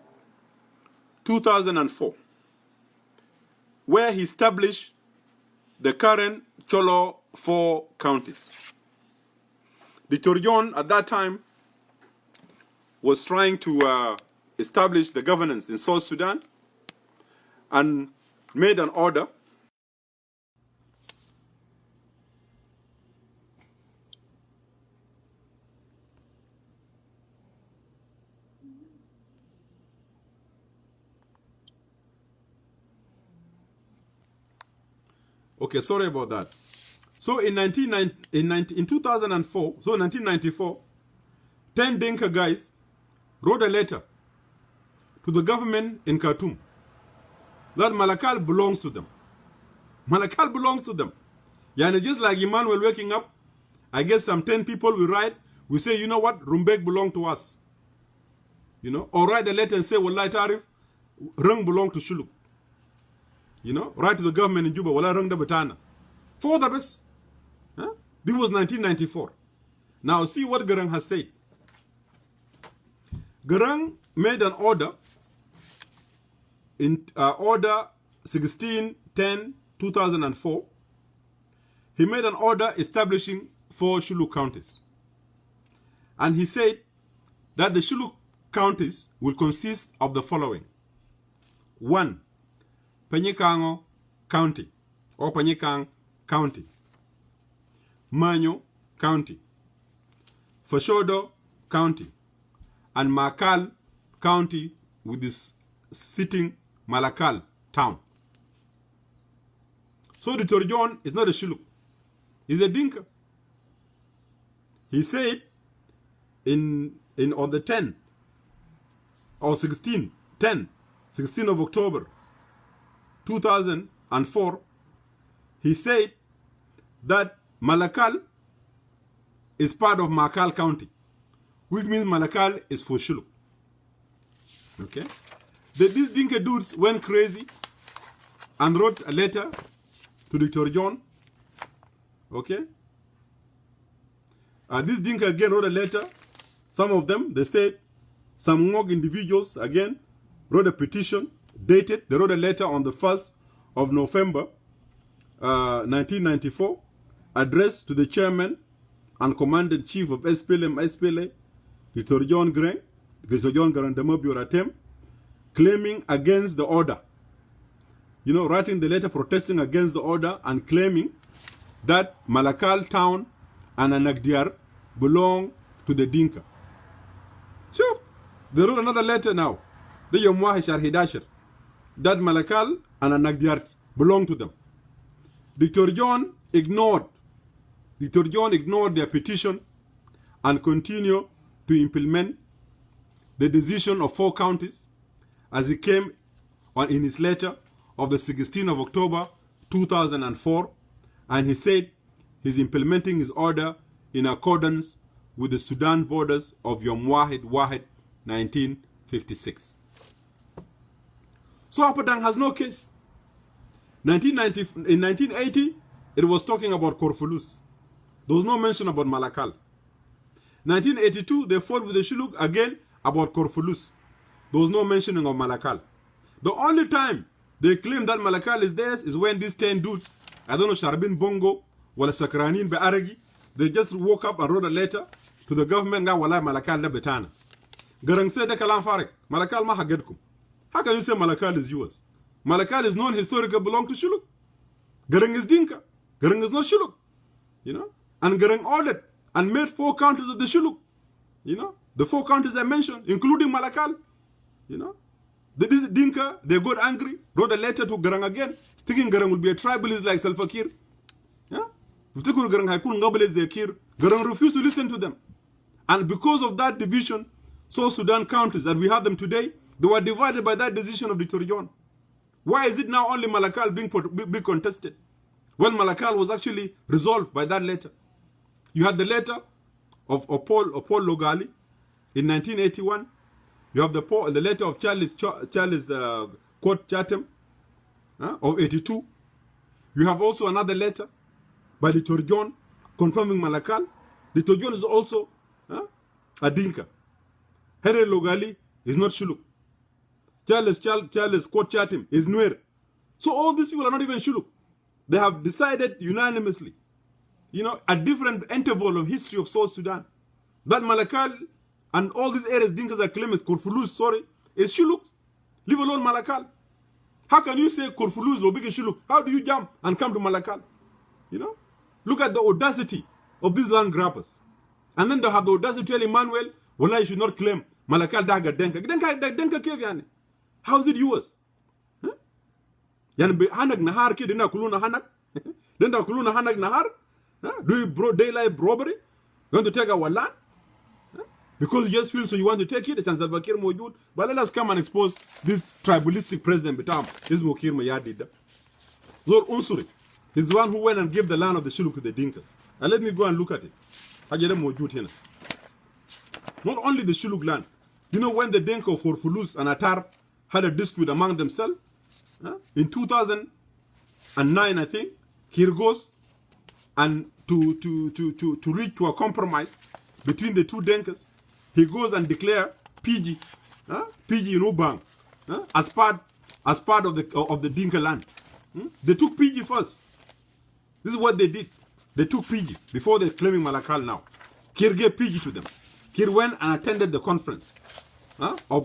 2004, where he established the current Cholo 4 counties. Dr. John, at that time, was trying to establish the governance in South Sudan and made an order Okay, sorry about that. So in 2004, so 1994, 10 Dinka guys wrote a letter to the government in Khartoum that Malakal belongs to them. Malakal belongs to them. Yani just like Emmanuel waking up, I guess some 10 people will write, we say, you know what, Rumbek belong to us. You know, or write a letter and say, Wallahi Tarif, Rung belong to Shuluk. You know, write to the government in Juba, Wallahi Rung da Batana. For the best. This was 1994. Now see what Garang has said. Garang made an order in order 1610-2004. He made an order establishing 4 Shuluk counties. And he said that the Shuluk counties will consist of the following. 1. Panyikango County or Panyikang County. Manyo County. Fashodo County. And Malakal County with this sitting Malakal town. So the Torjon is not a Shuluk. He's a Dinka. He said on the 10th or 16 of October 2004, he said that Malakal is part of Malakal County, which means Malakal is for Shuluk. Okay? These Dinka dudes went crazy and wrote a letter to Dr. John. Okay? This Dinka again wrote a letter. Some of them, they said, some Ngok individuals again wrote a petition, dated. They wrote a letter on the 1st of November 1994, addressed to the chairman and commander-in-chief of SPLA, Dr. John Greng, Dr. John Garandamo Bioratem, claiming against the order. Writing the letter protesting against the order and claiming that Malakal town and Anagdiar belong to the Dinka. So, they wrote another letter now. The Yomwahi Sharhidashir. That Malakal and Anagdiar belong to them. Dr. John ignored their petition and continued to implement the decision of 4 counties as it came in his letter of the 16th of October 2004, and he said he's implementing his order in accordance with the Sudan borders of Yom Wahid 1956. So Apadang has no case. In 1980, it was talking about Korfulus. There was no mention about Malakal. 1982, they fought with the Shuluk again about Korfulus. There was no mentioning of Malakal. The only time they claim that Malakal is theirs is when these 10 dudes, I don't know, Sharbin Bongo, Wala Sakranin Be'aragi, they just woke up and wrote a letter to the government, Wala Malakal da Betana. Garang said the Kalam Farik, Malakal Mahagedkum. How can you say Malakal is yours? Malakal is known historically belong to Shuluk. Garang is Dinka. Garang is not Shuluk. And Garang ordered and made 4 counties of the Shuluk. The 4 counties I mentioned, including Malakal. The Dinka, they got angry, wrote a letter to Garang again, thinking Garang would be a tribalist like Salva Kiir. Garang refused to listen to them. And because of that division, South Sudan counties that we have them today, they were divided by that decision of Dr. John. Why is it now only Malakal being contested? When Malakal was actually resolved by that letter. You had the letter of Paul Logali in 1981. You have the letter of Charles Quote Chatham of 82. You have also another letter by Dr. John confirming Malakal. Dr. John is also a Dinka. Henry Logali is not Shuluk. Charles Quote Chatham is Nuer. So all these people are not even Shuluk. They have decided unanimously, at different interval of history of South Sudan, that Malakal and all these areas Dinkas are claiming, Korfulus, is Shuluk. Leave alone Malakal. How can you say Korfulus, Lobik is Shuluk? How do you jump and come to Malakal? Look at the audacity of these land grabbers. And then they have the audacity to tell Emmanuel, well, you should not claim Malakal Daga Denka. Denka Kev yani. How is it yours? Yani hanak nahar ke dina kuluna hanak? Dina kuluna hanak nahar? Do you daylight robbery? You want to take our land? Because you just feel so you want to take it? It's Salva Kiir Mojud. But let us come and expose this tribalistic president Bitam. This Mokir Mayadida. Zor Unsuri. He's the one who went and gave the land of the Shuluk to the Dinkas. And let me go and look at it. Hajere Mojud here. Not only the Shuluk land. When the Dinka of Korfulus and Atar had a dispute among themselves, in 2009, I think, Kiir goes and to reach to a compromise between the two Dinkas, he goes and declare PG in Ubang, as part of the Dinka land. They took PG first. This is what they did. They took PG before they're claiming Malakal now. Kiir gave PG to them. Kiir went and attended the conference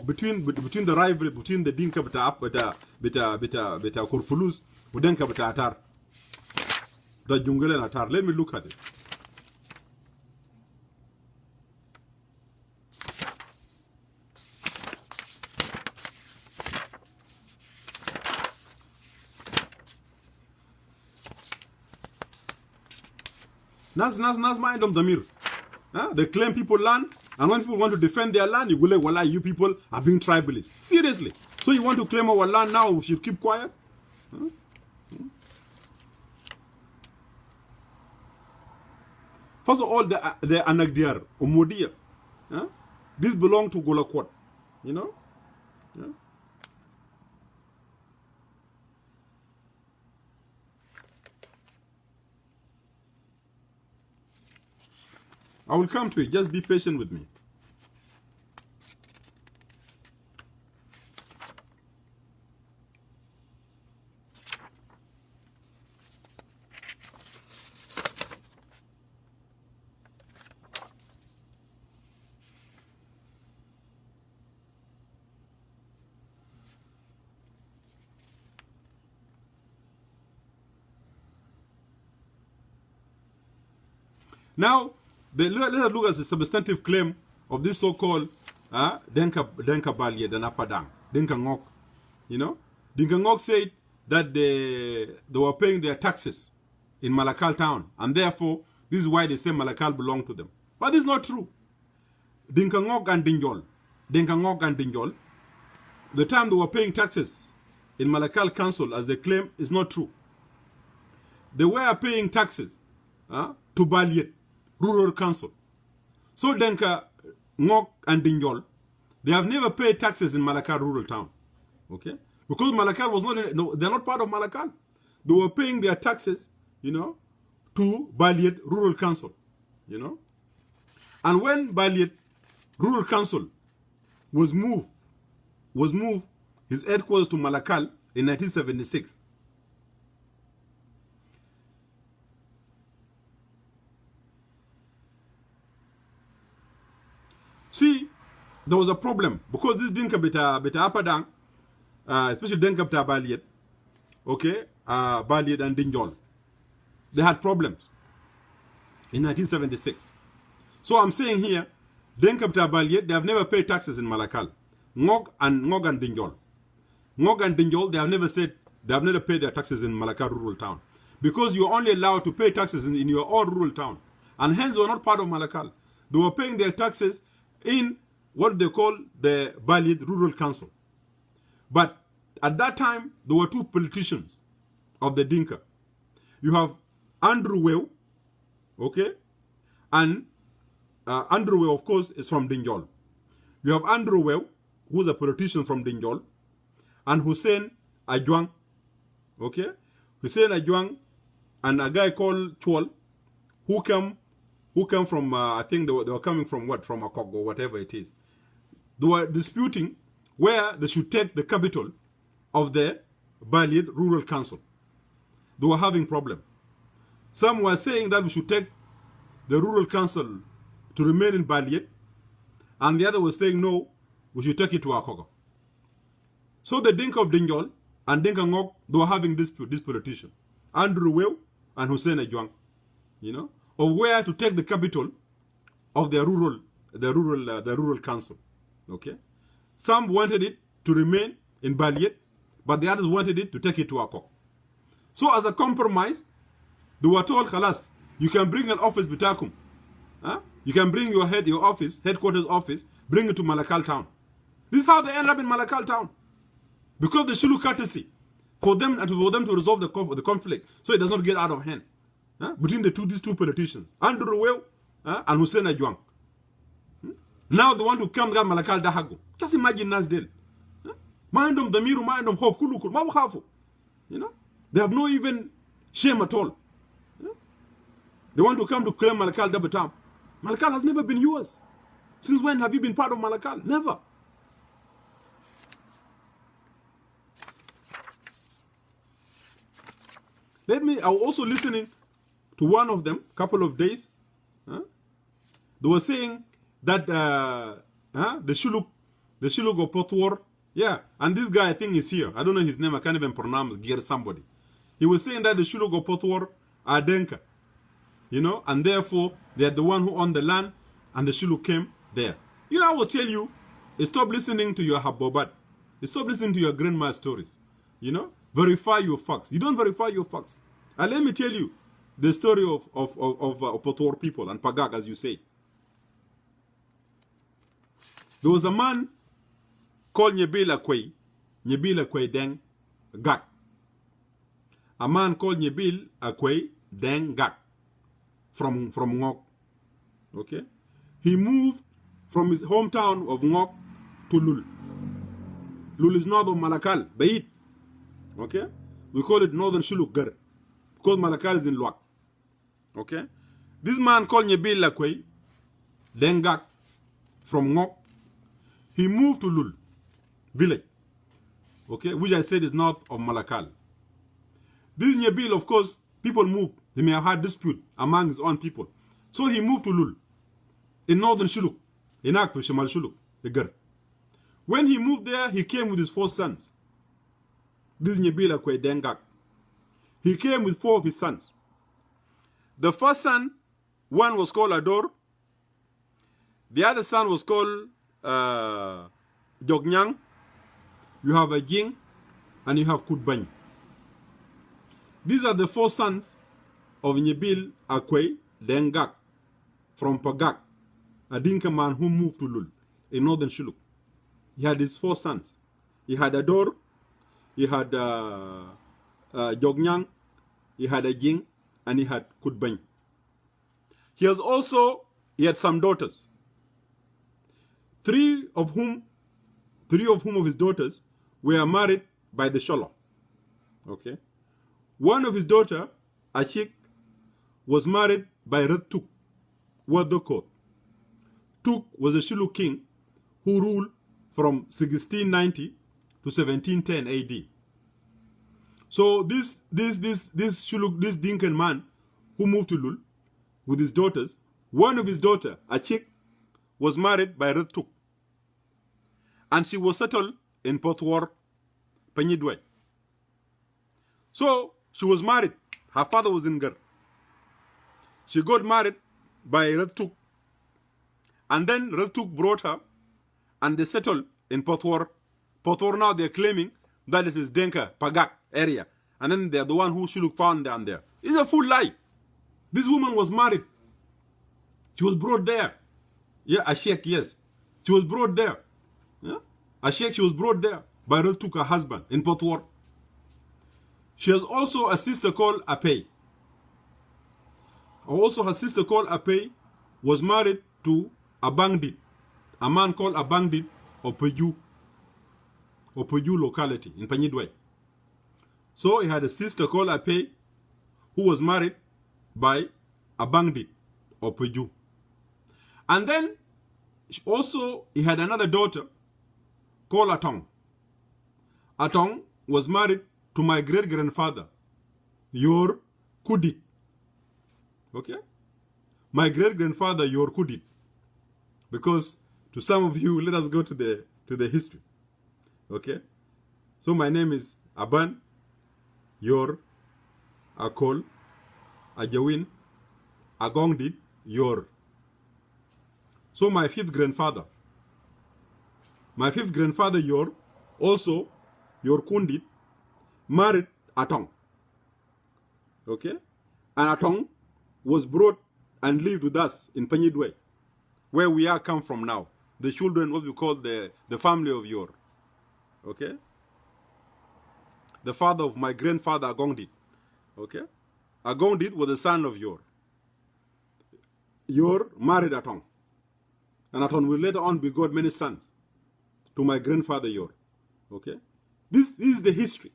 between the rivalry between the Dinka bita Korfulus Dinka bita Atar. The Jungle and Atar. Let me look at it. Nas mind of Damir. They claim people land, and when people want to defend their land, you go like, "Wallah, you people are being tribalist." Seriously. So you want to claim our land now? We should keep quiet. First of all, the Anagdiar, Omodia, this belong to Golakwat, I will come to it. Just be patient with me. Now, let's look at the substantive claim of this so-called Denka Balye, the Napadang, Denka Ngok. You know, Denka Ngok said that they were paying their taxes in Malakal town, and therefore, this is why they say Malakal belonged to them. But this is not true. Denka Ngok and Dinjol, the time they were paying taxes in Malakal Council, as they claim, is not true. They were paying taxes to Balye Rural Council. So Denka Ngok and Dinjol, they have never paid taxes in Malakal rural town. Okay? Because Malakal was not, they're not part of Malakal. They were paying their taxes, you know, to Balye Rural Council, you know. And when Balye Rural Council was moved his headquarters to Malakal in 1976, see, there was a problem because this Dinka beta Apadang, especially Dinka beta Balye, okay, Balye and Dinjol, they had problems in 1976. So I'm saying here, Dinka beta Balye, they have never paid taxes in Malakal. Ngok and Dinjol. Ngok and Dinjol, they have never paid their taxes in Malakal rural town. Because you're only allowed to pay taxes in your own rural town. And hence they were not part of Malakal. They were paying their taxes in what they call the Balye Rural Council. But at that time, there were two politicians of the Dinka. You have Andrew Wew, okay? And Andrew Wew, of course, is from Dinjol. You have Andrew Wew, who's a politician from Dinjol, and Hussein Ajwang, okay? Hussein Ajwang and a guy called Chwal, who came from, I think they were coming from what? From Akok or whatever it is. They were disputing where they should take the capital of the Balye Rural Council. They were having problem. Some were saying that we should take the Rural Council to remain in Balye, and the other was saying no, we should take it to Akoko. So the Dinka of Dinjol and Dinka Ngok, they were having this politician, Andrew Wew and Hussein Ajwang, you know, of where to take the capital of the rural council. Okay, some wanted it to remain in Balye, but the others wanted it to take it to Akok. So as a compromise, they were told, Khalas, you can bring an office bitakum. Huh? You can bring your headquarters office, bring it to Malakal town. This is how they end up in Malakal town. Because the Shulu courtesy for them to resolve the conflict so it does not get out of hand between these two politicians, Andrew Wew and Hussein Ajwang. Now the one who comes to Malakal Dahago. Just imagine Nasdel. Mind them, the miru, mind them, hof, kulukul, mabu. You know, they have no even shame at all. They want to come to claim Malakal Dabatam. Malakal has never been yours. Since when have you been part of Malakal? Never. I was also listening to one of them, couple of days. They were saying that the Shuluk of Potwar, yeah, and this guy I think is here. I don't know his name, I can't even pronounce, Gear somebody. He was saying that the Shuluk of Potwar are Denka, you know, and therefore they are the one who owned the land and the Shuluk came there. You know, I will tell you, stop listening to your Habobat. Stop listening to your grandma's stories. You know, verify your facts. You don't verify your facts. And let me tell you the story of Potwar people and Pagag, as you say. There was a man called Nyebila Kwei Deng Gak. A man called Nyebil Kwei Deng Gak from Ngok. Okay? He moved from his hometown of Ngok to Lul. Lul is north of Malakal, Bait. Okay? We call it Northern Shuluk Gar, because Malakal is in Luak. Okay? This man called Nyebil Kwei Deng Gak from Ngok, he moved to Lul village, okay, which I said is north of Malakal. This Nyebil, of course, people moved. He may have had dispute among his own people. So he moved to Lul, in northern Shuluk, in Akfu, Shemal Shuluk, the Gar. When he moved there, he came with his 4 sons. This Nyebil Akwe Dengak. He came with 4 of his sons. The first son One was called Ador. The other son was called Jognyang. You have a Jing, and you have Kutbany. These are the 4 sons of Nyebil Akwe Dengak from Pagak, a Dinka man who moved to Lul in northern Shuluk. He had his 4 sons. He had Ador, he had Jognyang, he had a Jing, and he had Kutbany. He had some daughters. Three of whom of his daughters were married by the Sholo. Okay. One of his daughter, Ashik, was married by Red Tuk, Wadokot. Tuk was a Shulu king who ruled from 1690 to 1710 AD. So this Dinkan man who moved to Lul with his daughters, one of his daughter, Achik, was married by Red Tuk. And she was settled in Potwar, Penyidwe. So she was married. Her father was in Gar. She got married by Red Tuk. And then Red Tuk brought her and they settled in Potwar. Potwar now they're claiming that this is Denka, Pagak area. And then they're the one who Shuluk found down there. It's a full lie. This woman was married. She was brought there. Yeah, Ashek, yes. She was brought there. Yeah? Ashek, she was brought there by Red Tuk, her husband, in Potwar. She has also a sister called Apei. Also, her sister called Apei was married to a bandit, a man called a bandit of Peju locality in Penyidwe. So he had a sister called Apei who was married by a bandit of Peju. And then also he had another daughter called Atong. Atong was married to my great-grandfather, Yor Kudit. Okay? My great-grandfather, Yor Kudit. Because to some of you, let us go to the history. Okay? So my name is Aban, Yor, Akol, Ajawin, Agongdit, Yor. So my 5th grandfather, Yor, also Yor Kundit, married Atong. Okay? And Atong was brought and lived with us in Penyidwe, where we are come from now. The children, what we call the family of Yor. Okay? The father of my grandfather Agongdit. Okay? Agongdit was the son of Yor. Yor married Atong. And Atong will later on begot many sons to my grandfather Yor. Okay? This is the history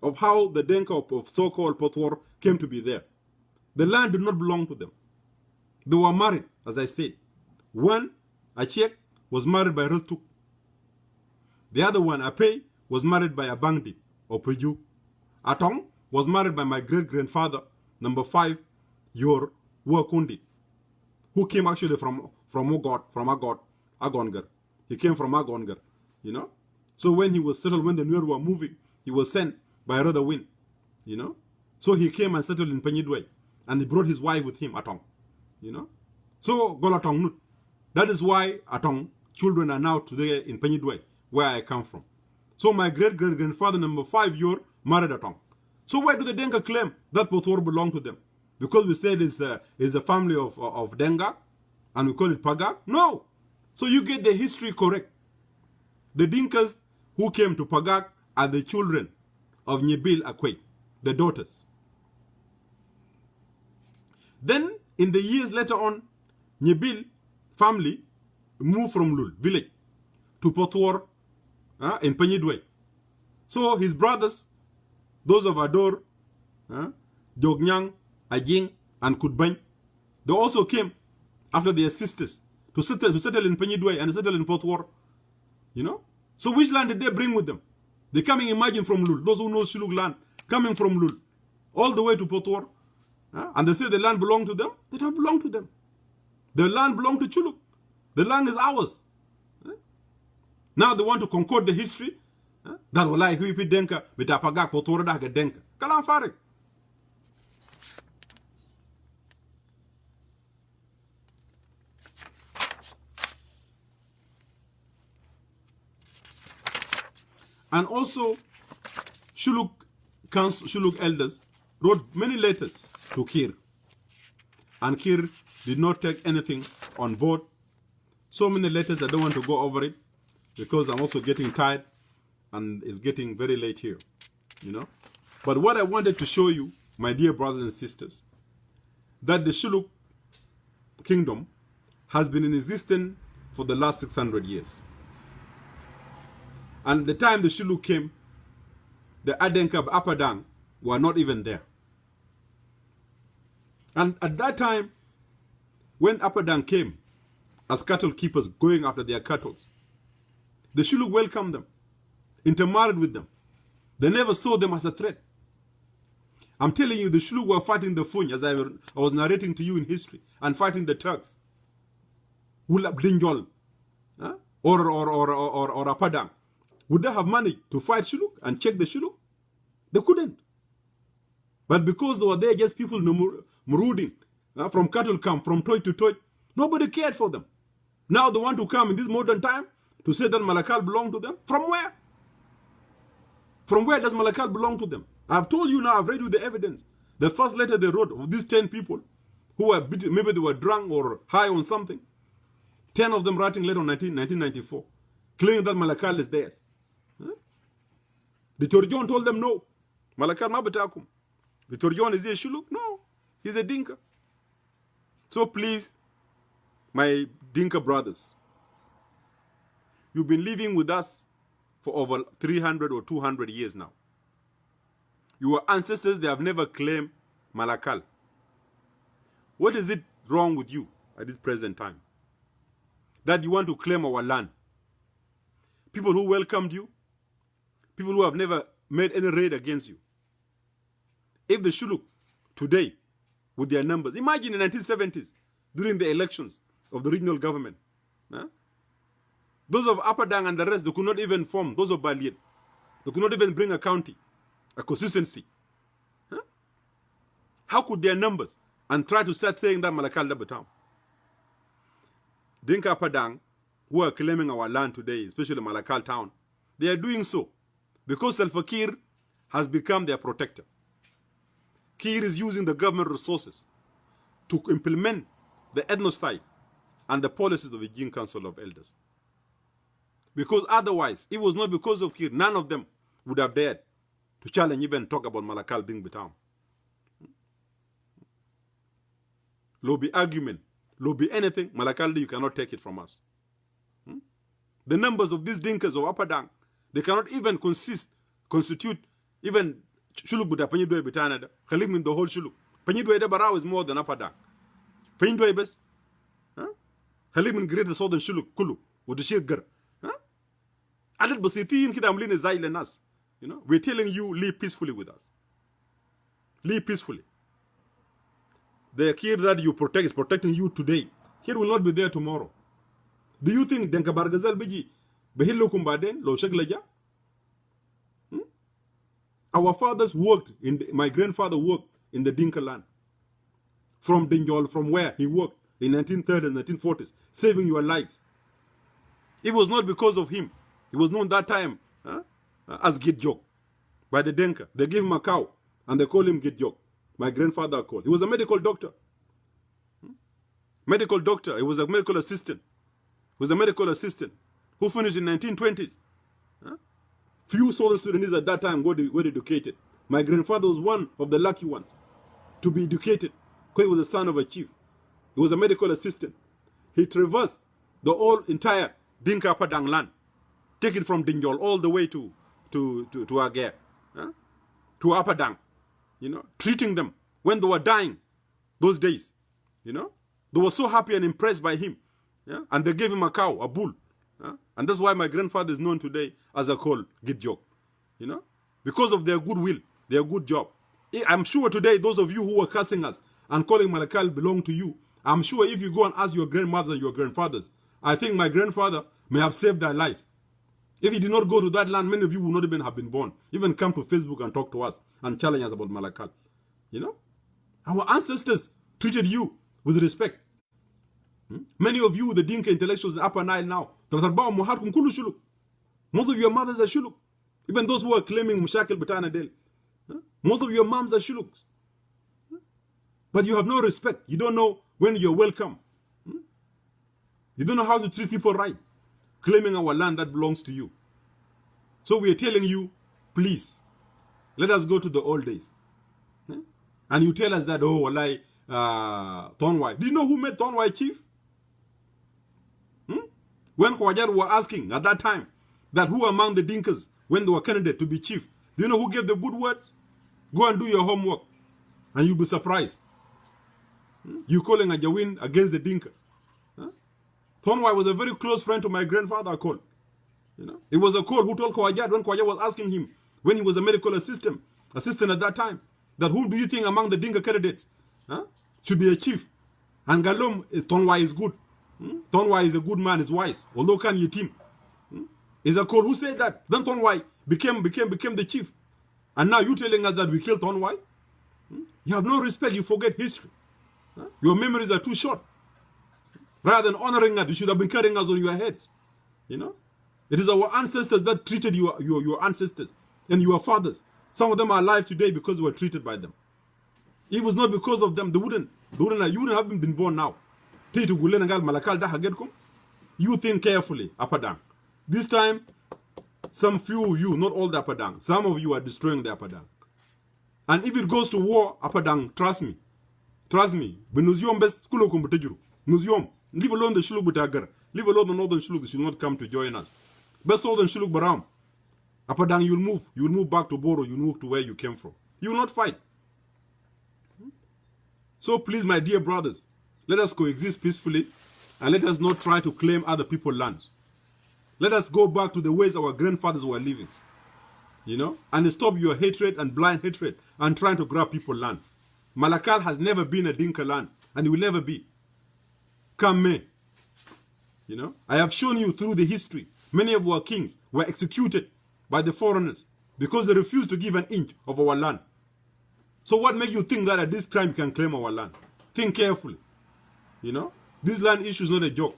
of how the Denka of so-called Potwar came to be there. The land did not belong to them. They were married, as I said. One, Achek, was married by Rutuk. The other one, Apei, was married by a bandit or Peju. Atong was married by my great-grandfather, number 5, Yor Wakundit, who came actually from Agongar. He came from Agongar, you know. So when he was settled, when the Nuer were moving, he was sent by another wind, you know. So he came and settled in Penyidwe, and he brought his wife with him, Atong, you know. So Golatong Nut. That is why Atong children are now today in Penyidwe, where I come from. So my great-great-grandfather, number 5, Yor, married Atong. So why do the Denga claim that Potwar belonged to them? Because we said it's a family of Denga, and we call it Pagak? No! So you get the history correct. The Dinkas who came to Pagak are the children of Nyebil Akwe, the daughters. Then, in the years later on, Nyebil family moved from Lul village to Potwar in Penyidwe. So his brothers, those of Ador, Jognyang, Ajing, and Kutbany, they also came after their sisters to settle in Penyidwe and settle in Potwar. You know? So which land did they bring with them? They coming, imagine, from Lul. Those who know Shuluk land, coming from Lul, all the way to Potwar. And they say the land belonged to them. They don't belong to them. The land belonged to Chuluk. The land is ours. Now they want to concord the history. That will like if Denka, but Apagak, Potwar, Denka. Kalam Farik. And also, Shuluk elders wrote many letters to Kir. And Kir did not take anything on board. So many letters, I don't want to go over it because I'm also getting tired and it's getting very late here, you know. But what I wanted to show you, my dear brothers and sisters, that the Shuluk kingdom has been in existence for the last 600 years. And the time the Shuluk came, the Adenka Apadang were not even there. And at that time, when Apadang came as cattle keepers going after their cattle, the Shuluk welcomed them, intermarried with them. They never saw them as a threat. I'm telling you, the Shuluk were fighting the Funj, as I was narrating to you in history, and fighting the Turks. Wulab Dinjol, or Apadang. Would they have managed to fight Shuluk and check the Shuluk? They couldn't. But because they were there, just people muruding from cattle camp, from toy to toy, nobody cared for them. Now they want to come in this modern time to say that Malakal belong to them. From where? From where does Malakal belong to them? I've told you now, I've read you the evidence. The first letter they wrote of these 10 people who were, maybe they were drunk or high on something. 10 of them writing letter in 1994, claiming that Malakal is theirs. The Torjon told them no. Malakal mabatakum. The Torjon is he a Shuluk? No, he's a Dinka. So please, my Dinka brothers, you've been living with us for over 300 or 200 years now. Your ancestors, they have never claimed Malakal. What is it wrong with you at this present time? That you want to claim our land? People who welcomed you, people who have never made any raid against you. If the Shuluk today, with their numbers, imagine in the 1970s, during the elections of the regional government, those of Apadang and the rest, they could not even form, those of Baliet, they could not even bring a county, a consistency. How could their numbers, and try to start saying that Malakal Dabatam? Dinka Apadang, who are claiming our land today, especially Malakal town, they are doing so because Salva Kiir has become their protector. Kiir is using the government resources to implement the ethnocide and the policies of the Jin Council of Elders. Because otherwise, it was not because of Kiir, none of them would have dared to challenge, even talk about Malakal being Batam. Lobby argument, lobby anything, Malakal, you cannot take it from us. The numbers of these Dinkas of Apadang, they cannot even constitute even Shuluk Buda Panidwe Bitanada, Khalim in the whole Shuluk. Panidwe Barao is more than Apadang. Panidwe Bes, Khalim in Greater Southern Shuluk, Kulu, with the Shirgar. Adat Basiti in Kidamlin is Zailenas. You know, we're telling you, live peacefully with us. Live peacefully. The Kir that you protect is protecting you today. Kir will not be there tomorrow. Do you think Denka Bargazal Biji Behilo Kumbaden, Lo Shaglaja? Our fathers worked, my grandfather worked in the Dinka land. From Dinjol, from where he worked in 1930s and 1940s, saving your lives. It was not because of him. He was known that time as Gidjok by the Denka. They gave him a cow and they call him Gidjok. My grandfather called. He was a medical doctor. Medical doctor. He was a medical assistant. He was a medical assistant who finished in 1920s. Few Southern Sudanese at that time were educated. My grandfather was one of the lucky ones to be educated because he was the son of a chief. He was a medical assistant. He traversed the whole entire Dinka Padang land, taken from Dinjol all the way to Ager, to Apadang, you know, treating them when they were dying those days, you know. They were so happy and impressed by him, and they gave him a cow, a bull. And that's why my grandfather is known today as a call Gidjok, you know, because of their goodwill, their good job. I'm sure today those of you who were cursing us and calling Malakal belong to you, I'm sure if you go and ask your grandmothers and your grandfathers, I think my grandfather may have saved their lives. If he did not go to that land, many of you would not even have been born, even come to Facebook and talk to us and challenge us about Malakal. You know, our ancestors treated you with respect. Many of you, the Dinka intellectuals in Upper Nile now, most of your mothers are Shuluk. Even those who are claiming Mushakil Batana Del. Most of your moms are shuluks. But you have no respect. You don't know when you're welcome. You don't know how to treat people right, claiming our land that belongs to you. So we are telling you, please, let us go to the old days. And you tell us that, oh, Walai, Tonwai. Do you know who made Tonwai chief? When Khwajar were asking at that time that who among the Dinkas, when they were candidate to be chief, do you know who gave the good words? Go and do your homework, and you'll be surprised. You calling a Jawin against the Dinka. Tonwai was a very close friend to my grandfather, Cole. It was a Cole who told Khwajar when Khwajar was asking him, when he was a medical assistant at that time, that whom do you think among the Dinka candidates should be a chief? And Galom, Tonwai is good. Tonwai is a good man, is wise. Although can you team? Is a Cole who said that. Then Tonwai became the chief. And now you telling us that we killed Tonwai? You have no respect, you forget history. Your memories are too short. Rather than honoring us, you should have been carrying us on your heads. It is our ancestors that treated your ancestors and your fathers. Some of them are alive today because we were treated by them. It was not because of them. You wouldn't have been born now. You think carefully, Apadang. This time, some few of you, not all the Apadang, some of you are destroying the Apadang. And if it goes to war, Apadang, trust me. Benuzium best kulo kumbutejuru. Museum. Leave alone the Shuluk Butagar. Leave alone the northern Shuluk that should not come to join us. Best southern Shuluk Baram. Apadang, you'll move. You'll move back to Boro. You'll move to where you came from. You will not fight. So please, my dear brothers, let us coexist peacefully and let us not try to claim other people's lands. Let us go back to the ways our grandfathers were living. And stop your hatred and blind hatred and trying to grab people's land. Malakal has never been a Dinka land and it will never be. Come May. I have shown you through the history, many of our kings were executed by the foreigners because they refused to give an inch of our land. So what makes you think that at this time you can claim our land? Think carefully. This land issue is not a joke.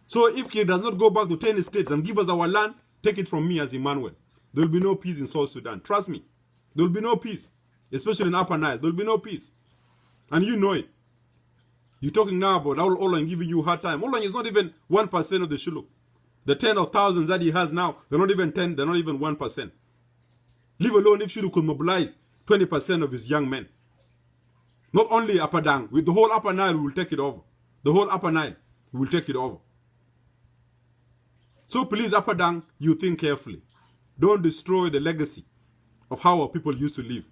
So if he does not go back to 10 states and give us our land, take it from me as Emmanuel. There will be no peace in South Sudan. Trust me. There will be no peace. Especially in Upper Nile. There will be no peace. And you know it. You're talking now about Olan giving you a hard time. Olan is not even 1% of the Shuluk. The 10 of thousands that he has now, they're not even 10, they're not even 1%. Leave alone if Shuluk could mobilize 20% of his young men. Not only Apadang, with the whole Upper Nile, we will take it over. The whole Upper Nile, we will take it over. So please, Apadang, you think carefully. Don't destroy the legacy of how our people used to live.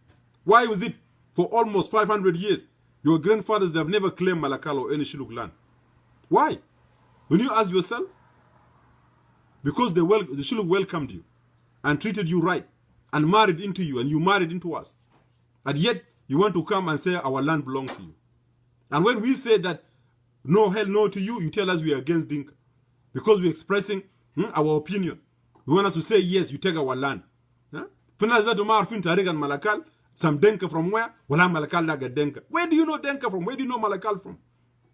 Why was it for almost 500 years, your grandfathers, they have never claimed Malakal or any Shuluk land? Why? When you ask yourself, because the Shuluk welcomed you and treated you right and married into you and you married into us. And yet, you want to come and say our land belongs to you. And when we say that, no, hell no to you, you tell us we are against Dinka. Because we're expressing our opinion. You want us to say, yes, you take our land. Malakal, some Denka from where? Wala Malakal laga Denka. Where do you know Denka from? Where do you know Malakal from?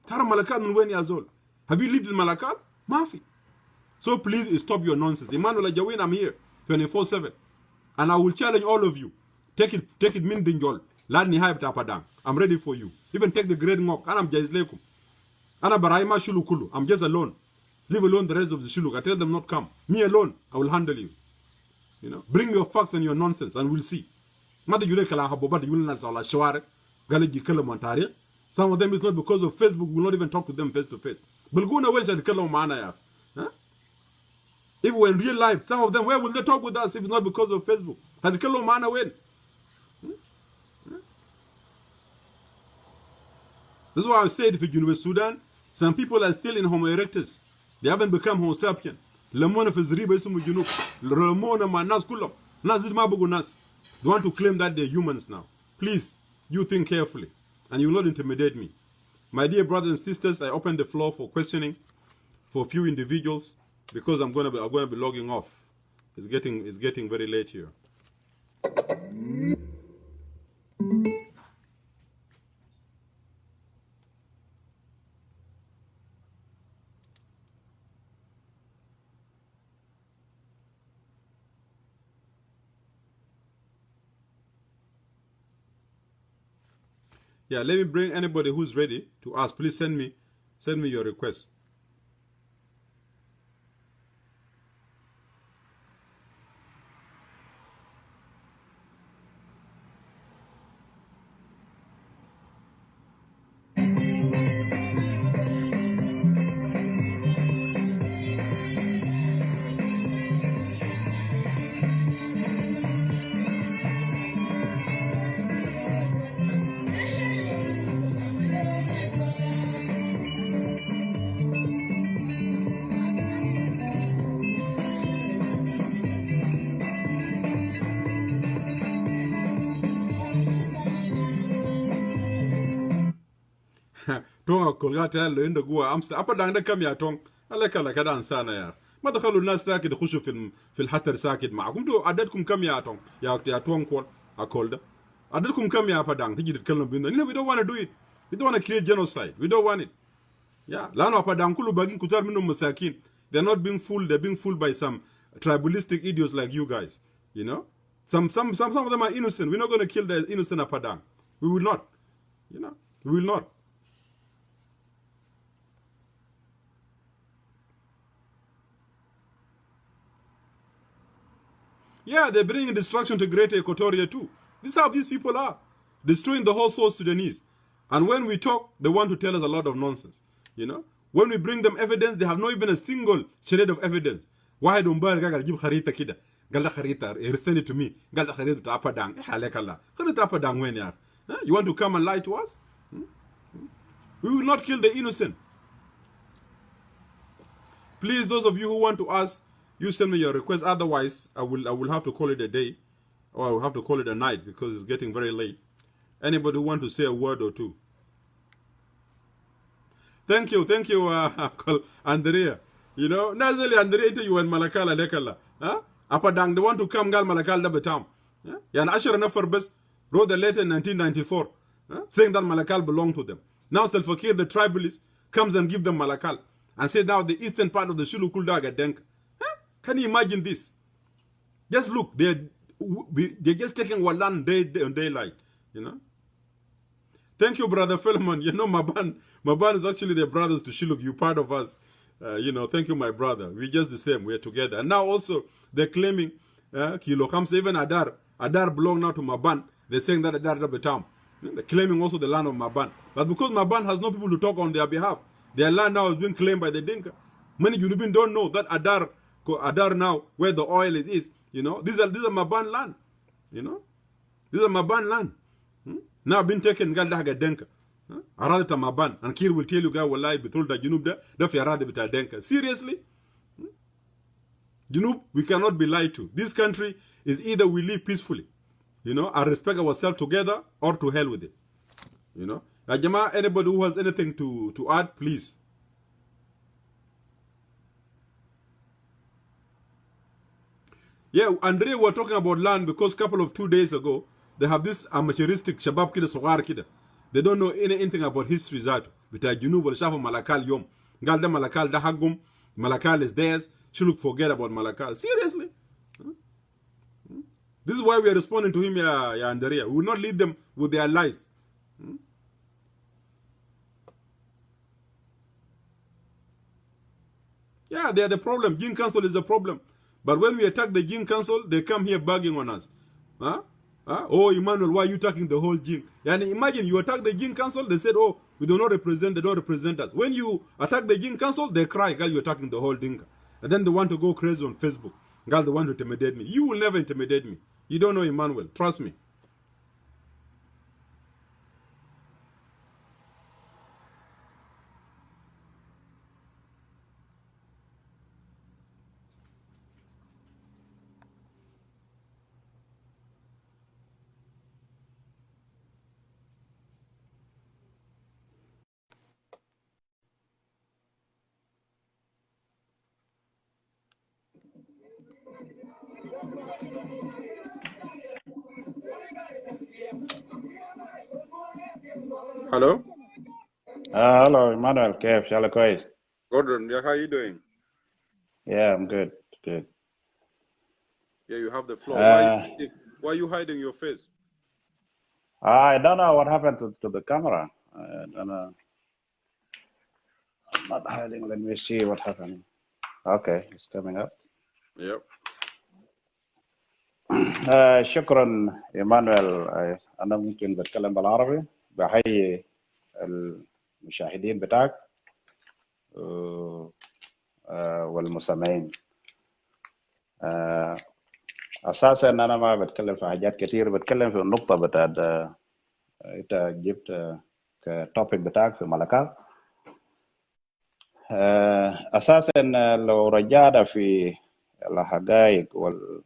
Tara Malakal when years old. Have you lived in Malakal? Mafi. So please stop your nonsense. Emmanuel Ajawin, I'm here 24/7. And I will challenge all of you. Take it Mindinjol. Ladni Haib Tapadang. I'm ready for you. Even take the great ngok. And I'm just lekum. And Baraima Shulukulu. I'm just alone. Leave alone the rest of the Shuluk. I tell them not come. Me alone, I will handle you. Bring your facts and your nonsense and we'll see. Some of them is not because of Facebook. We will not even talk to them face to face. If we're in real life, some of them, where will they talk with us if it's not because of Facebook? That's why I said if you Sudan, some people are still in Homo erectus. They haven't become Homo sapien. Lemona fizriba isumu junuk. Lemona manas kulo. Nazid mabugu nas. They want to claim that they're humans now. Please, you think carefully. And you will not intimidate me. My dear brothers and sisters, I open the floor for questioning for a few individuals because I'm going to be logging off. It's getting very late here. Yeah, let me bring anybody who's ready to ask. Please send me your request. Tonga kolgata lo ndo gua amsa apa dang da kam ya tong alaka la kada ansana ya ما دخلوا الناس ساكت يخشوا في الحتر ساكت معكم دو عددكم كم يا تون يا تون كول اكول ده عددكم كم يا padang تيجي تتكلم بينا we don't want to do it, we don't want to create genocide, we don't want it. Yeah, لانه padang كله باقين كتار منهم مساكين, they're not being fooled, they're being fooled by some tribalistic idiots like you guys, you know. Some of them are innocent. We're not going to kill the innocent padang, we will not, you know, we will not. Yeah, they're bringing destruction to Greater Equatoria too. This is how these people are, destroying the whole South Sudanese. And when we talk, they want to tell us a lot of nonsense. You know, when we bring them evidence, they have not even a single shred of evidence. Why don't buy a give kharita kida? Gala kharita, send it to me. Gala kharita to apadang. Halekala. Kharita apadang when ya? You want to come and lie to us? We will not kill the innocent. Please, those of you who want to ask, you send me your request. Otherwise, I will have to call it a day, or I will have to call it a night because it's getting very late. Anybody who want to say a word or two? Thank you, Andrea. You know, Nazali Andrea to you and Malakal Adekala. Apadang, they want to come Gal Malakal Dabatam. Yeah, and Asher Naforbes wrote a letter in 1994 saying that Malakal belonged to them. Now Salva Kiir, the tribalist, comes and give them Malakal and say now the eastern part of the Shulu Kuldaga Denk. Can you imagine this? Just look, they're just taking our land day and daylight, you know. Thank you, Brother Philemon. You know, Maban is actually their brothers to Shiluk. You part of us. You know, thank you, my brother. We're just the same. We're together. And now also, they're claiming, Kilo Khamsa, even Adar belong now to Maban. They're saying that Adar Betam. They're claiming also the land of Maban. But because Maban has no people to talk on their behalf, their land now is being claimed by the Dinka. Many Junubin don't know that Adar now, where the oil is, you know, these are Maban land, you know, these are Maban land. Now been taken Galdaga Denka. Arada Maban, and Kir will tell you guys will lie be told that Junub da fi arada bita Denka. Seriously? Junub, we cannot be lied to. This country is either we live peacefully, you know, and respect ourselves together, or to hell with it. You know? Jama, anybody who has anything to add, please. Yeah, Andrea, we're talking about land because a couple of 2 days ago, they have this amateuristic shabab kida sogar kida. They don't know anything about history that. Bita Junub wal shafu Malakal yom. Galda Malakal da hagum. Malakal is theirs. Should forget about Malakal. Seriously? This is why we are responding to him, ya Andrea. We will not lead them with their lies. Yeah, they are the problem. Jing Council is the problem. But when we attack the Jing Council, they come here bugging on us. Oh, Emmanuel, why are you attacking the whole Jing? And imagine you attack the Jing Council, they said, oh, we do not represent, they don't represent us. When you attack the Jing Council, they cry, girl, you're attacking the whole Dinka. And then they want to go crazy on Facebook. Girl, they want to intimidate me. You will never intimidate me. You don't know Emmanuel. Trust me. Hello? Hello, Emmanuel. كيف شغلك كويس? Gordon, yeah, how are you doing? Yeah, I'm good. Good. Yeah, you have the floor. Why are you hiding your face? I don't know what happened to the camera. I don't know. I'm not hiding. Let me see what happened. Okay, it's coming up. Yep. شكرا ايمانويل. انا ممكن بتكلم بالعربي. بحيي المشاهدين بتاعك والمستمعين. اساسا انا ما بتكلم في حاجات كتير، بتكلم في النقطه بتاعت انت جبت كتوبيك بتاعك في ملكال. اساسا لو رجعنا في الحقائق والحياه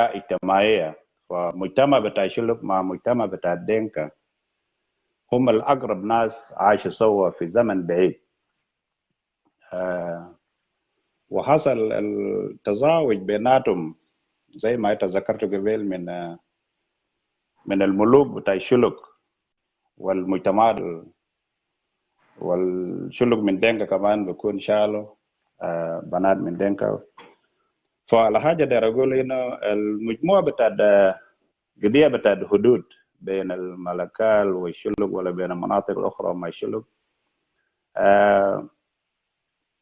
الاجتماعيه، فمجتمع بتاع شلوك مع مجتمع بتاع دينكا هم الأقرب ناس عايشوا سوا في زمن بعيد. وحصل التزاوج بيناتهم زي ما تذكرت قبل من الملوك بتاع الشلوك والمجتمعات والشلوك من دينكا كمان بيكون شالوا بنات من دينكا. فالحاجة دي أقول إنه المجموعة بتاع قضية بتاع الحدود بين الملكال والشلوك ولا بين المناطق الأخرى مع الشلوك،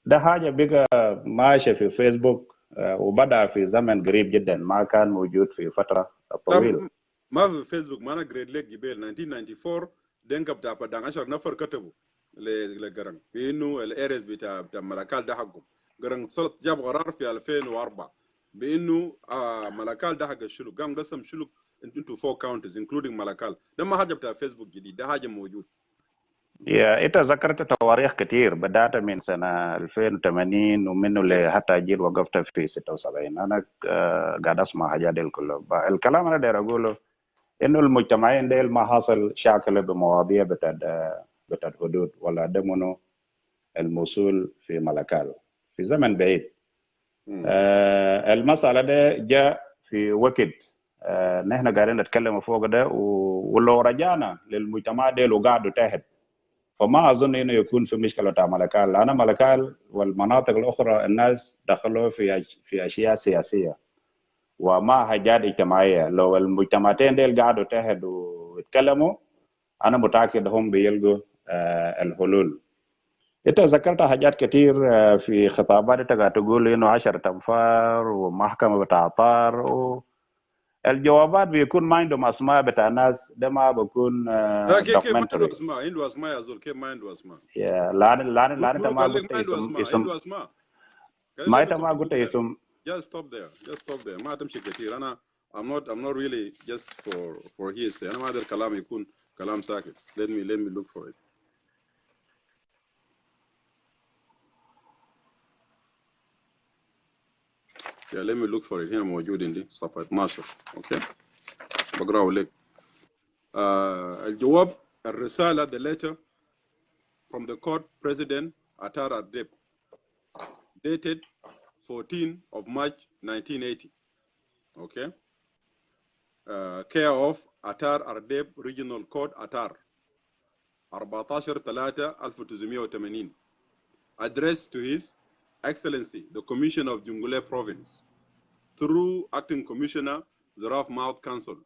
ده حاجة بقى ماشية في فيسبوك وبدأ في زمن قريب جدا، ما كان موجود في فترة طويلة. ما في فيسبوك، ما انا جريد ليك جبال 1994 دينكا بتاع بدان 10 نفر كتبوا لقرن بانه الاريز بتاع ملكال ده حقهم. قرن جاب قرار في 2004 بانه ملكال ده حق الشلوك، قام قسم شلوك into 4 counties including ملكال. ده ما حاجه بتاع فيسبوك جديد، ده حاجه موجود. انت ذكرت تواريخ كتير بدأت من سنة 2080 ومنه حتى جيت وقفت في 76. انا قاعد اسمع حاجات دي كلها. الكلام انا داير اقوله انه المجتمعين ديل ما حصل شاكله بمواضيع بتاع حدود ولا دمنه الموصول في ملكال في زمن بعيد. المسألة ده جاء في وقت نحن قاعدين نتكلم فوق ده، ولو رجعنا للمجتمع ديل وقعدوا تحت فما أظن إنه يكون في مشكلة بتاع ملكال، لأن ملكال والمناطق الأخرى الناس دخلوا في أشياء سياسية وما حاجات اجتماعية. لو المجتمعين ديل قعدوا تحت ويتكلموا أنا متأكد هم بيلقوا الحلول. انت ذكرت حاجات كتير في خطاباتك، قاعد تقول انه 10 انفار ومحكمه بتاع طار، والجوابات بيكون ما عندهم اسماء بتاع ناس، ده ما بيكون كيف ما عنده دوكيومنتري. اسماء؟ عنده اسماء يا زول، كيف ما عنده اسماء؟ لان انت منو ما قال لك قلت ما عنده اسماء؟ اسم عنده اسماء. ما let me انت ما قلت conclude there. اسم. Just stop there. Just stop there. ما تمشي كتير. أنا I'm not really just for hearsay. أنا ما أقدر كلام يكون كلام ساكت. Let me look for it. Yeah, let me look for it. هنا موجود عندي صفحة 12. Okay. بقرأه لك. الجواب الرسالة the letter from the court President Atar Ardeb dated 14 of March 1980. Okay. Care of Atar Ardeb Regional Court Atar 14/3/1980. Addressed to His Excellency the Commissioner of Jungule Province through Acting Commissioner Zaraf Mouth Council.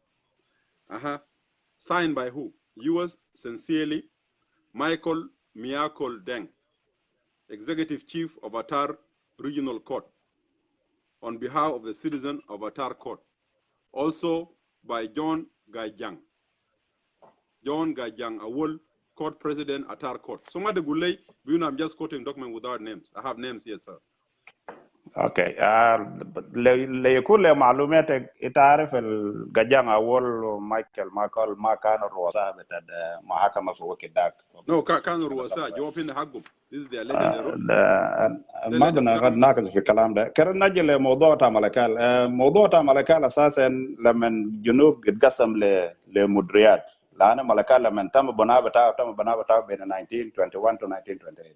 Signed by who? Yours sincerely, Michael Miyakol Deng, Executive Chief of Atar Regional Court, on behalf of the citizen of Atar Court. Also by John Gajang. John Gajang Awol, Court President, Atar Court. So I'm just quoting document without names. I have names here, sir. اوكي. ليكون لمعلوماتك، انت عارف الجاجان اول ومايكل ماكل ما كانوا الرؤساء بتاع المحاكمه في وقت ذاك. No, كانوا رؤساء جوابين حقهم. This is the alleged ما بنناقش في الكلام ده. كنا نجي لموضوع تاع ملكال. موضوع تاع ملكال اساسا لما الجنوب اتقسم لمديريات، لان ملكال لما تم بناء بتاعه بين 1921 و 1928.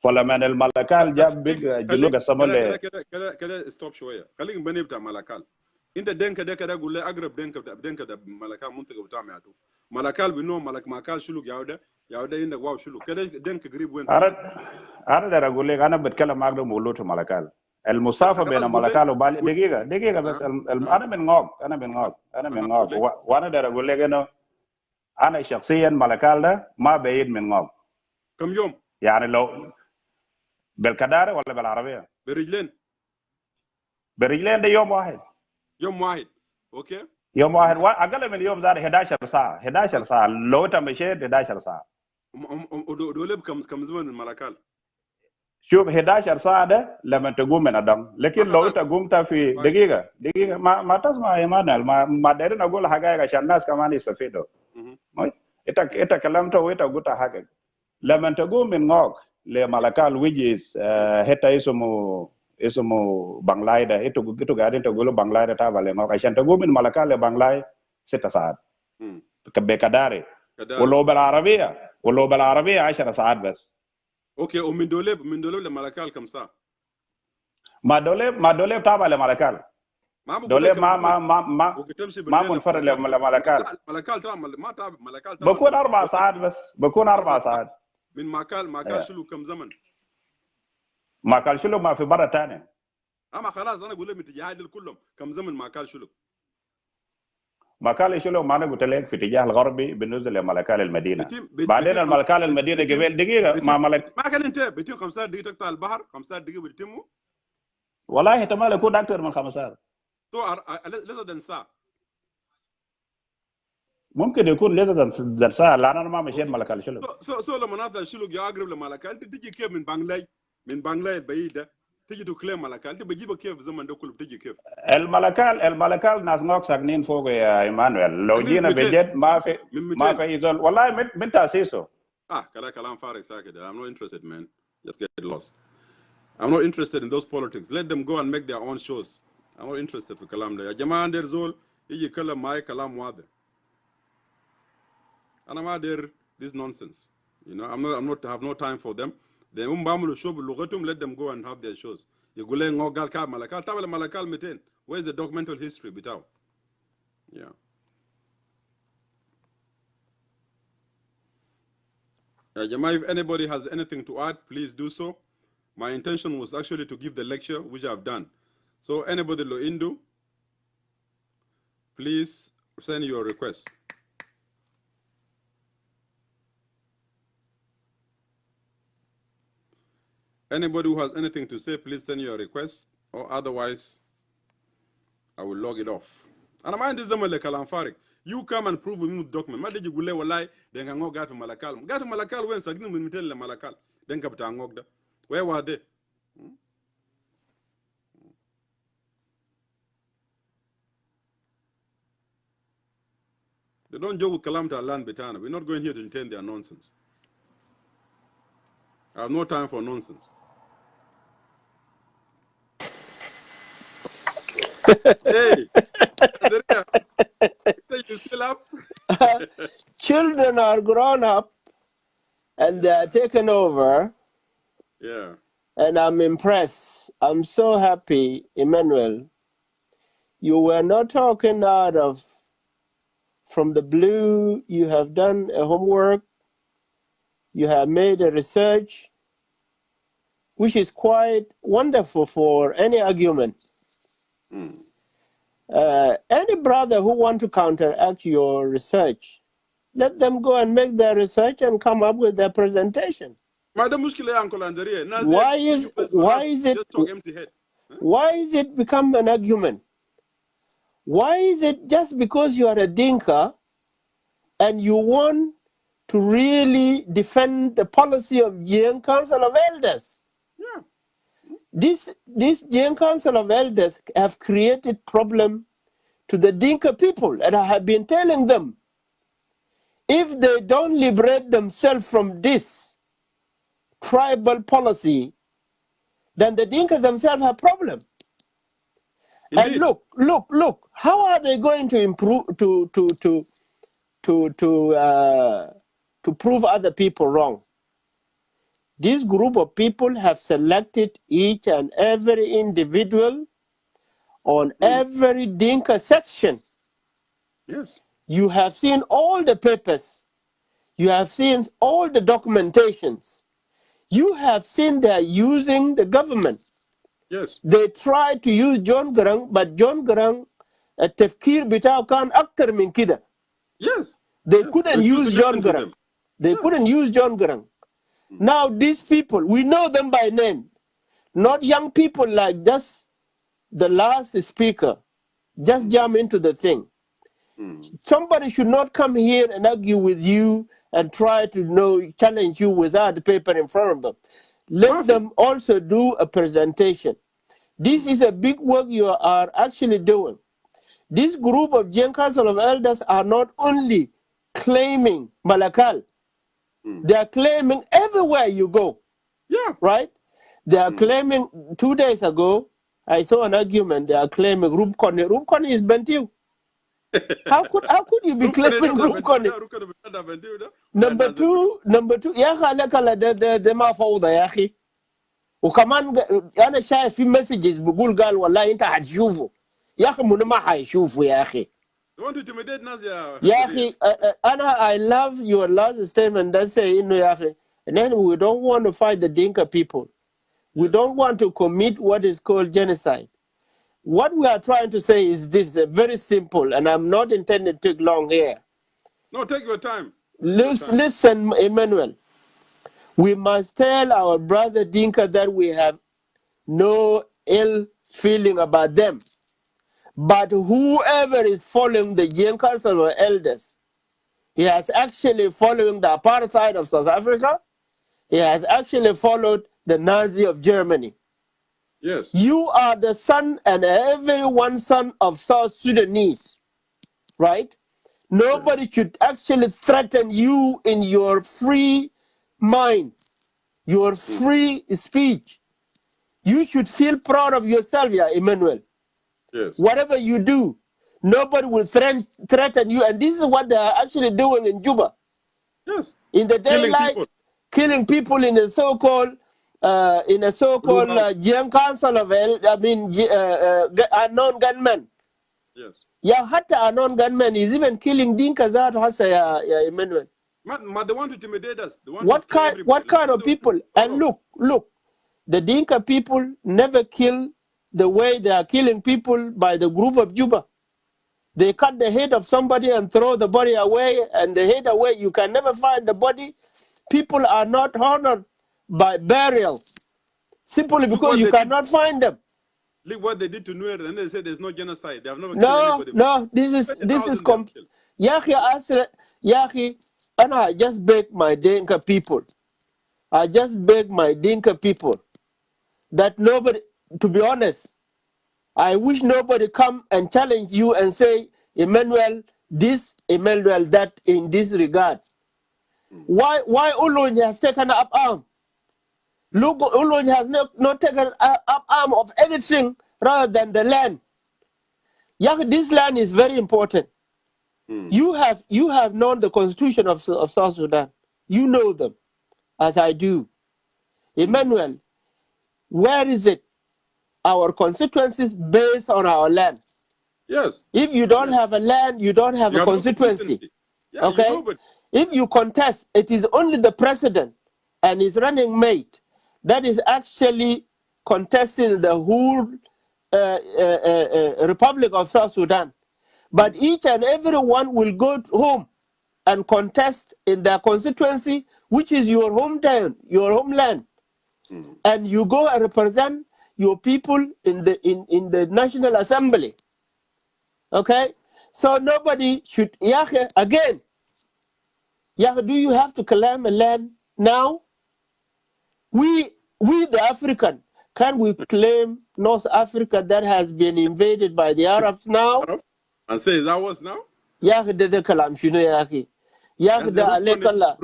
فلما الملكال جاب جنوب قسموا كده ستوب شويه. خليك بني بتاع ملكال. انت دينكا ده كده قول لي اقرب دينكا ده ملكال منطقه بتاع مياتو ملكال بينهم ملكال شلوك ياوده عندك واو شلوك كده دينكا قريب وين؟ انا اقول لك انا بتكلم معك مولود في ملكال. المسافه بين خلاص قول لي ملكال وبالي دقيقه بس انا من غوك انا من غوك وانا داير اقول لك انه انا شخصيا ملكال ده ما بعيد من غوك. كم يوم؟ يعني لو بالكداره ولا بالعربيه؟ برجلين. برجلين ده يوم واحد. يوم واحد. اوكي. يوم واحد اقل من يوم زاد 11 ساعه 11 ساعه لو انت مشيت 11 ساعه. دول كم زمان من ملكال؟ شوف 11 ساعه ده لما تقوم من الدم، لكن لو انت قمت في دقيقه ما تسمع يا مانويل، ما دايرين اقول حاجه عشان الناس كمان يستفيدوا. انت كلمت وانت قلت حاجه لما تقوم من غوك لملكال ويجيز حتى اسمه بانجلاي ده انتوا قاعدين تقولوا بانجلاي ده تابع لغوك عشان تقوم من ملكال لبانجلاي 6 ساعات بكداري، ولو بالعربيه 10 ساعات بس. اوكي. ومن دوليب لملكال كم ساعه؟ ما دوليب تابع لملكال. دوليب ما منفرد لملكال. ملكال تابع ما تابع ملكال بكون 4 ساعات بس، بكون 4 ساعات. من ماكال شلو كم زمن؟ ماكال شلو ما في برا ثاني. اما خلاص انا اقول لك من اتجاهات كلهم كم زمن ماكال شلو؟ ماكال شلو ما انا قلت لك في اتجاه الغربي بالنسبه لملكال المدينه. بعدين الملكال المدينه قبل دقيقه ما كان انت بتم 5 دقائق تقطع البحر 5 دقائق بتتموا. والله احتمال يكون اكثر من 5 ساعات. لسه دن ساعه. ممكن يكون لسه دن ساعه لان انا ما مشيت ملكال شلو. لما ناظر شلو جا اقرب لملكال انت تجي كيف من بانجلاي البعيده تجي تكلم ملكال انت بتجيبها كيف الزمن ده كله بتجي كيف؟ الملكال ناس نوك ساكنين فوق يا ايمانويل. لو جينا بجد ما في يزول والله من تاسيسه. كلام فارغ ساكت. I'm not interested, man. Just get lost. I'm not interested in those politics. Let them go and make their own shows. I'm not interested في الكلام ده. يا جماعة ندير زول يجي يتكلم معي كلام واضح. أنا ما أدير this nonsense. You know, I'm not have no time for them. They بعملوا شو بلغتهم. Let them go and have their shows. يقول لي إنه قال كاب ملكال تابع ملكال 200. Where's the documental history بتاعه؟ Yeah. Jama, if anybody has anything to add, please do so. My intention was actually to give the lecture, which I've done. So anybody lo indu, please send your request. Anybody who has anything to say, please send your request, or otherwise I will log it off. And I'm this like kalam farik. You come and prove with me the document. Ma deji gule walai denga ngok gatu Malakal. Gatu Malakal when sagni min mitel Malakal. Denga bata ngok da. Where were they? They don't joke with Kalamta land betana. We're not going here to entertain their nonsense. I have no time for nonsense. Hey, you still up? Children are grown up and they are taken over. Yeah. And I'm impressed. I'm so happy, Emmanuel. You were not talking out of from the blue. You have done a homework. You have made a research, which is quite wonderful for any argument. Any brother who want to counteract your research, let them go and make their research and come up with their presentation. Why is it become an argument? Why is it just because you are a Dinka and you want to really defend the policy of Jiang Council of Elders? Yeah. This Jiang Council of Elders have created problem to the Dinka people, and I have been telling them, if they don't liberate themselves from this tribal policy, then the Dinka themselves have problem. Indeed. And look, how are they going to improve to prove other people wrong? This group of people have selected each and every individual on every Dinka section. Yes. You have seen all the papers. You have seen all the documentations. You have seen they are using the government Yes. They tried to use John Garang, but John Garang, tefkir bitaw kan aktar min kida. Yes. They Yes. couldn't Refuse use to John listen to Garang. them. They Yes. couldn't use John Garang. Now these people, we know them by name. Not young people like just the last speaker. Just jump into the thing. Somebody should not come here and argue with you and try to challenge you without the paper in front of them. Let Mafi. them also do a presentation. This is a big work you are actually doing. This group of Gen Council of Elders are not only claiming Malakal, they are claiming everywhere you go, Yeah. right? They are claiming, 2 days ago, I saw an argument, they are claiming Rubicon. Rubicon is Bentiu. How could you be claiming Rubicon? Number two, يا أخي عليك على ده ما فوضى يا أخي. وكمان أنا شايف في مسجز بقول قال والله أنت هتشوفه. يا أخي منو ما هيشوفه يا أخي. They want to intimidate us, يا أخي I love your last statement that say إنه يا أخي. And then we don't want to fight the Dinka people. We don't want to commit what is called genocide. What we are trying to say is this, very simple, and I'm not intending to take long here. No, take your time. Listen, Emmanuel. We must tell our brother Dinka that we have no ill feeling about them. But whoever is following the Jain Council of Elders, he has actually following the apartheid of South Africa. He has actually followed the Nazi of Germany. Yes. You are the son and everyone's son of South Sudanese, right? Nobody should actually threaten you in your free mind, your free speech. You should feel proud of yourself, yeah, Emmanuel. Yes. Whatever you do, nobody will threaten you. And this is what they are actually doing in Juba. Yes. In the daylight, killing people in a so-called Jain Council of unknown gunmen. Yes. Yeah, hatta unknown gunmen is even killing Dinka Zat Hasa, ya Emmanuel. But they want to intimidate us. They want What to kind of people? And look, the Dinka people never kill the way they are killing people by the group of Juba. They cut the head of somebody and throw the body away, and the head away. You can never find the body. People are not honored by burial simply because you cannot find them. Look what they did to Nuer, and they said there's no genocide. They have never killed anybody. No, this is Yahi, and I just beg my Dinka people. I just beg my Dinka people that nobody, to be honest, I wish nobody come and challenge you and say, Emmanuel this, Emmanuel that, in this regard. Why Ulun has taken up arm? Look, Ulun has not taken up arm of anything rather than the land. This land is very important. You have known the constitution of South Sudan. You know them, as I do. Emmanuel, where is it? Our constituencies based on our land. Yes. If you don't have a land, you don't have a constituency. Yeah, okay? If you contest, it is only the president and his running mate that is actually contesting the whole Republic of South Sudan. But each and every one will go home and contest in their constituency, which is your hometown, your homeland. And you go and represent your people in the National Assembly. Okay? So nobody should, again, do you have to claim a land now? We the African, can we claim North Africa that has been invaded by the Arabs now? And say, is that was now? De kalam shino yaki. Da alekalla.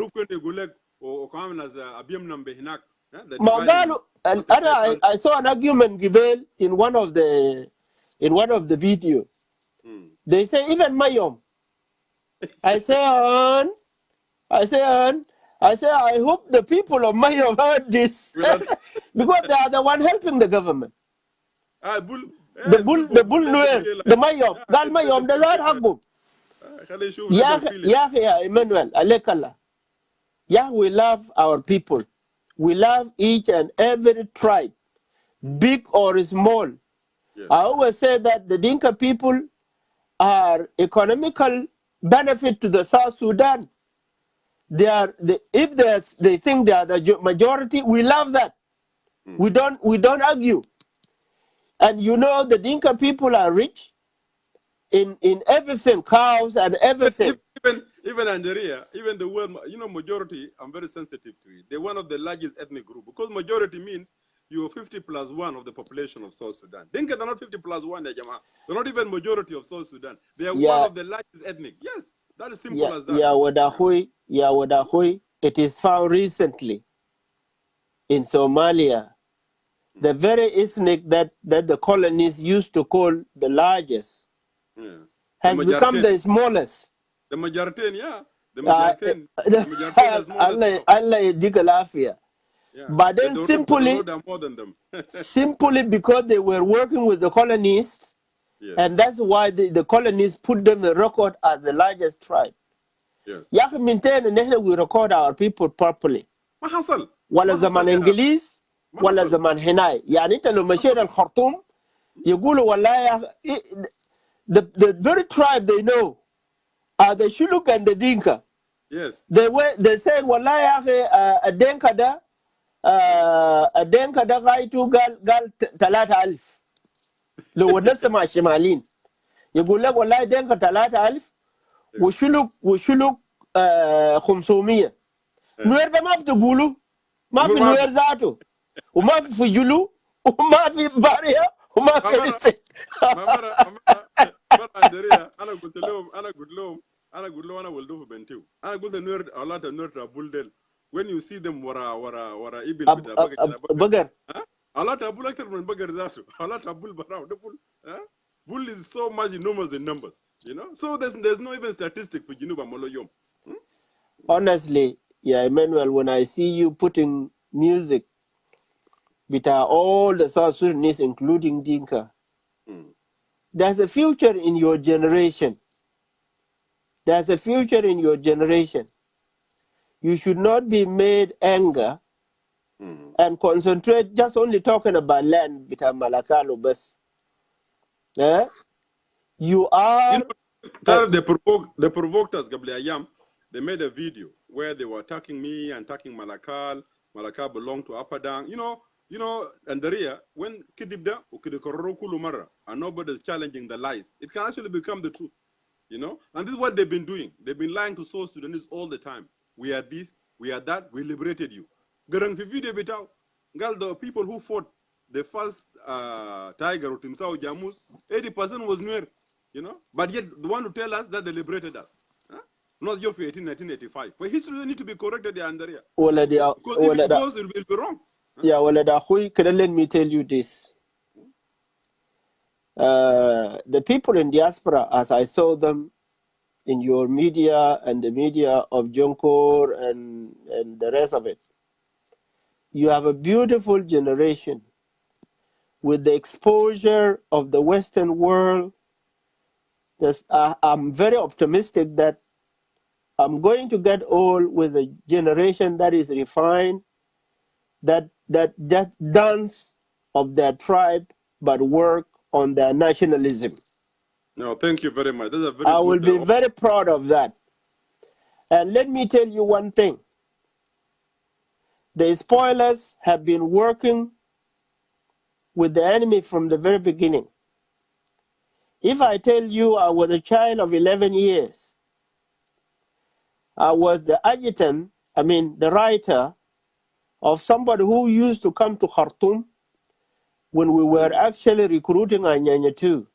Magalu, I saw an argument given in one of the video. They say even Mayom. I say I hope the people of Mayom heard this because they are the one helping the government. The bull Nuer, the Mayom, Gal Mayom, the Zar Hagum. Yeah, Emmanuel, Alekala. Yeah, we love our people. We love each and every tribe. big or small. Yes. I always say that the Dinka people are economical benefit to the South Sudan. They are if they think they are the majority, we love that. We don't argue. And you know the Dinka people are rich in everything, cows and everything. Even Nigeria, even the word, majority, I'm very sensitive to it. They're one of the largest ethnic group because majority means you are 50 plus 1 of the population of South Sudan. Dinka, they're not 50 plus 1, They're not even majority of South Sudan. They are one Yeah, of the largest ethnic. Yes, that is simple as that. Wadahui. It is found recently in Somalia. The very ethnic that the colonists used to call the largest Yeah. has become the smallest. The majority, yeah. The Uh, majority. The majority is smallest. Allah digalafia. Yeah. But then The road are more than them. simply because they were working with the colonists, Yes. and that's why the colonists put them the record as the largest tribe. Yes. يا أخي من تاني نحن we record our people properly. ما حصل. ولا ما زمان حصل يا انجليز ما ولا حصل. زمان هناي. يعني انت لو مشيت الخرطوم يقولوا والله يا أخي the very tribe they know are the Shuluk and the Dinka. Yes. They said والله يا أخي الدينكا ده الدينكا ده غايته قال 3000 لو نسمع شمالين يقول لك والله دينكا 3000 وشلوك 500. نوير ده ما بتقولوا ما في نوير ذاته وما في فجلو وما في باريا وما في ريسك. مرة أندريا أنا قلت لهم أنا ولد في بنتيو. أنا قلت نوير أولاد نوير تابول ديل. When you see them ورا إبل بتاع بقر أولاد تابول أكتر من بقر ذاته. أولاد تابول براو ده بول. Bull is so much enormous in numbers, So there's no even statistic for Jinuba Moloyom. Honestly, yeah, Emmanuel, when I see you putting music with all the South Sudanese, including Dinka, there's a future in your generation. There's a future in your generation. You should not be made anger and concentrate just only talking about land with Malakal or bus. Yeah? You are. They provoked us, Gabli Ayam. They made a video where they were attacking me and attacking Malakal. Malakal belonged to Apadang. And Daria, when Kidibda, Ukidikorokulumara, and nobody's challenging the lies, it can actually become the truth. And this is what they've been doing. They've been lying to South Sudanese all the time. We are this, we are that, we liberated you. Garang video bitao. Gal, the people who fought the first tiger or Timsao Jamus, 80% was Nuer, But yet the one who tell us that they liberated us. Not just for 1985. For history, they need to be corrected, Andrea. Because if it goes, it will be wrong. Yeah, well, let me tell you this. The people in diaspora, as I saw them in your media and the media of Jonkor and the rest of it, you have a beautiful generation with the exposure of the Western world. I'm very optimistic that I'm going to get old with a generation that is refined, that dance of their tribe, but work on their nationalism. No, thank you very much. That's a very I will be very proud of that. And let me tell you one thing. The spoilers have been working with the enemy from the very beginning. If I tell you I was a child of 11 years, I was the adjutant, the writer of somebody who used to come to Khartoum when we were actually recruiting Anyanya too.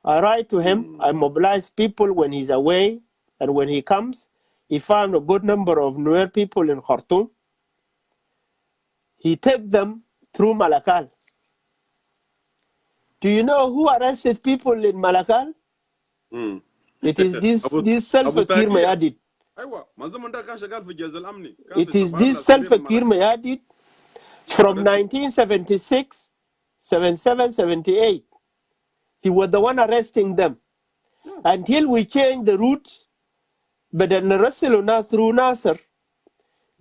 I write to him, I mobilize people when he's away, and when he comes, he found a good number of Nuer people in Khartoum. He takes them through Malakal. Do you know who arrested people in Malakal? It is this Self-Fakir Mayadit. It is this Self-Fakir Mayadit from 1976, 77, 78. He was the one arresting them. Until we changed the routes, but then Rasuluna through Nasser,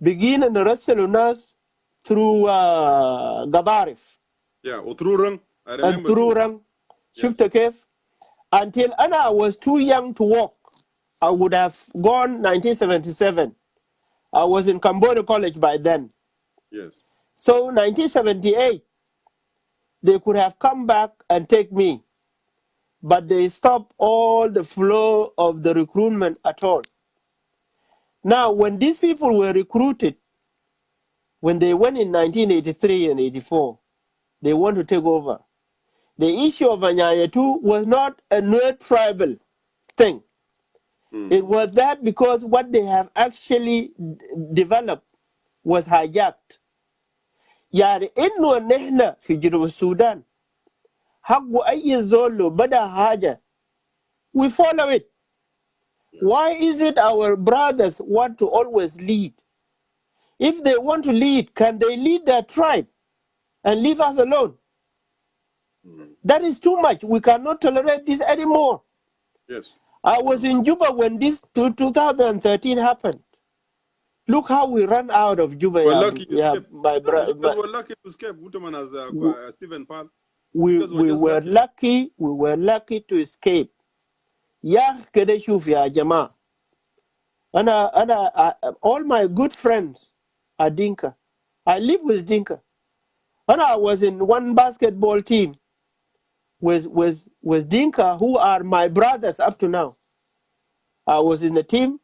begin and Rasuluna through Gadarif Yeah, Utrurang, I and remember through too. Rang, Yes. Shifta Cave, until Anna was too young to walk. I would have gone 1977. I was in Cambodia College by then. Yes. So 1978, they could have come back and take me, but they stopped all the flow of the recruitment at all. Now, when these people were recruited, when they went in 1983 and 84, they want to take over. The issue of Anyanyatu was not a Nuer tribal thing. It was that because what they have actually developed was hijacked. يعني إنه نحن في جنوب السودان حق أي زول بدا حاجة we follow it. Why is it our brothers want to always lead? If they want to lead, can they lead their tribe and leave us alone? That is too much. We cannot tolerate this anymore. Yes. I was in Juba when this 2013 happened. Look how we ran out of Juba. We're lucky to escape. My No, you guys were lucky to escape. Uterman as Stephen Paul. we were lucky. We were lucky to escape. Ya kede shuf ya jama. All my good friends are Dinka. I live with Dinka. And I was in one basketball team with Dinka, who are my brothers up to now. I was in a team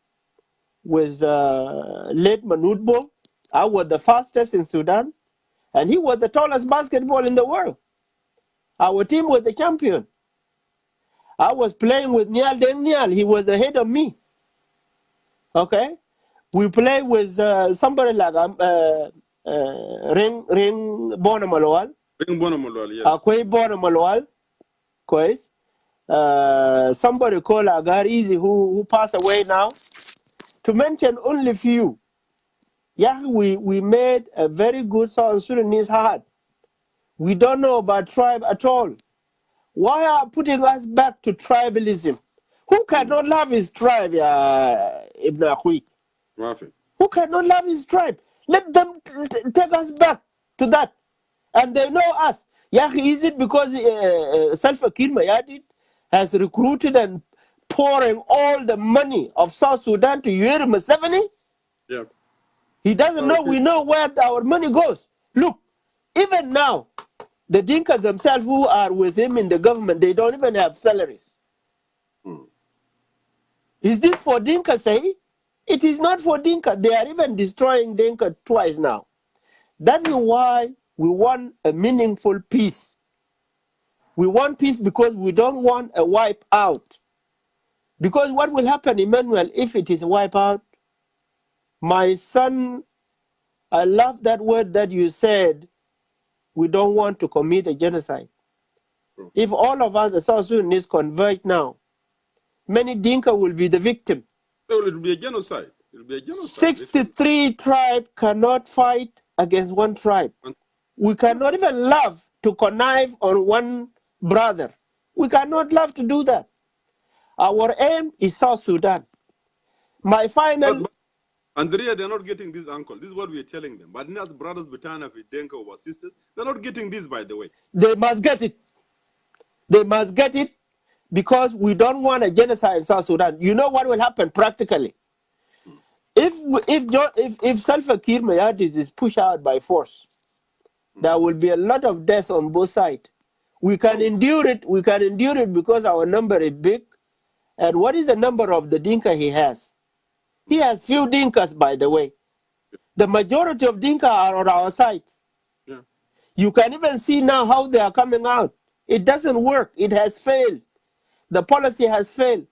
with late Manudbo. I was the fastest in Sudan, and he was the tallest basketball in the world. Our team was the champion. I was playing with Nial Den Nial. He was ahead of me. Okay? We play with somebody like Ring Bonamalwal. Ring Bonamalwal, yes. Akwai Bonamalwal. Kwais. Somebody called Agarizi who passed away now. To mention only few. Yeah, we made a very good South Sudanese heart. We don't know about tribe at all. Why are putting us back to tribalism? Who cannot love his tribe, Ibn Akhui? Who cannot love his tribe? Let them take us back to that. And they know us. Yeah, is it because Salva Kiir Mayardit has recruited and pouring all the money of South Sudan to Yoweri Museveni? Yeah. He doesn't know. We know where our money goes. Look, even now, the Dinkas themselves who are with him in the government, they don't even have salaries. Is this for Dinka, say? It is not for Dinka. They are even destroying Dinka twice now. That is why we want a meaningful peace. We want peace because we don't want a wipe out. Because what will happen, Emmanuel, if it is a wipe out? My son, I love that word that you said, we don't want to commit a genocide. If all of us, the South Sudanese, converge now, many Dinka will be the victim. So it will be a genocide. It will be a genocide. 63 tribes cannot fight against one tribe. We cannot even love to connive on one brother. We cannot love to do that. Our aim is South Sudan. My final... But Andrea, they're not getting this, uncle. This is what we're telling them. But as brothers, Butana, Denka, or sisters, they're not getting this, by the way. They must get it. They must get it because we don't want a genocide in South Sudan. You know what will happen practically? If Salva Kiir Mayardit is pushed out by force, there will be a lot of deaths on both sides. We can endure it. We can endure it because our number is big. And what is the number of the Dinka he has? He has few Dinkas, by the way. The majority of Dinka are on our side. Yeah. You can even see now how they are coming out. It doesn't work. It has failed. The policy has failed.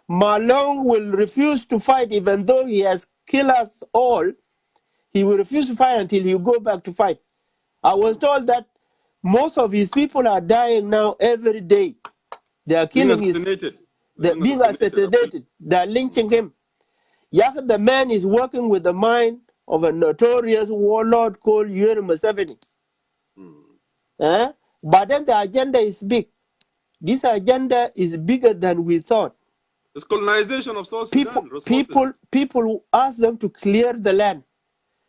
Malong will refuse to fight even though he has killed us all. He will refuse to fight until he go back to fight. I was told that most of his people are dying now every day. They are killing being assassinated. They are lynching him. Yet the man is working with the mind of a notorious warlord called Yoweri Museveni. But then the agenda is big. This agenda is bigger than we thought. It's colonization of South Sudan. People ask them to clear the land.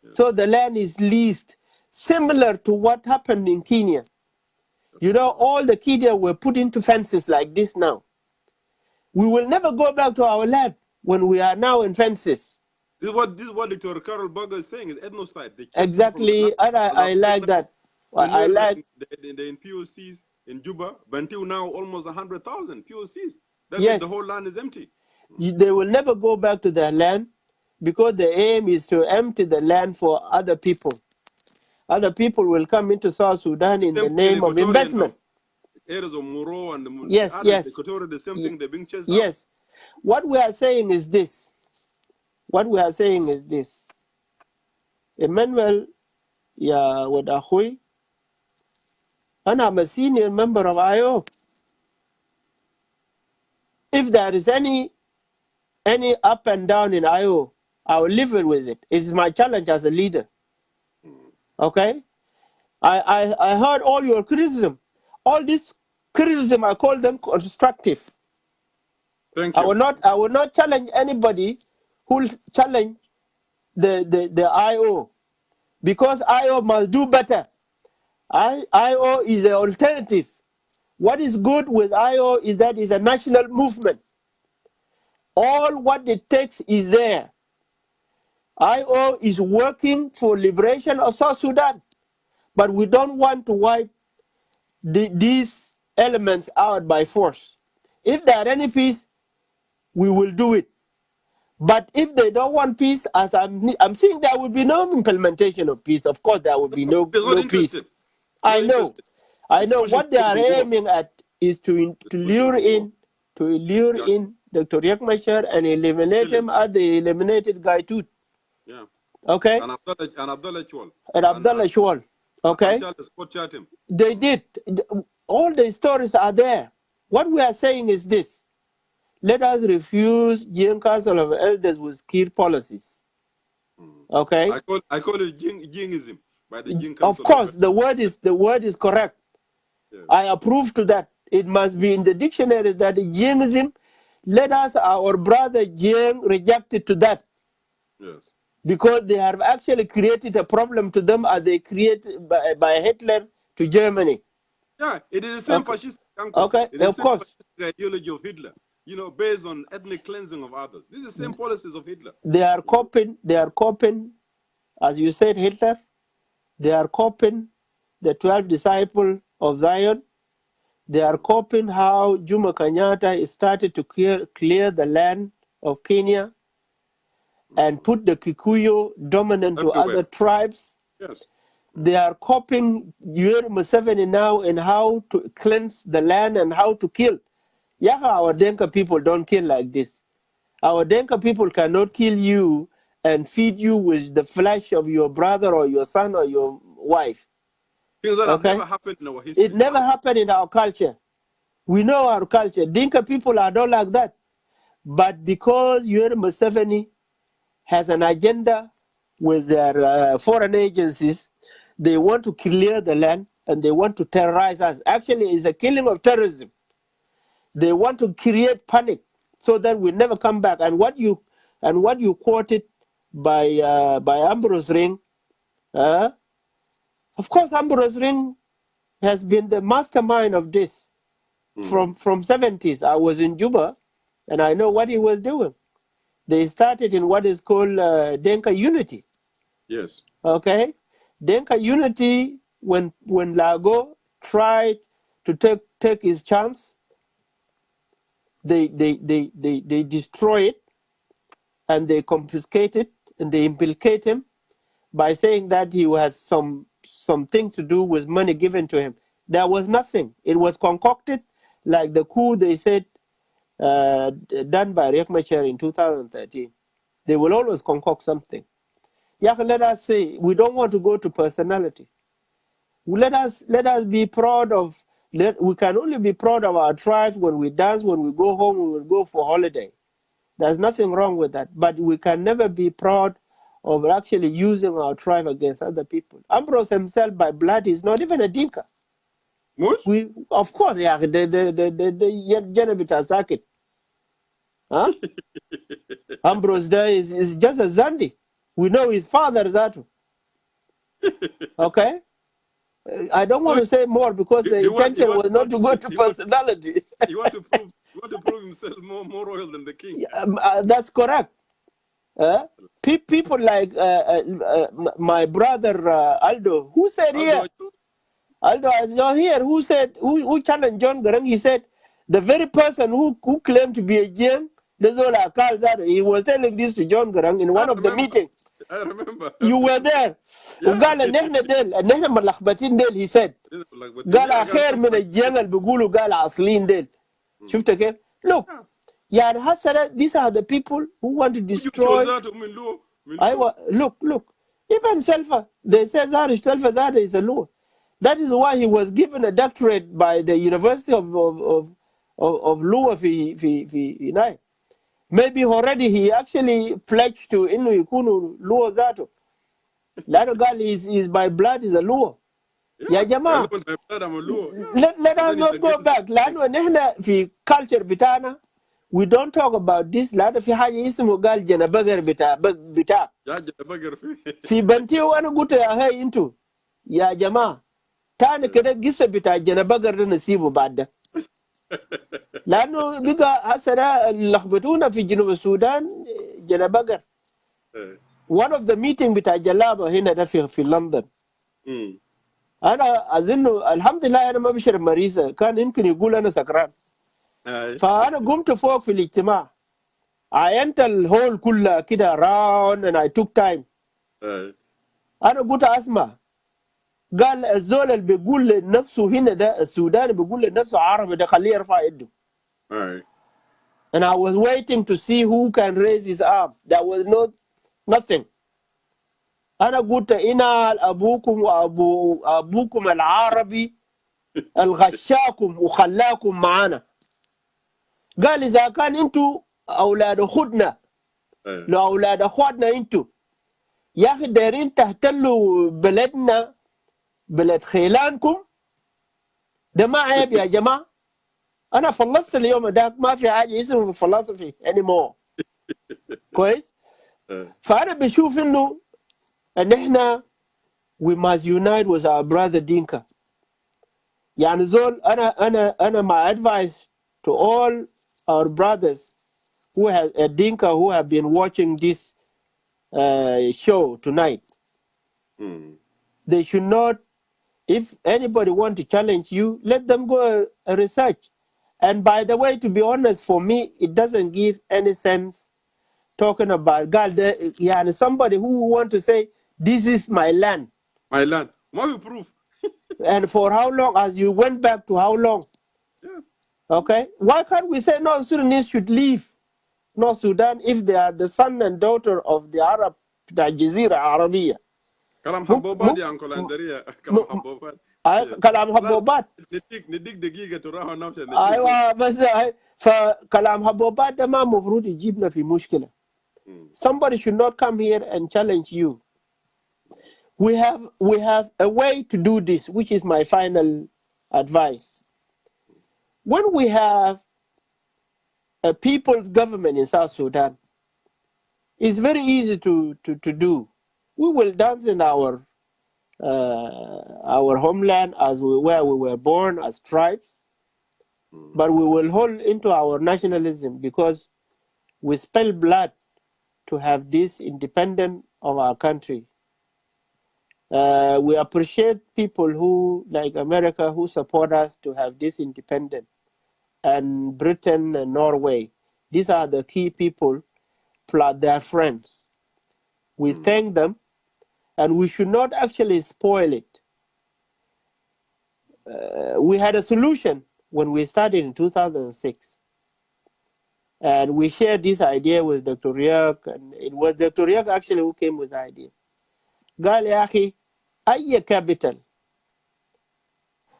Yeah. So the land is leased. similar to what happened in Kenya. You know, all the Kenya were put into fences like this now. We will never go back to our land when we are now in fences. This is what Dr. Carol Berger is saying. Is ethnocide. They chased them from the Exactly, land. and I like that. The I Nuer like. in POCs in Juba, but until now almost 100,000 POCs. That means the Yes, whole land is empty. they will never go back to their land because the aim is to empty the land for other people. Other people will come into South Sudan in the Same thing in name of Equatorial investment. now. Areas of Moro and Yes, others, yes, Equatorial, the same thing. They're being chased out. yes. What we are saying is this. What we are saying is this. Emmanuel, yeah, with Ahui, and I'm a senior member of IO. If there is any up and down in IO, I will live with it. It's my challenge as a leader. Okay? I heard all your criticism. All this criticism, I call them constructive. Thank I you. will not challenge anybody who will challenge the IO, because IO must do better. IO is an alternative. What is good with IO is that it's a national movement. All what it takes is there. IO is working for liberation of South Sudan, but we don't want to wipe these elements out by force. If there are any peace, we will do it. But if they don't want peace, as I'm seeing, there will be no implementation of peace. Of course, there will be no They're not peace. interested. I Not know. interested. I It's know pushing what they people are to war. aiming at is to Pushing lure to war. Yeah. in Dr. Riek Machar and eliminate Kill him. him as they eliminated Guy Tut. Yeah. Okay? And Abdullah Chwal. And Abdullah Shawal. And Okay? Charles Scott Chatham. They did. All the stories are there. What we are saying is this. Let us refuse Jing Council of Elders with key policies. Okay? I call it Jingism by the Jing Of Council course, of the word is correct. Yes. I approve to that. It must be in the dictionary that Jingism. Let us, our brother Jing, rejected to that, Yes. because they have actually created a problem to them as they created by Hitler to Germany. Yeah, it is the same Okay, fascist uncle. okay, It is of the same course. fascist ideology of Hitler. Based on ethnic cleansing of others. These are the same policies of Hitler. They are copying, as you said, Hitler. They are copying the 12 disciples of Zion. They are copying how Jomo Kenyatta started to clear the land of Kenya and put the Kikuyu dominant to Everywhere. other tribes. Yes. They are copying Yoweri Museveni now in how to cleanse the land and how to kill. Yeah, our Denka people don't kill like this. Our Denka people cannot kill you and feed you with the flesh of your brother or your son or your wife. Things that have Okay? never happened in our history. It never happened in our culture. We know our culture. Dinka people are not like that. But because Yoweri Museveni has an agenda with their foreign agencies, they want to clear the land and they want to terrorize us. Actually, it's a killing of terrorism. They want to create panic so that we never come back. And what you quoted by Ambrose Ring, of course, Ambrose Ring has been the mastermind of this from 70s. I was in Juba, and I know what he was doing. They started in what is called Denka Unity. Yes. Okay, Denka Unity. When Lago tried to take his chance, they destroy it and they confiscate it and they implicate him by saying that he had something to do with money given to him. There was nothing. It was concocted, like the coup they said done by Riek Machar in 2013. They will always concoct something. Yeah, let us say we don't want to go to personality. Let us be proud of. We can only be proud of our tribes when we dance. When we go home, we will go for holiday. There's nothing wrong with that. But we can never be proud of actually using our tribe against other people. Ambrose himself, by blood, is not even a Dinka. Much? Of course, yeah, the Genevita Sakit. Huh? Ambrose there is just a Zandi. We know his father, that. Okay? I don't want to say more because the intention was not to go to personality. You want to prove himself more royal than the king. That's correct. People like my brother Aldo, who said here, Aldo, as you're here, who challenged John Garang, he said, the very person who claimed to be a Jiang, he was telling this to John Garang in one of the meetings. I remember. You were there. وقال نحن ملخبطين ديل, he said. قال خير من الجيان اللي بيقولوا قال اصليين ديل. شفت كيف؟ Look, يعني هسه these are the people who want to destroy. Look, even Selfa, they said that Selfa is a law. That is why he was given a doctorate by the University of Lua في maybe already he actually pledged to إنه يكونوا لوا ذاته. لأنه قال is by blood is a law. يا جماعة let us not go back. لأنه نحن في culture بتاعنا we don't talk about this. لأنه في حاجة اسمه قال جنبقر بتاع في بنتي وأنا قلت يا هاي انتو يا جماعة تاني كده قصة بتاع جنبقر ده نسيبه بعد ده. لأنه بقى هسه لخبطونا في جنوب السودان جنبقر. one of the meeting بتاع جلابة هنا ده في لندن. أنا أظن الحمد لله أنا ما بشرب مريسة، كان يمكن يقول أنا سكران. فأنا قمت فوق في الاجتماع، عينت الهول كلها كده round and I took time. أنا قلت أسمع، قال الزول اللي بيقول لنفسه هنا ده السوداني بيقول لنفسه عربي ده خليه يرفع يده. And I was waiting to see who can raise his arm. There was nothing. أنا قلت إنا أبوكم وأبوكم العربي الغشاكم وخلاكم معانا. قال إذا كان أنتوا أولاد خدنا لو أولاد أخواتنا أنتوا يا أخي دايرين تحتلوا بلدنا بلد خيلانكم، ده ما عيب يا جماعة. أنا فلصت اليوم ده ما في حاجة اسمه فلسفي anymore. كويس؟ فأنا بشوف إنه and احنا we must unite with our brother Dinka. يعني زول أنا my advice to all our brothers who have Dinka who have been watching this show tonight. They should not, if anybody want to challenge you, let them go research. And by the way, to be honest, for me, it doesn't give any sense talking about God. Yeah, somebody who want to say, this is my land. My land. What we prove? And for how long? As you went back to how long? Yes. Okay. Why can't we say North Sudanese should leave North Sudan if they are the son and daughter of the Arab, the Jazeera Arabiya? كلام حبوبات يا أنكل أندريا. كلام حبوبات. كلام حبوبات. نديك دقيقة تراها نفسها. أيوة بس فكلام حبوبات ده ما مفروض يجيبنا في مشكلة. Somebody should not come here and challenge you. We have a way to do this, which is my final advice. When we have a people's government in South Sudan, it's very easy to do. We will dance in our homeland where we were born as tribes, but we will hold into our nationalism because we spill blood to have this independence of our country. We appreciate people who, like America, who support us to have this independence, and Britain and Norway. These are the key people, plus their friends. We thank them, and we should not actually spoil it. We had a solution when we started in 2006. And we shared this idea with Dr. Riak, and it was Dr. Riak actually who came with the idea. قال يا أخي أي capital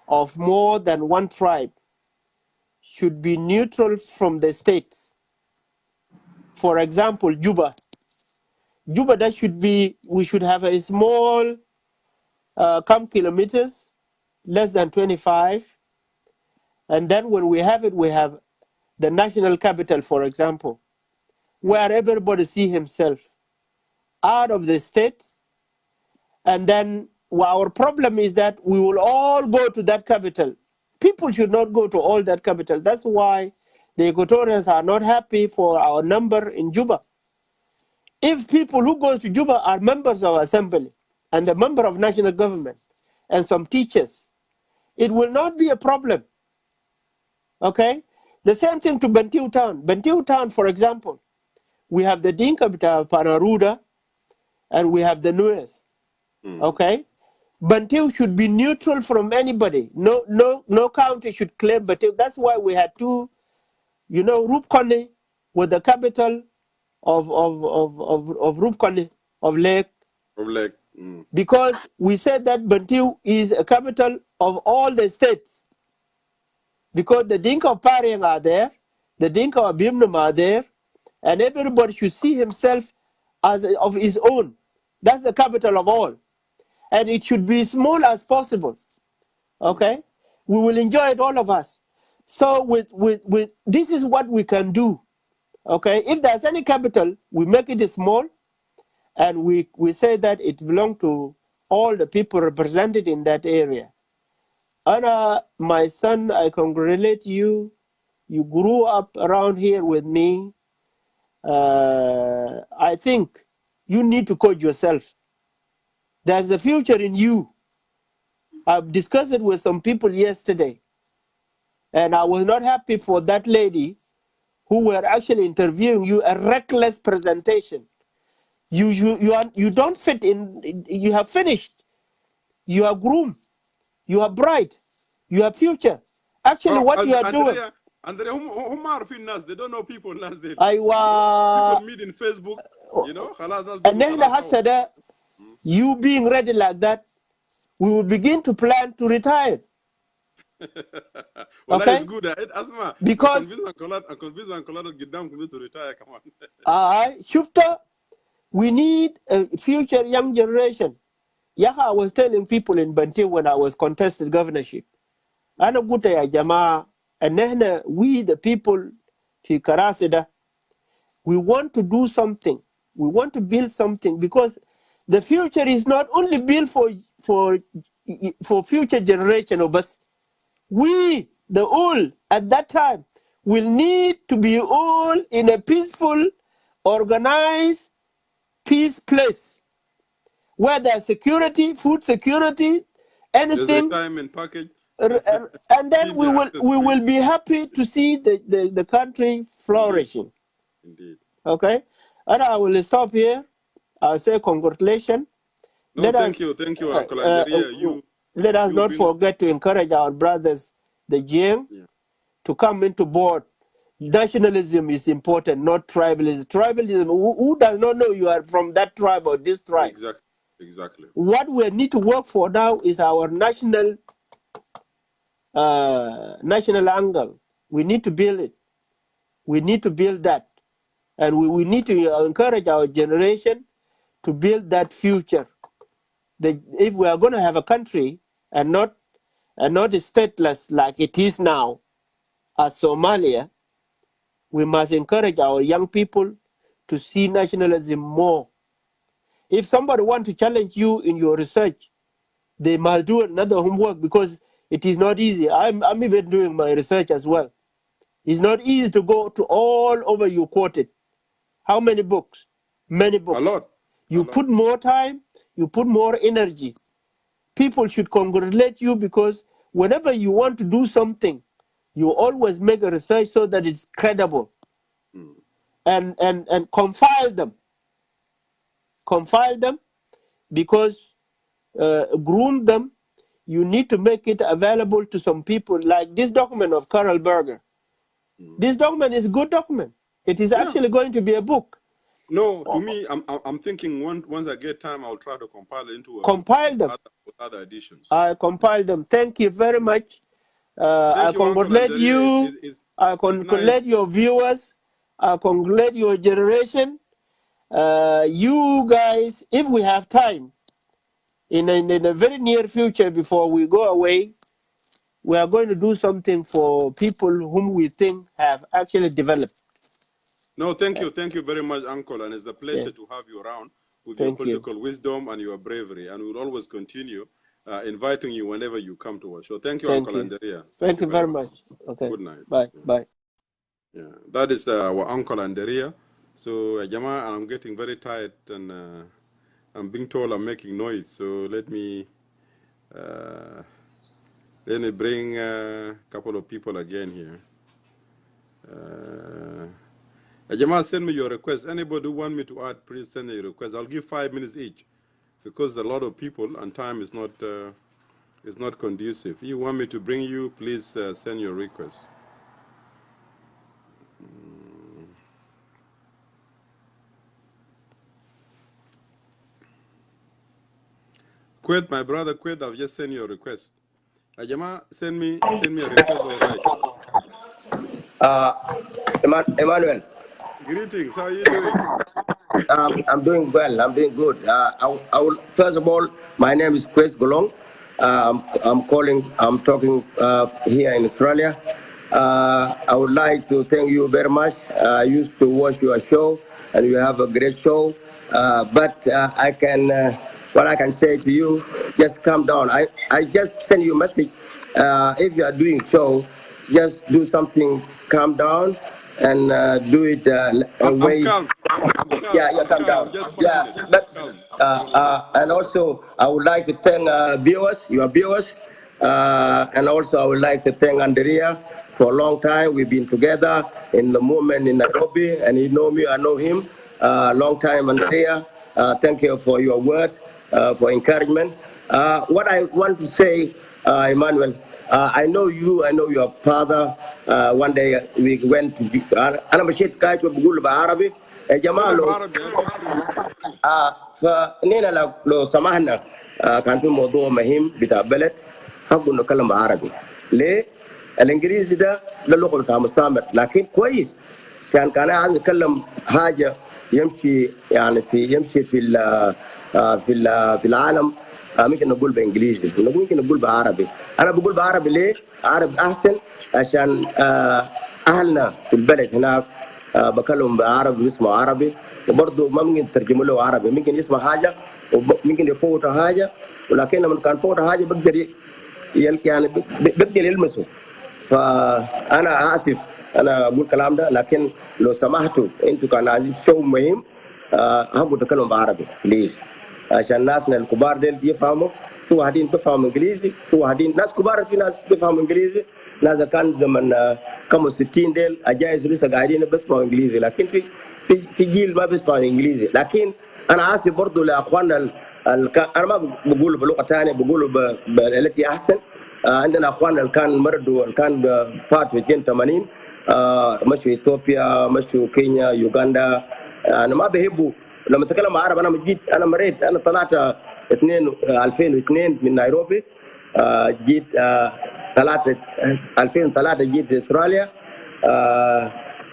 of more than one tribe should be neutral from the states. For example, Juba. Juba, we should have a small, kilometers, less than 25. And then when we have it, we have the national capital, for example, where everybody see himself out of the states. And then our problem is that we will all go to that capital. People should not go to all that capital. That's why the Equatorians are not happy for our number in Juba. If people who go to Juba are members of assembly and the member of national government and some teachers, it will not be a problem. Okay? The same thing to Bantu Town. Bantu Town, for example, we have the Dinka Panaruda and we have the Nuers. Okay? Bantu should be neutral from anybody. No county should claim Bantu. That's why we had two, Rupkone was the capital of Rupkone, of Lake. Of Lake. Because we said that Bantu is a capital of all the states. Because the Dinka of Pariang are there, the Dinka of Bimnum are there, and everybody should see himself as of his own. That's the capital of all. And it should be small as possible. Okay? We will enjoy it, all of us. So with this is what we can do. Okay? If there's any capital, we make it small, and we say that it belongs to all the people represented in that area. Anna, my son, I congratulate you. You grew up around here with me. I think you need to coach yourself. There's a future in you. I've discussed it with some people yesterday, and I was not happy for that lady who were actually interviewing you. A reckless presentation. You don't fit in. You have finished. You are groomed. You are bright. You have future. Actually, what you are doing. Andrea, who are nas? They don't know people nas. People meet in Facebook. And then you being ready like that, we will begin to plan to retire. Well, okay? That is good. Asma, because convince Uncle get down to retire. Come on. Shufta, we need a future young generation. I was telling people in Bantu when I was contested governorship. Ana guta ya jamaa, and we the people fi Karasida, we want to do something. We want to build something, because the future is not only built for future generation of us. We, the old, at that time, will need to be all in a peaceful, organized, peace place, where there's security, food security, anything. There's retirement package. And then we will be happy to see the country flourishing. Indeed. Okay? And I will stop here. I'll say congratulations. Thank you, Uncle. Let us not forget to encourage our brothers, the Jing, to come into board. Nationalism is important, not tribalism. Tribalism, who does not know you are from that tribe or this tribe? Exactly. What we need to work for now is our national angle. We need to build it. We need to build that. And we need to encourage our generation to build that future. If we are going to have a country and not stateless like it is now, as Somalia, we must encourage our young people to see nationalism more. If somebody wants to challenge you in your research, they must do another homework, because it is not easy. I'm even doing my research as well. It's not easy to go to all over you quoted. How many books? Many books. A lot. You put more time, you put more energy. People should congratulate you, because whenever you want to do something, you always make a research so that it's credible. And compile them. Compile them, because groom them. You need to make it available to some people, like this document of Carl Berger. This document is a good document. It is actually going to be a book. No, to me, I'm thinking once I get time, I'll try to compile it into other editions. I compile them. Thank you very much. I congratulate you. I congratulate your viewers. I congratulate your generation. You guys, if we have time, in a very near future, before we go away, we are going to do something for people whom we think have actually developed. No, thank you very much, Uncle, and it's a pleasure to have you around. with your Thank you. political wisdom and your bravery, and we'll always continue inviting you whenever you come to us. So thank you, Thank Uncle you. Anderia. Thank you very much. Okay. Good night. Bye. Bye. Yeah, that is our Uncle Anderia. So, Jama, I'm getting very tired, and I'm being told I'm making noise. So let me bring a couple of people again here. Jama, send me your request. Anybody who want me to add, please send a request. I'll give 5 minutes each, because a lot of people and time is not conducive. If you want me to bring you, please send your request. Quet, my brother Quet, I've just sent you a request. Ajama, send me a request, all right. Emmanuel. Greetings, how are you doing? I'm doing well. I'm doing good. I will, first of all, my name is Chris Golong. I'm talking here in Australia. I would like to thank you very much. I used to watch your show, and you have a great show. But what I can say to you, just calm down. I just send you a message. If you are doing show, just do something, calm down, and do it a I'm way. calm. Yeah, I'm calm calm. down. I'm just Yeah, passionate. but Calm. and also I would like to thank your viewers, and also I would like to thank Andrea for a long time. We've been together in the movement in Nairobi, and he know me, I know him. Long time, Andrea. Thank you for your word, for encouragement. What I want to say, Emmanuel, I know you, I know your father. One day we went to. أنا مشيت كايت بقول بالعربي يا جماعة Kalam لو Arabic, I'm just free. فإننا لو سمحنا كان في موضوع مهم بتاع بلد حق نتكلم بالعربي ليه؟ الإنجليزي ده اللغة بتاع مستعمر لكن كويس كان عايز نتكلم حاجة يمشي يعني يمشي في العالم ممكن نقول بانجليزي ممكن نقول بعربي انا بقول بعربي ليه؟ عربي احسن عشان اهلنا في البلد هناك بكلم بعربي بيسمعوا عربي وبرضه ما ممكن ترجموا له عربي ممكن يسمع حاجه وممكن يفوت حاجه ولكن لما كان فوت حاجه بقدر يعني بقدر يلمسه فانا اسف انا اقول الكلام ده لكن لو سمحتوا انتوا كان عايزين شو مهم هبوا تكلموا بعربي بليز عشان الناس الكبار ديل يفهموا في واحدين بيفهموا انجليزي في واحدين ناس كبار في ناس بيفهموا انجليزي ناس كان زمن كم 60 ديل اجايز لسه قاعدين بيسمعوا انجليزي لكن في جيل ما بيسمعوا انجليزي لكن انا اسف برضه لاخواننا انا ما بقول بلغه ثانيه بقول بالتي احسن عندنا اخواننا اللي كان مرضوا اللي كان فات في 82 مشوا اثيوبيا مشوا كينيا يوغندا انا ما بحبوا لما اتكلم عربي انا مريت انا طلعت 2002 من نيروبي جيت 2003 جيت استراليا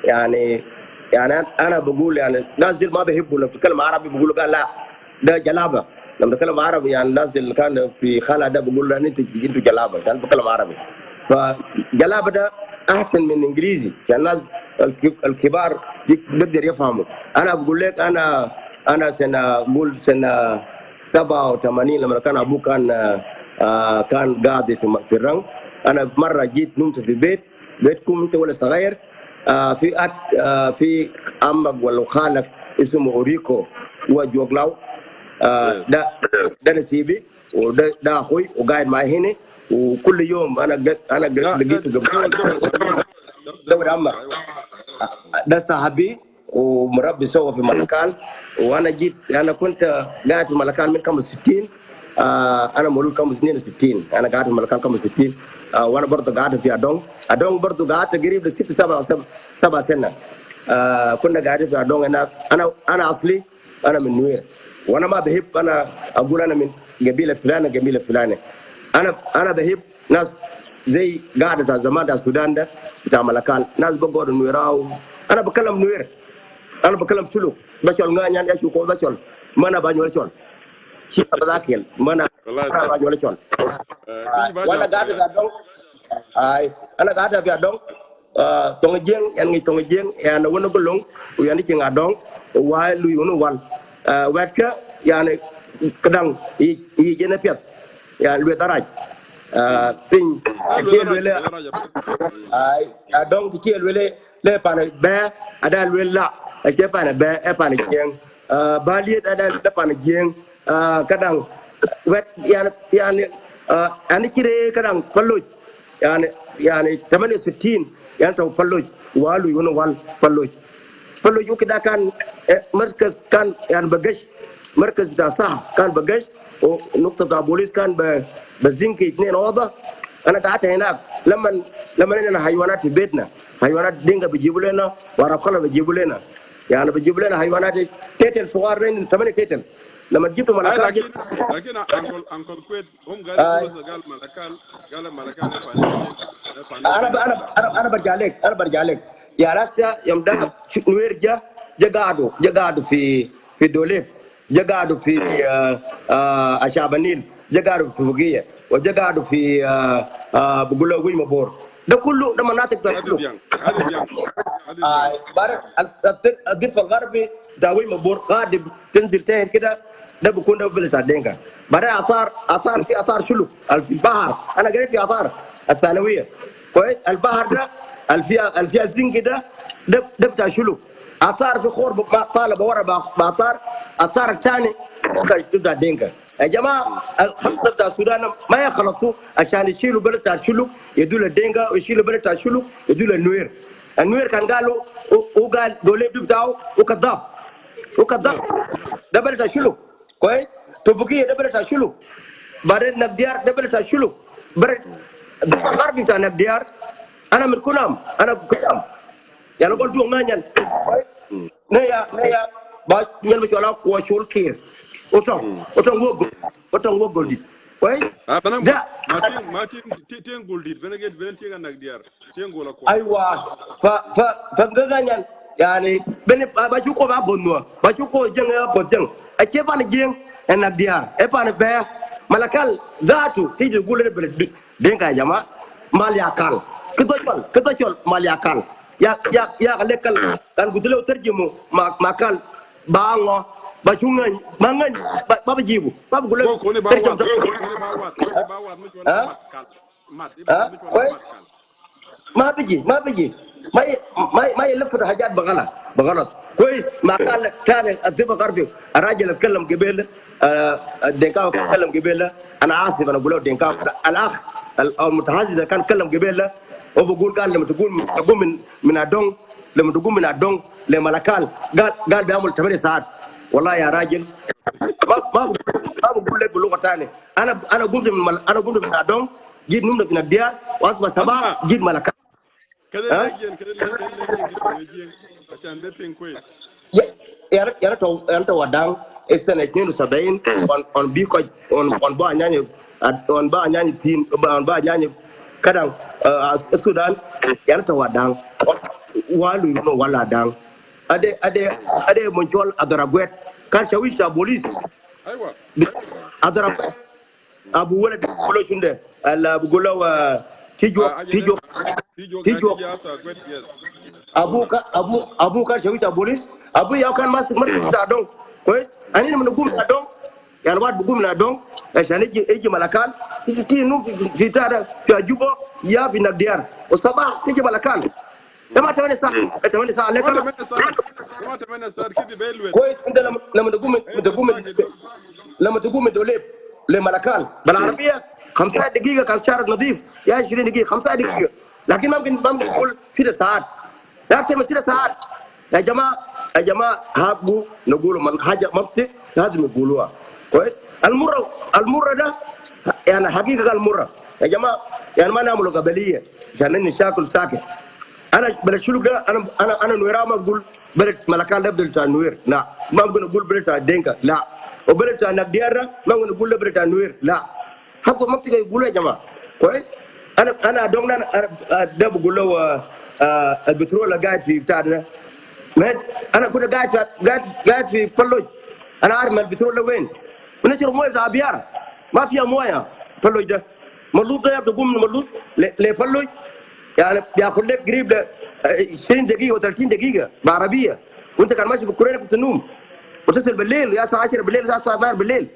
يعني انا بقول يعني ناس دي ما بيحبوا لما بتكلم عربي بيقولوا قال لا ده جلابه لما بتكلم عربي يعني الناس اللي كان في خلا ده بيقولوا انتوا جلابه يعني بتكلم عربي فجلابه ده احسن من انجليزي عشان الناس الكبار بيقدر يفهموا انا بقول لك انا سنه 87 لما كان ابوه كان قاعد في الرنك انا مره جيت نمت في بيتكم انت ولا صغير في عمك ولا خالك اسمه اوريكو وجوغلاو ده نسيبي وده اخوي وقاعد معي هنا وكل يوم انا لقيته ده عمك ده صاحبي ومربي سوا في ملكال وانا جيت انا كنت قاعد في ملكال من كم 60 انا مولود كم 62 انا قاعد في ملكال كم 60 وانا برضه قاعد في ادون برضه قعدت قريب ل 7 سنه كنا قاعدين في ادون هناك انا اصلي انا من نوير وانا ما بحب انا اقول انا من قبيله فلانه انا بحب ناس زي قاعده زمان بتاع السودان ده بتاع ملكال ناس بقعدوا نويراو انا بكلم نوير انا بكلم سلو بشول غانيان اشو كو بشول ما انا بانيول شول شي بذاكيل ما انا بانيول شول وانا قاعد في ادون انا قاعد في ادون tong jeng en ngi tong jeng en wono golong u yani ci nga dong wa lu yunu wal واتك يعني كدان يجينا بيت يعني لو دراج بين كيل ولا ai donc kiel wele le pana be ada wela ke pana be e pana jeng baliet ada le pana jeng kadang wet yani ani kire kadang pallu yani 68 yani taw pallu walu yono wal pallu yukida kan markaz kan yani bagash مركز بتاع صح كان بقش ونقطة بتاع بوليس كان بزنكي 2 أوضة. أنا قعدت هناك لما لنا حيوانات في بيتنا حيوانات دينجا بيجيبوا لنا وعرب خلا بيجيبوا لنا يعني بيجيبوا لنا حيوانات تيتل صغار 8 تيتل لما جبتوا ملكال لكن انكل كويت هم قال ملكال أنا برجع لك يا راسا يوم ده نوير جا في دوليب جا في أشابانيل جا في فوقية وجا في بقول له وين مبور ده كله ده مناطق تحلو بارك الضفة الغربي ده وين مبور قادم تنزل تاني كده ده بيكون ده بلد الدنكا بعدين اثار في اثار شلو في البحر انا قريت في اثار الثانويه كويس البحر ده الفيها الزنك ده بتاع شلو اثار في خور طالب ورا اثار الثاني بتاع دنكا يا جماعه الخلطه بتاع السودان ما يخلطوا عشان يشيلوا بلد بتاع شلو يدوا الدنكا ويشيلوا بلد بتاع شلو يدوا النوير كان قالوا وقال دوليب بتاعه وكذاب ده بلد شلو كويس توبكيه ده بلد شلو بعدين نبديار ده بلد شلو برد غربي بتاع نبديار انا من كلام يعني قلت له نانيان كويس نيا با ñen ma jola ko chul kir otong wo goldi كويس ده ما تين جولديت بنن تين انك ديار تين جولا كو ايوه فغانيان يعني بني باجوكو با بونوا باجوكو جنga bojang ake ban jeng ennak diar e pan be malakal zatu tiji gule be denga jama malyakal kedojol malyakal ya lekal kan gudule terjemu makal bango bajungan mangan baba jibu baba gule ko ne ba wat mat ما بيجي ما يلفت حاجات بغلط كويس ما كان الضيف الغربي الراجل اتكلم قبل الدنكاو اتكلم قبل انا اسف انا اقول له دنكاو الاخ المتحدث كان اتكلم قبل وبقول قال لما تقوم من ادون لملكال قال بيعمل 8 ساعات والله يا راجل ما بقول لك بلغه ثانيه انا قمت من ادون جيت نمنا في الديار واصبح صباح جيت ملكال كده لجين عشان بيبين كويس يا ودان السنه 72 on biko on ba nyanya tin on ba nyanya kadang Sudan ya wadang walu no wala dang ade monjol adaragwet kan shawisha police ايوه adaragwet abu wala bulo shunde ala bulo tijo abu kan shawisha police abu ya kan masuk sadong كويس أنا من نقوم نادون يعني واحد بقوم نادون عشان يجي ملكال يجي نو في تارا في أجوبة يا في نقديار والصباح يجي ملكال لما 8 ساعة لك لما 8 ساعة كده بيلوت كويس أنت لما تقوم دوليب لملكال بالعربية 5 دقيقة كان شارع نظيف يا 20 دقيقة 5 دقيقة لكن ما ممكن تقول 6 ساعات لا أكثر من 6 ساعات يا جماعة هابوا نقولوا من حاجة مبتة لازم يقولوها كويس المرة ده يعني حقيقة المرة يا جماعة يعني ما نعملوا قبلية عشان نشاكل ساكت أنا بلد شلوك ده أنا نويرا ما أقول بلد ملكال ده بلد نوير لا ما أقول بلد دينكا لا وبلد نقديار ما أقول بلد نوير لا حقوا مبتة يقولوا يا جماعة كويس أنا دومنا ده بقول له البترول قاعد في بتاعنا انا كنت قاعد في فلوج انا عارف البترول وين ونشر مويه بتاع ابيار ما فيها مويه فلوج ده ملوط ده تقوم من ملوط لفلوج يعني بياخذ لك قريب 20 دقيقه و30 دقيقه بعربيه وانت كان ماشي بالكورينا كنت تنوم وتصل بالليل يا الساعه 10 بالليل يا الساعه 12 بالليل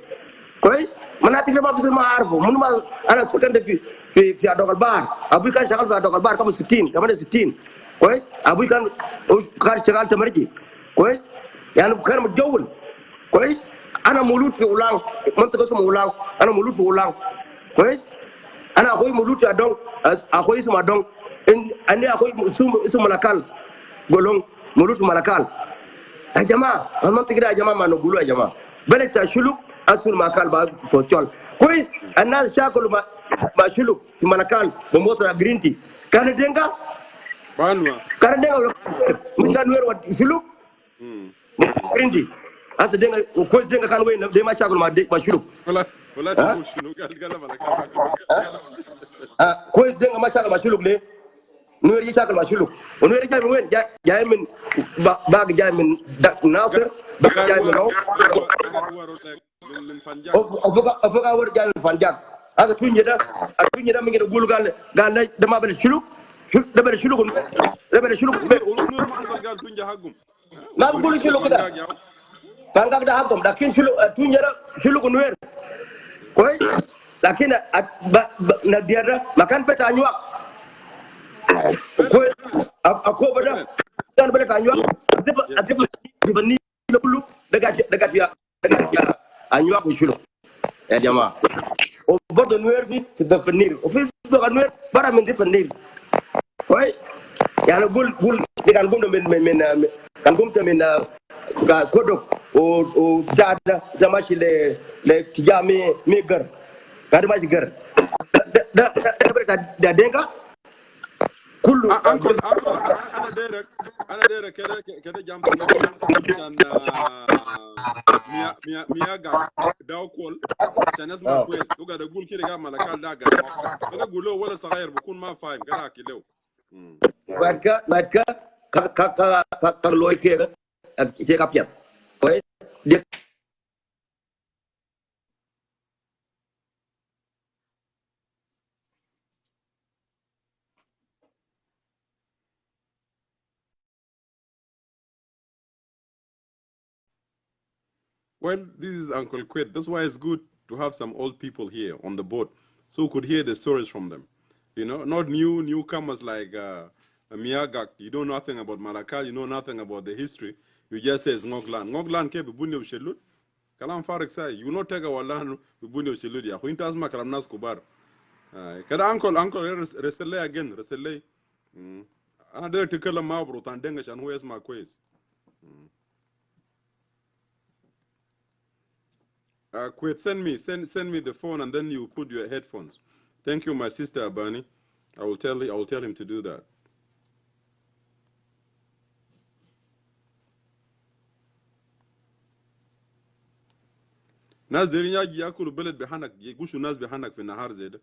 كويس. مناطق ما في ما اعرفه من ما انا سكنت في ادوغ البحر. ابوي كان شغال في ادوغ البحر كم 60 68 كويس. ابوي كان شغال تمرجي كويس يعني كان متجول كويس. انا مولود في اولان منطقه اسمها اولان. انا مولود في اولان كويس. انا اخوي مولود في ادون اخوي اسمه ادون. اني اخوي اسمه ملكال قولهم مولود في ملكال. يا جماعه المنطقه دي يا جماعه ما نقولوا يا جماعه بلد تشلوك اصل ملكال بعد بوتشول كويس. الناس شاكلوا ما شلوك في ملكال بموتر جرينتي كان دينغا بانوا كان دينغا مش كان وير شلوك جرينتي هسه دينغا كويس. دينغا كان وين دي ما شاكلوا ما شلوك ولا تقول شنو قال ملكال كويس. دينغا ما شاكل ما شلوك ليه؟ نوير يشاكل ما شلوك. ونوير جاي من وين؟ جاي من باق جاي من ناصر باق جاي من افوكا ور جاي من فنجاك. هذا توينجا ده من يقول قال ده ما بل شلوك ده بل شلوك ده بل شلوك ونور ما حصل قال تنجا حقهم ما بقول شلوك كده فنجاك ده حقهم. لكن شلوك توينجا ده شلوك نوير كويس. لكن ندير ده مكان بتاع نيوك كويس. اكو بدا كان بدا انيوك دفني كله دقات يا انيوك وشلوك يا جماعه. وبرضه نوير في الدفنير وفي نوير برا من دفنير كويس. يعني قول كان قمت من كان قمت من كودو وجاده ده ماشي لتجامي ميجر كان ماشي جر ده دينكا كله. انكل انا دايرك كده جنب عشان مياغا داو كول عشان اسمع كويس. وقاعد اقول كده قام ملكال ده قاعد انا اقول له ولا صغير بكون ما فاهم كده احكي له بعد كا لوي كده كده كابيت كويس. Well, this is Uncle Quid. That's why it's good to have some old people here on the boat so we could hear the stories from them. You know, not newcomers like Miyagak. You know nothing about Malakal. You know nothing about the history. You just say it's Ngoglan. Ngoglan ke bibuni ushelud. Kalam Farik say, you not take our land bibuni ushelud ya. Huinta asma kalam nas kubar. Kada uncle resele again resele. Ana dere tikala mabro tandenga shan who is my quiz. Quit, send me the phone and then you put your headphones. Thank you, my sister Abani. I will tell him to do that. ناس ديرين يجي ياكلوا بلد بحنك يقوشوا ناس بحنك في النهار زي ده.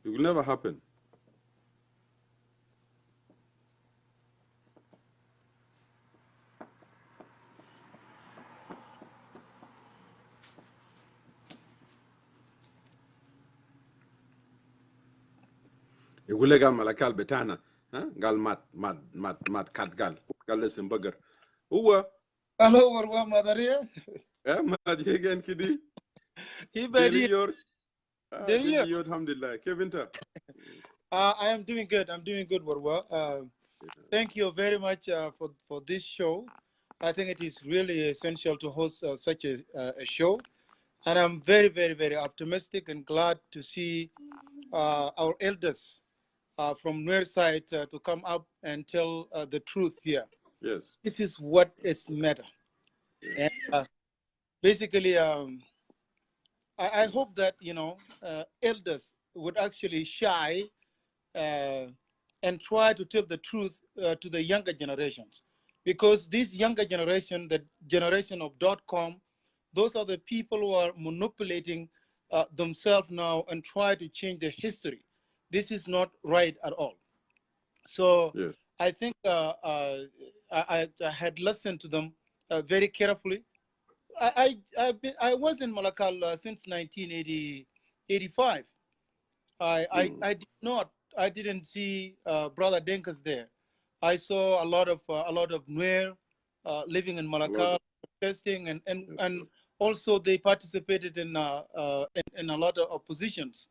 It will never happen. يقول لي قال ملكال بتاعنا قال مات كات قال لسه بقر هو Hello, Warwa Madaria. ما دي كده Ibadi. ديري الحمد لله كيف انت I am doing good. I'm doing good, Warwa. Thank you very much for this show. I think it is really essential to host such a show. And I'm very, very, very optimistic and glad to see our elders from Nuer side to come up and tell the truth here. Yes. This is what is matter. And basically, I hope that elders would actually shy and try to tell the truth to the younger generations, because this younger generation, the generation of .com, those are the people who are manipulating themselves now and try to change the history. This is not right at all. So yes. I think I had listened to them very carefully. I was in Malakal since 1985. I didn't see Brother Denkas there. I saw a lot of Nuer, living in Malakal, protesting, and also they participated in a lot of oppositions.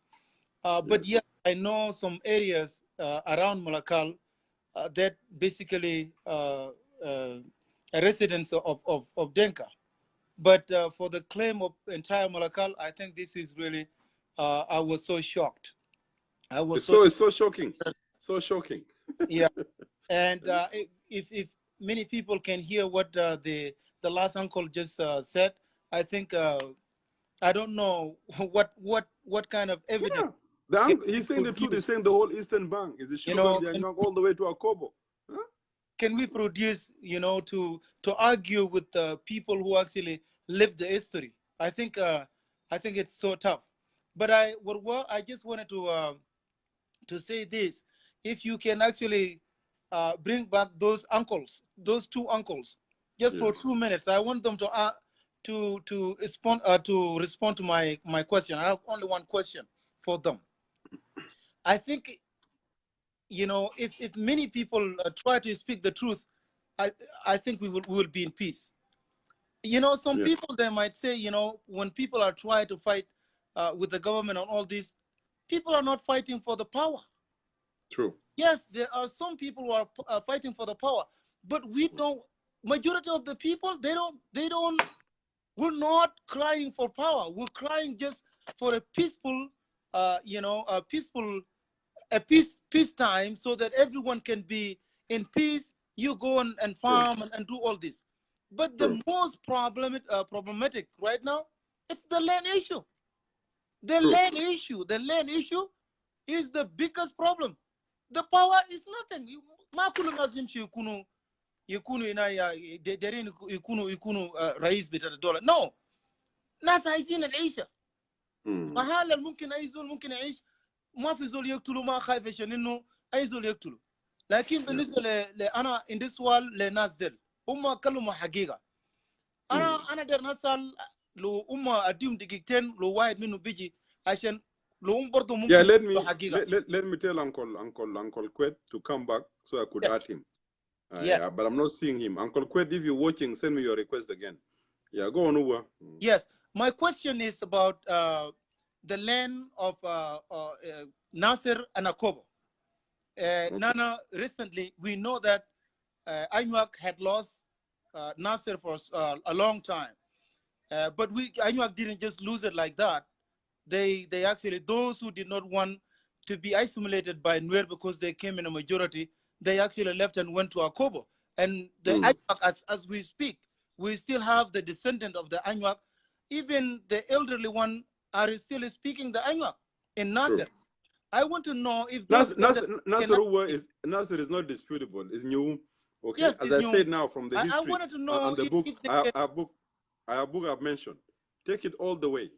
But yes, I know some areas around Malakal that basically residents of Denka. But for the claim of entire Malakal, I think this is really, I was so shocked. It's so shocking, so shocking. Yeah, and if many people can hear what the last uncle just said, I think I don't know what kind of evidence. Yeah, he's saying the truth. He's saying the whole Eastern Bank is the sugar all the way to Akobo. Huh? Can we produce, to argue with the people who actually live the history? I think it's so tough. But I just wanted to say this: if you can actually bring back those uncles, those two uncles, just for 2 minutes, I want them to respond to my question. I have only one question for them. I think, if many people try to speak the truth, I think we will be in peace. Some people, they might say, when people are trying to fight with the government on all this, people are not fighting for the power. True. Yes, there are some people who are fighting for the power, but we don't. Majority of the people, they don't. We're not crying for power. We're crying just for a peaceful, peace time, so that everyone can be in peace. You go and farm and do all this. But the most problematic right now, it's the land issue. The land issue is the biggest problem. The power is nothing. rais بتاع الدولة. No. ناس عايزين العيشة. محل ممكن أي زول ممكن يعيش، ما في زول يقتله، ما خايف عشان إنه أي زول يقتله. لكن بالنسبة أنا in this world لناس دل هم كلموا حقيقة. أنا در نسأل لو أديهم دقيقتين لو واحد منه بيجي عشان لو برضه ممكن. Yeah, let me tell Uncle Quet to come back so I could add him. Yeah, but I'm not seeing him. Uncle Quet, if you're watching, send me your request again. Yeah, go on over. Yes, my question is about the land of Nasser and Akobo. Nana, recently we know that Anuak had lost Nasser for a long time, but Anuak didn't just lose it like that. They actually, those who did not want to be assimilated by Nuer because they came in a majority, they actually left and went to Akobo. And the Anuak, as we speak, we still have the descendant of the Anuak. Even the elderly one are still speaking the Anuak in Nasser. I want to know if those Nasser is not disputable. It's new. Okay. Yes, as I said now from the history, I wanted to know and the book, I book I've mentioned. Take it all the way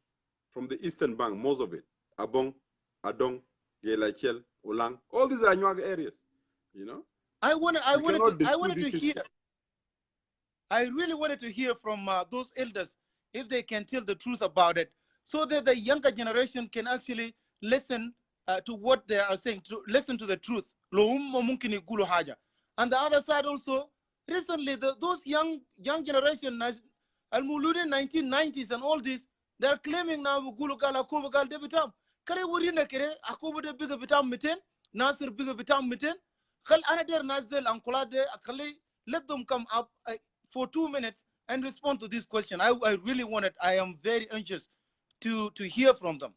from the Eastern Bank, most of it, Abong, Adong, Yelachel, Ulang, all these are Anuak areas. I wanted to hear. I really wanted to hear from those elders if they can tell the truth about it, so that the younger generation can actually listen to what they are saying, to listen to the truth. And the other side also, recently those young generation, al-Muludin 1990s and all this, they're claiming now Gulu Gal Akobo Gal Debitam. Kare Wurina Kere, Akobo de Bigger Bitam Mitten, Nasir Bigger Bitam Mitten, Khal Anader Nazel and Kolade Akali, let them come up for 2 minutes and respond to this question. I really I am very anxious to hear from them.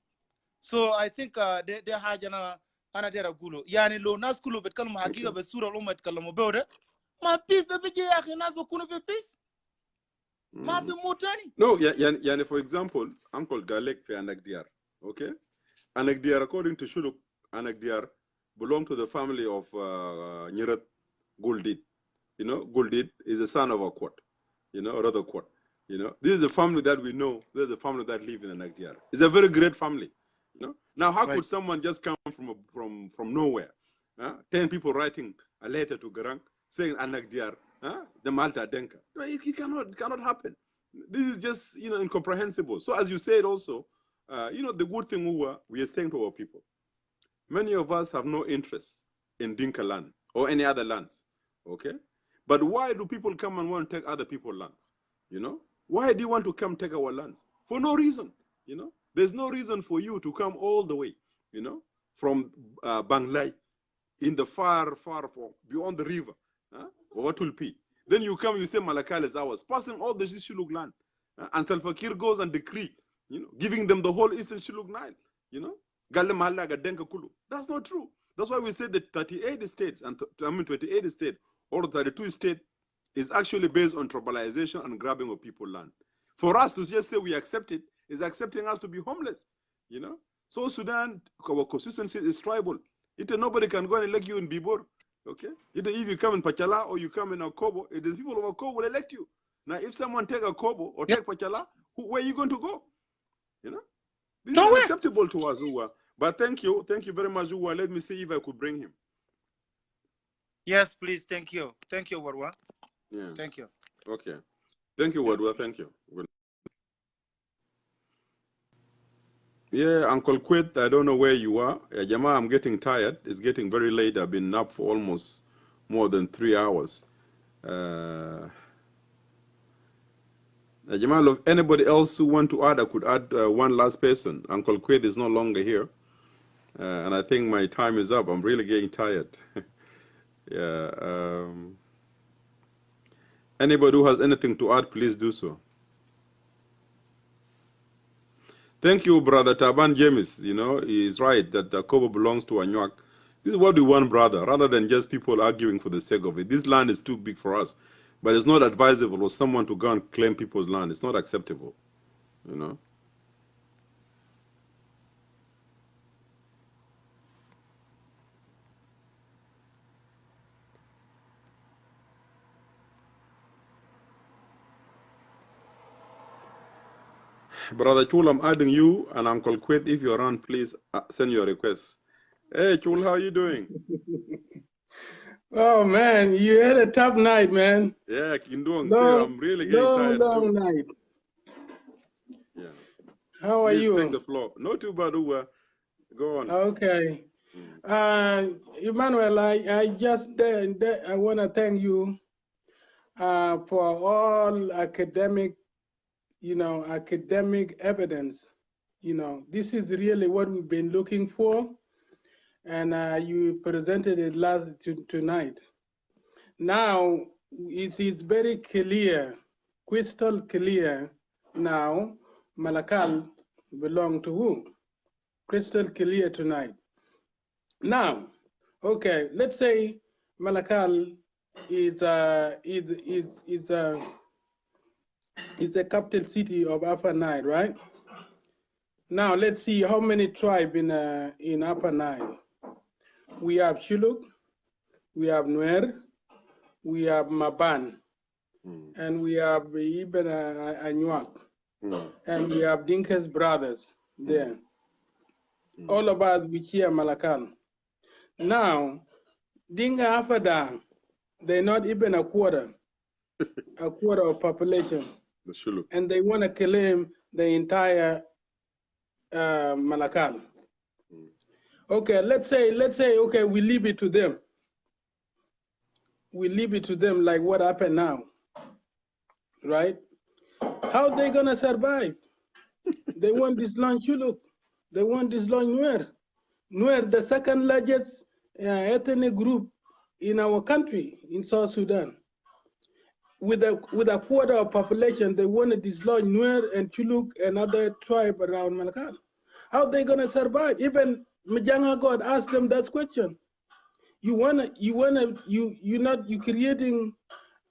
So I think they hajana anadera gulo. Yani lo nas kulo betkalum hagiga besura lo matkalamu beore. Ma peace the bije ya nas bakunu be peace. Ma fi mutani. No, yani for example, Uncle Galek fe Anagdiar. Okay? Anagdiar, according to Shuluk, Anagdiar belonged to the family of Nyirat Guldit. Guldit is the son of Akwat. Rather Kwat. This is the family that we know. This is the family that live in Anagdiar. It's a very great family. Now, how could someone just come from nowhere? 10 people writing a letter to Garang saying Anagdiar, the Malta Denka. It cannot happen. This is just incomprehensible. So as you said also, the good thing we are saying to our people, many of us have no interest in Dinka land or any other lands. Okay? But why do people come and want to take other people's lands? You know? Why do you want to come take our lands? For no reason. You know? There's no reason for you to come all the way, you know, from Banglai in the far beyond the river. Huh? What will be? Then you come, you say Malakal is ours, passing all the Shilluk land. And Salva Kiir goes and decree, you know, giving them the whole eastern Shilluk Nile, you know. That's not true. That's why we said that 38 states, and 28 states, or 32 states, is actually based on tribalization and grabbing of people's land. For us to just say we accept it, is accepting us to be homeless, you know. So Sudan, our constituency is tribal. Nobody can go and elect you in Bibor, okay? Either if you come in Pachala or you come in Akobo, it is people of Akobo will elect you. Now, if someone take Akobo or take Pachala, where are you going to go? You know, this is unacceptable to us, Uwa. But thank you very much, Uwa. Let me see if I could bring him. Yes, please. Thank you, Warwa. Yeah. Thank you. Okay. Thank you, Warwa. Thank you. Yeah, Uncle Quet, I don't know where you are. Jama, I'm getting tired. It's getting very late. I've been up for almost more than 3 hours. Jamal, if anybody else who want to add, I could add one last person. Uncle Quet is no longer here. And I think my time is up. I'm really getting tired. Yeah. Anybody who has anything to add, please do so. Thank you, Brother Taban James. You know, he is right that Kobo belongs to Anuak. This is what we want, brother, rather than just people arguing for the sake of it. This land is too big for us. But it's not advisable for someone to go and claim people's land. It's not acceptable, you know. Brother Chul, I'm adding you and Uncle Quet. If you're around, please send your request. Hey, Chul, how are you doing? Oh man, you had a tough night, man. Yeah, I'm really getting tired long too. night. Yeah. How are Please you? take the floor. Not too bad, go on. Okay. Emmanuel, I just I want to thank you for all academic, academic evidence. You know, this is really what we've been looking for, and you presented it tonight. Now it is very clear, crystal clear. Now Malakal belong to who? Crystal clear tonight. Now, okay, let's say Malakal is a capital city of Upper Nile, right? Now let's see how many tribes in Upper Nile. We have Shuluk, we have Nuer, we have Maban, and we have even Anuak, and we have Dinka's brothers there. All of us, we hear Malakal. Now, Dinka Afada, they're not even a quarter of population. The Shuluk. And they want to claim the entire Malakal. Okay, let's say, okay, we leave it to them. We leave it to them like what happened now, right? How they gonna survive? They want this long Shuluk. They want this long Nuer. Nuer, the second largest ethnic group in our country, in South Sudan. With a quarter of population, they want to dislodge Nuer and Chuluk and other tribe around Malakal. How are they going to survive? Even Majanga God asked them that question. You creating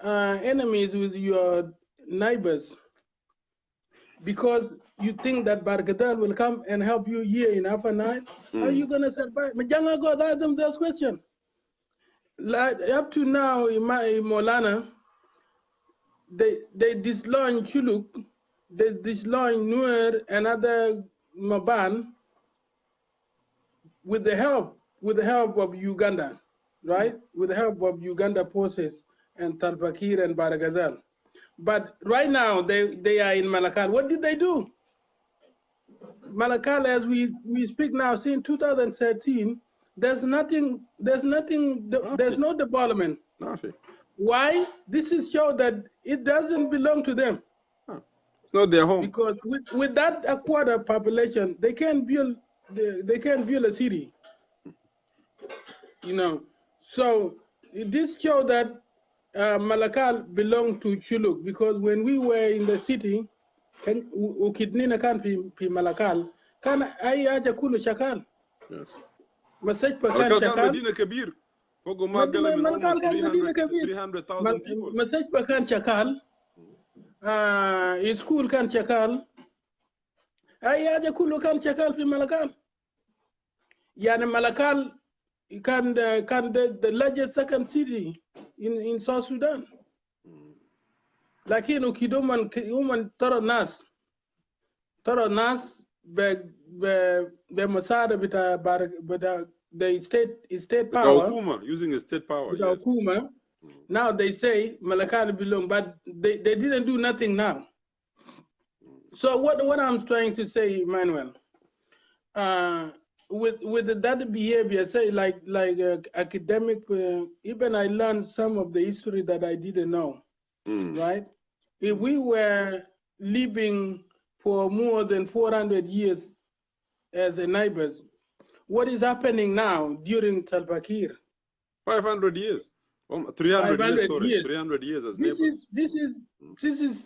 enemies with your neighbors because you think that Bargadal will come and help you here in Upper Nile. How are you going to survive? Majanga God asked them that question. Like, up to now, in Molana, they dislodge Chuluk, they dislodge Nuer and other Maban with the help of Uganda, right? With the help of Uganda forces and Salva Kiir and Baragazal. But right now they are in Malakal. What did they do? Malakal, as we speak now, since 2013, there's no development. Nothing. Why? This is show that it doesn't belong to them. It's not their home. Because with that a quarter population, they can't build a city. You know, so this show that Malakal belonged to Chuluk, because when we were in the city, ukidnina kan fi Malakal, kan ay aja kulu shakal. Yes. Masaj pa kan Malakal kan shakal. Medina Kabir. Fogo Magala min almost 300,000 people. Masaj pa kan shakal. School kan shakal. Ay aja kulu kan shakal fi Malakal. Yani Malakal can the largest second city in South Sudan. Lakini ukiduman tara nas be masada bita the state power. Using a state power. Yes. Now they say Malakal belong, but they didn't do nothing now. So what I'm trying to say, Emmanuel, with that behavior, say like academic, even I learned some of the history that I didn't know, right? If we were living for more than 400 years as a neighbors, what is happening now during Salva Kiir? 500 years. 300 years, sorry. Years. 300 years as neighbors. This is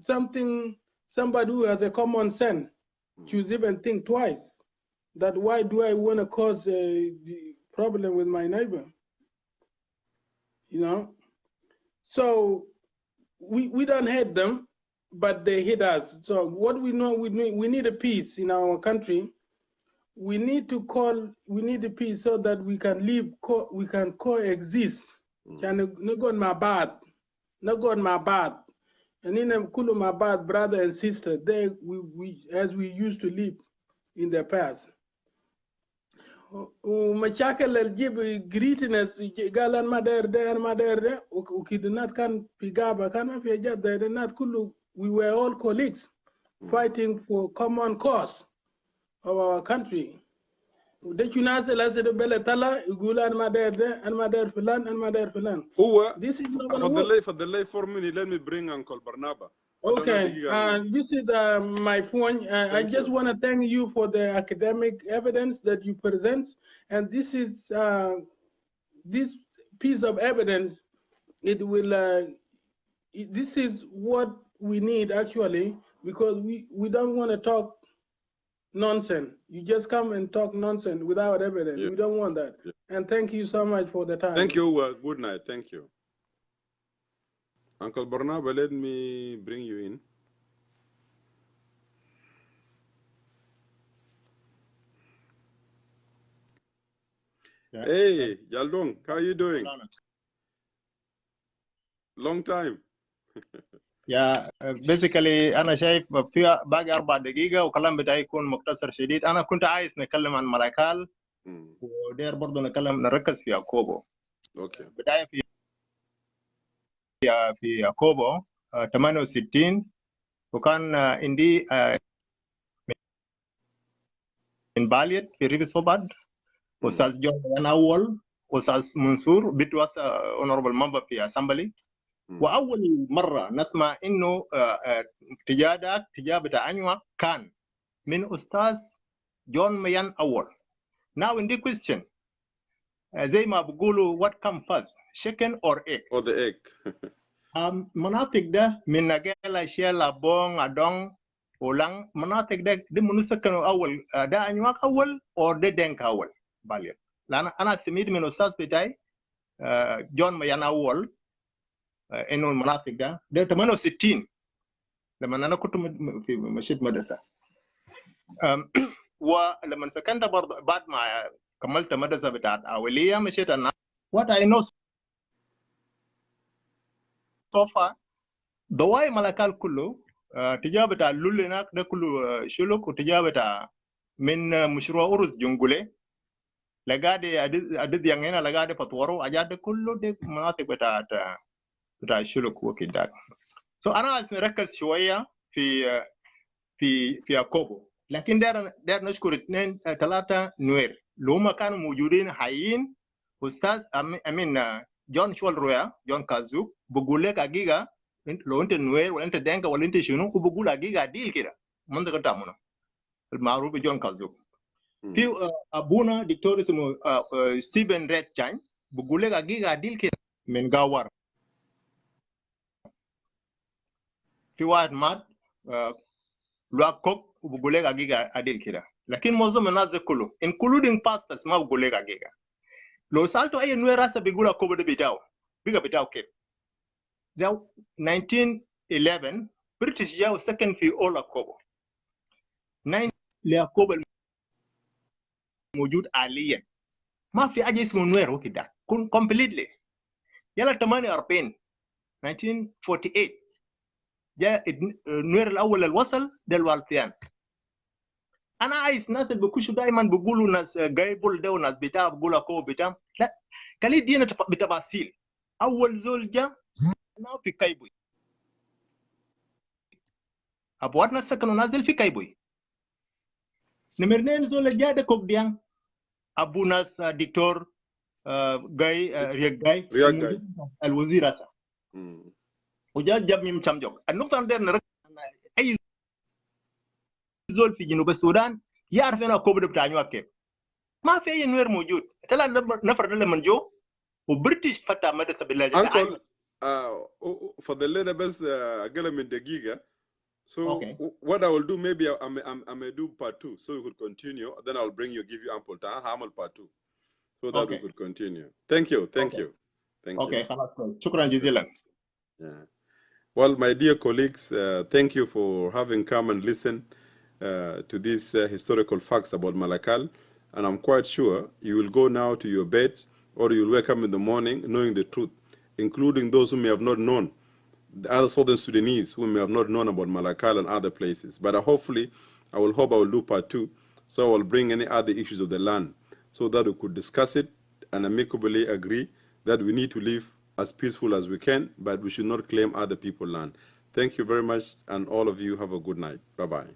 something somebody who has a common sense should even think twice. That why do I want to cause a problem with my neighbor? You know? So we don't hate them, but they hate us. So what we know, we need a peace in our country. We need a peace so that we can live, we can coexist. Not go on my bad. And in Kulu my bad, brother and sister, they we as we used to live in the past. ومشاكل الجيب greediness قال أنا ما داير وكيدنات كان في غابة كان ما في جد دايرنات كله we were all colleagues fighting for common cause of our country. ودك ناس لازم بلا تلا يقول أنا ما داير فلان هو this is not for the lay for me. Let me bring Uncle Barnaba. Okay, this is my point. I just want to thank you for the academic evidence that you present, and this is this piece of evidence. It will. This is what we need actually, because we don't want to talk nonsense. You just come and talk nonsense without evidence. Yeah. We don't want that. Yeah. And thank you so much for the time. Thank you. Good night. Thank you. Uncle Barnaba, let me bring you in. Yeah. Hey, Yaldong, how are you doing? Long time. Yeah, basically أنا شايف في باقي 4 دقيقة وكلام بتاعي يكون مختصر شديد. أنا كنت عايز نتكلم عن مالاكال ودير برضه نركز في ياكوبو. أوكي. بداية في ياكوبو 68 وكان عندي من باليت في ريفي صوباد أستاذ جون أول أستاذ منصور بتواس honorable member في أسامبلي. وأول مرة نسمع إنه تجابة أنواع كان من أستاذ جون ميان أول. Now in the question, زي ما بقولوا what come first, chicken or egg? Or the egg. مناطق ده من نجيلا شيلا بون أدون ولان مناطق ده دي منو سكنوا أول ده أنواع أول or ده دينك أول باليا. لأن أنا سمعت من أستاذ بتاعي جون ميان أول إنه المناطق ده 68 لما أنا كنت في مشيت مدرسة. ولما سكنت برضه بعد ما كملت مدرسة بتاعت أولية مشيت أنا. What I know so far ضواي ملكال كله تجاه بتاع لوليناك ده كله شلوك وتجاه بتاع من مشروع أورس جنجولي لقادي أدد yang هنا لقادي فتورو أجاد ده كله ده مناطق بتاعت شلوك وكده. So أنا عايز نركز شوية في ياكوبو. لكن دار نشكر 2-3 نوير اللي هم كانوا موجودين حيين. أستاذ أمين John Chwal Roya, John Kazuk, Bugule Kagiga, lo inte Nuer, wala inte Denka, wala inte Shunu, Bugula Giga deal kida. Manda katamuna. Marubi John Kazuk. Few Abuna, Dictoris Stephen Red Chan, Bugule Giga deal kida. Mengawar. Few Mad, Luakok, Bugule Giga adil kida. Lakin mozo menaze kulu, including pastors, ma Bugule Giga. Lo salto ay Nuer rasa bigula kobo de bitao. Biga bitao kip. 1911 British jaw second fi all akobo 9 le akobo موجود حاليا ما في حاجه اسمه نوير وكده كون completely يلا 48 1948 جاء نوير الاول اللي وصل ده الوالتيان انا عايز ناس اللي بيكشوا دائما بيقولوا ناس جايبول ده وناس بتاع بيقولوا اكو بتاع لا كلي دينا بتفاصيل اول زول جاء في كايبوي ابواتنا سكنوا نازل في كايبوي نمرنين زول جاده كوك ديان ابو ناس دكتور جاي رياض جاي الوزير هسه وجا جاب ميم تشامجوك النقطه عندنا اي زول في جنوب السودان يعرف انا كوبد بتاع نيويورك كيف ما في اي نوير موجود طلع نفر ده لما جو وبريتش فتح مدرسه بالله Uncle, for the later best اقل من دقيقه. So what I will do, maybe I may do part 2, so we could continue. Then I'll bring you, give you ample time. I'll part 2, so that we could continue. Thank you, thank you. Okay, shukran jazilan. Yeah. Well, my dear colleagues, thank you for having come and listened to these historical facts about Malakal. And I'm quite sure you will go now to your beds, or you will wake up in the morning knowing the truth, including those who may have not known, the other Southern Sudanese who may have not known about Malakal and other places. But hopefully, I will do part 2, so I will bring any other issues of the land, so that we could discuss it and amicably agree that we need to live as peaceful as we can, but we should not claim other people's land. Thank you very much, and all of you have a good night. Bye-bye.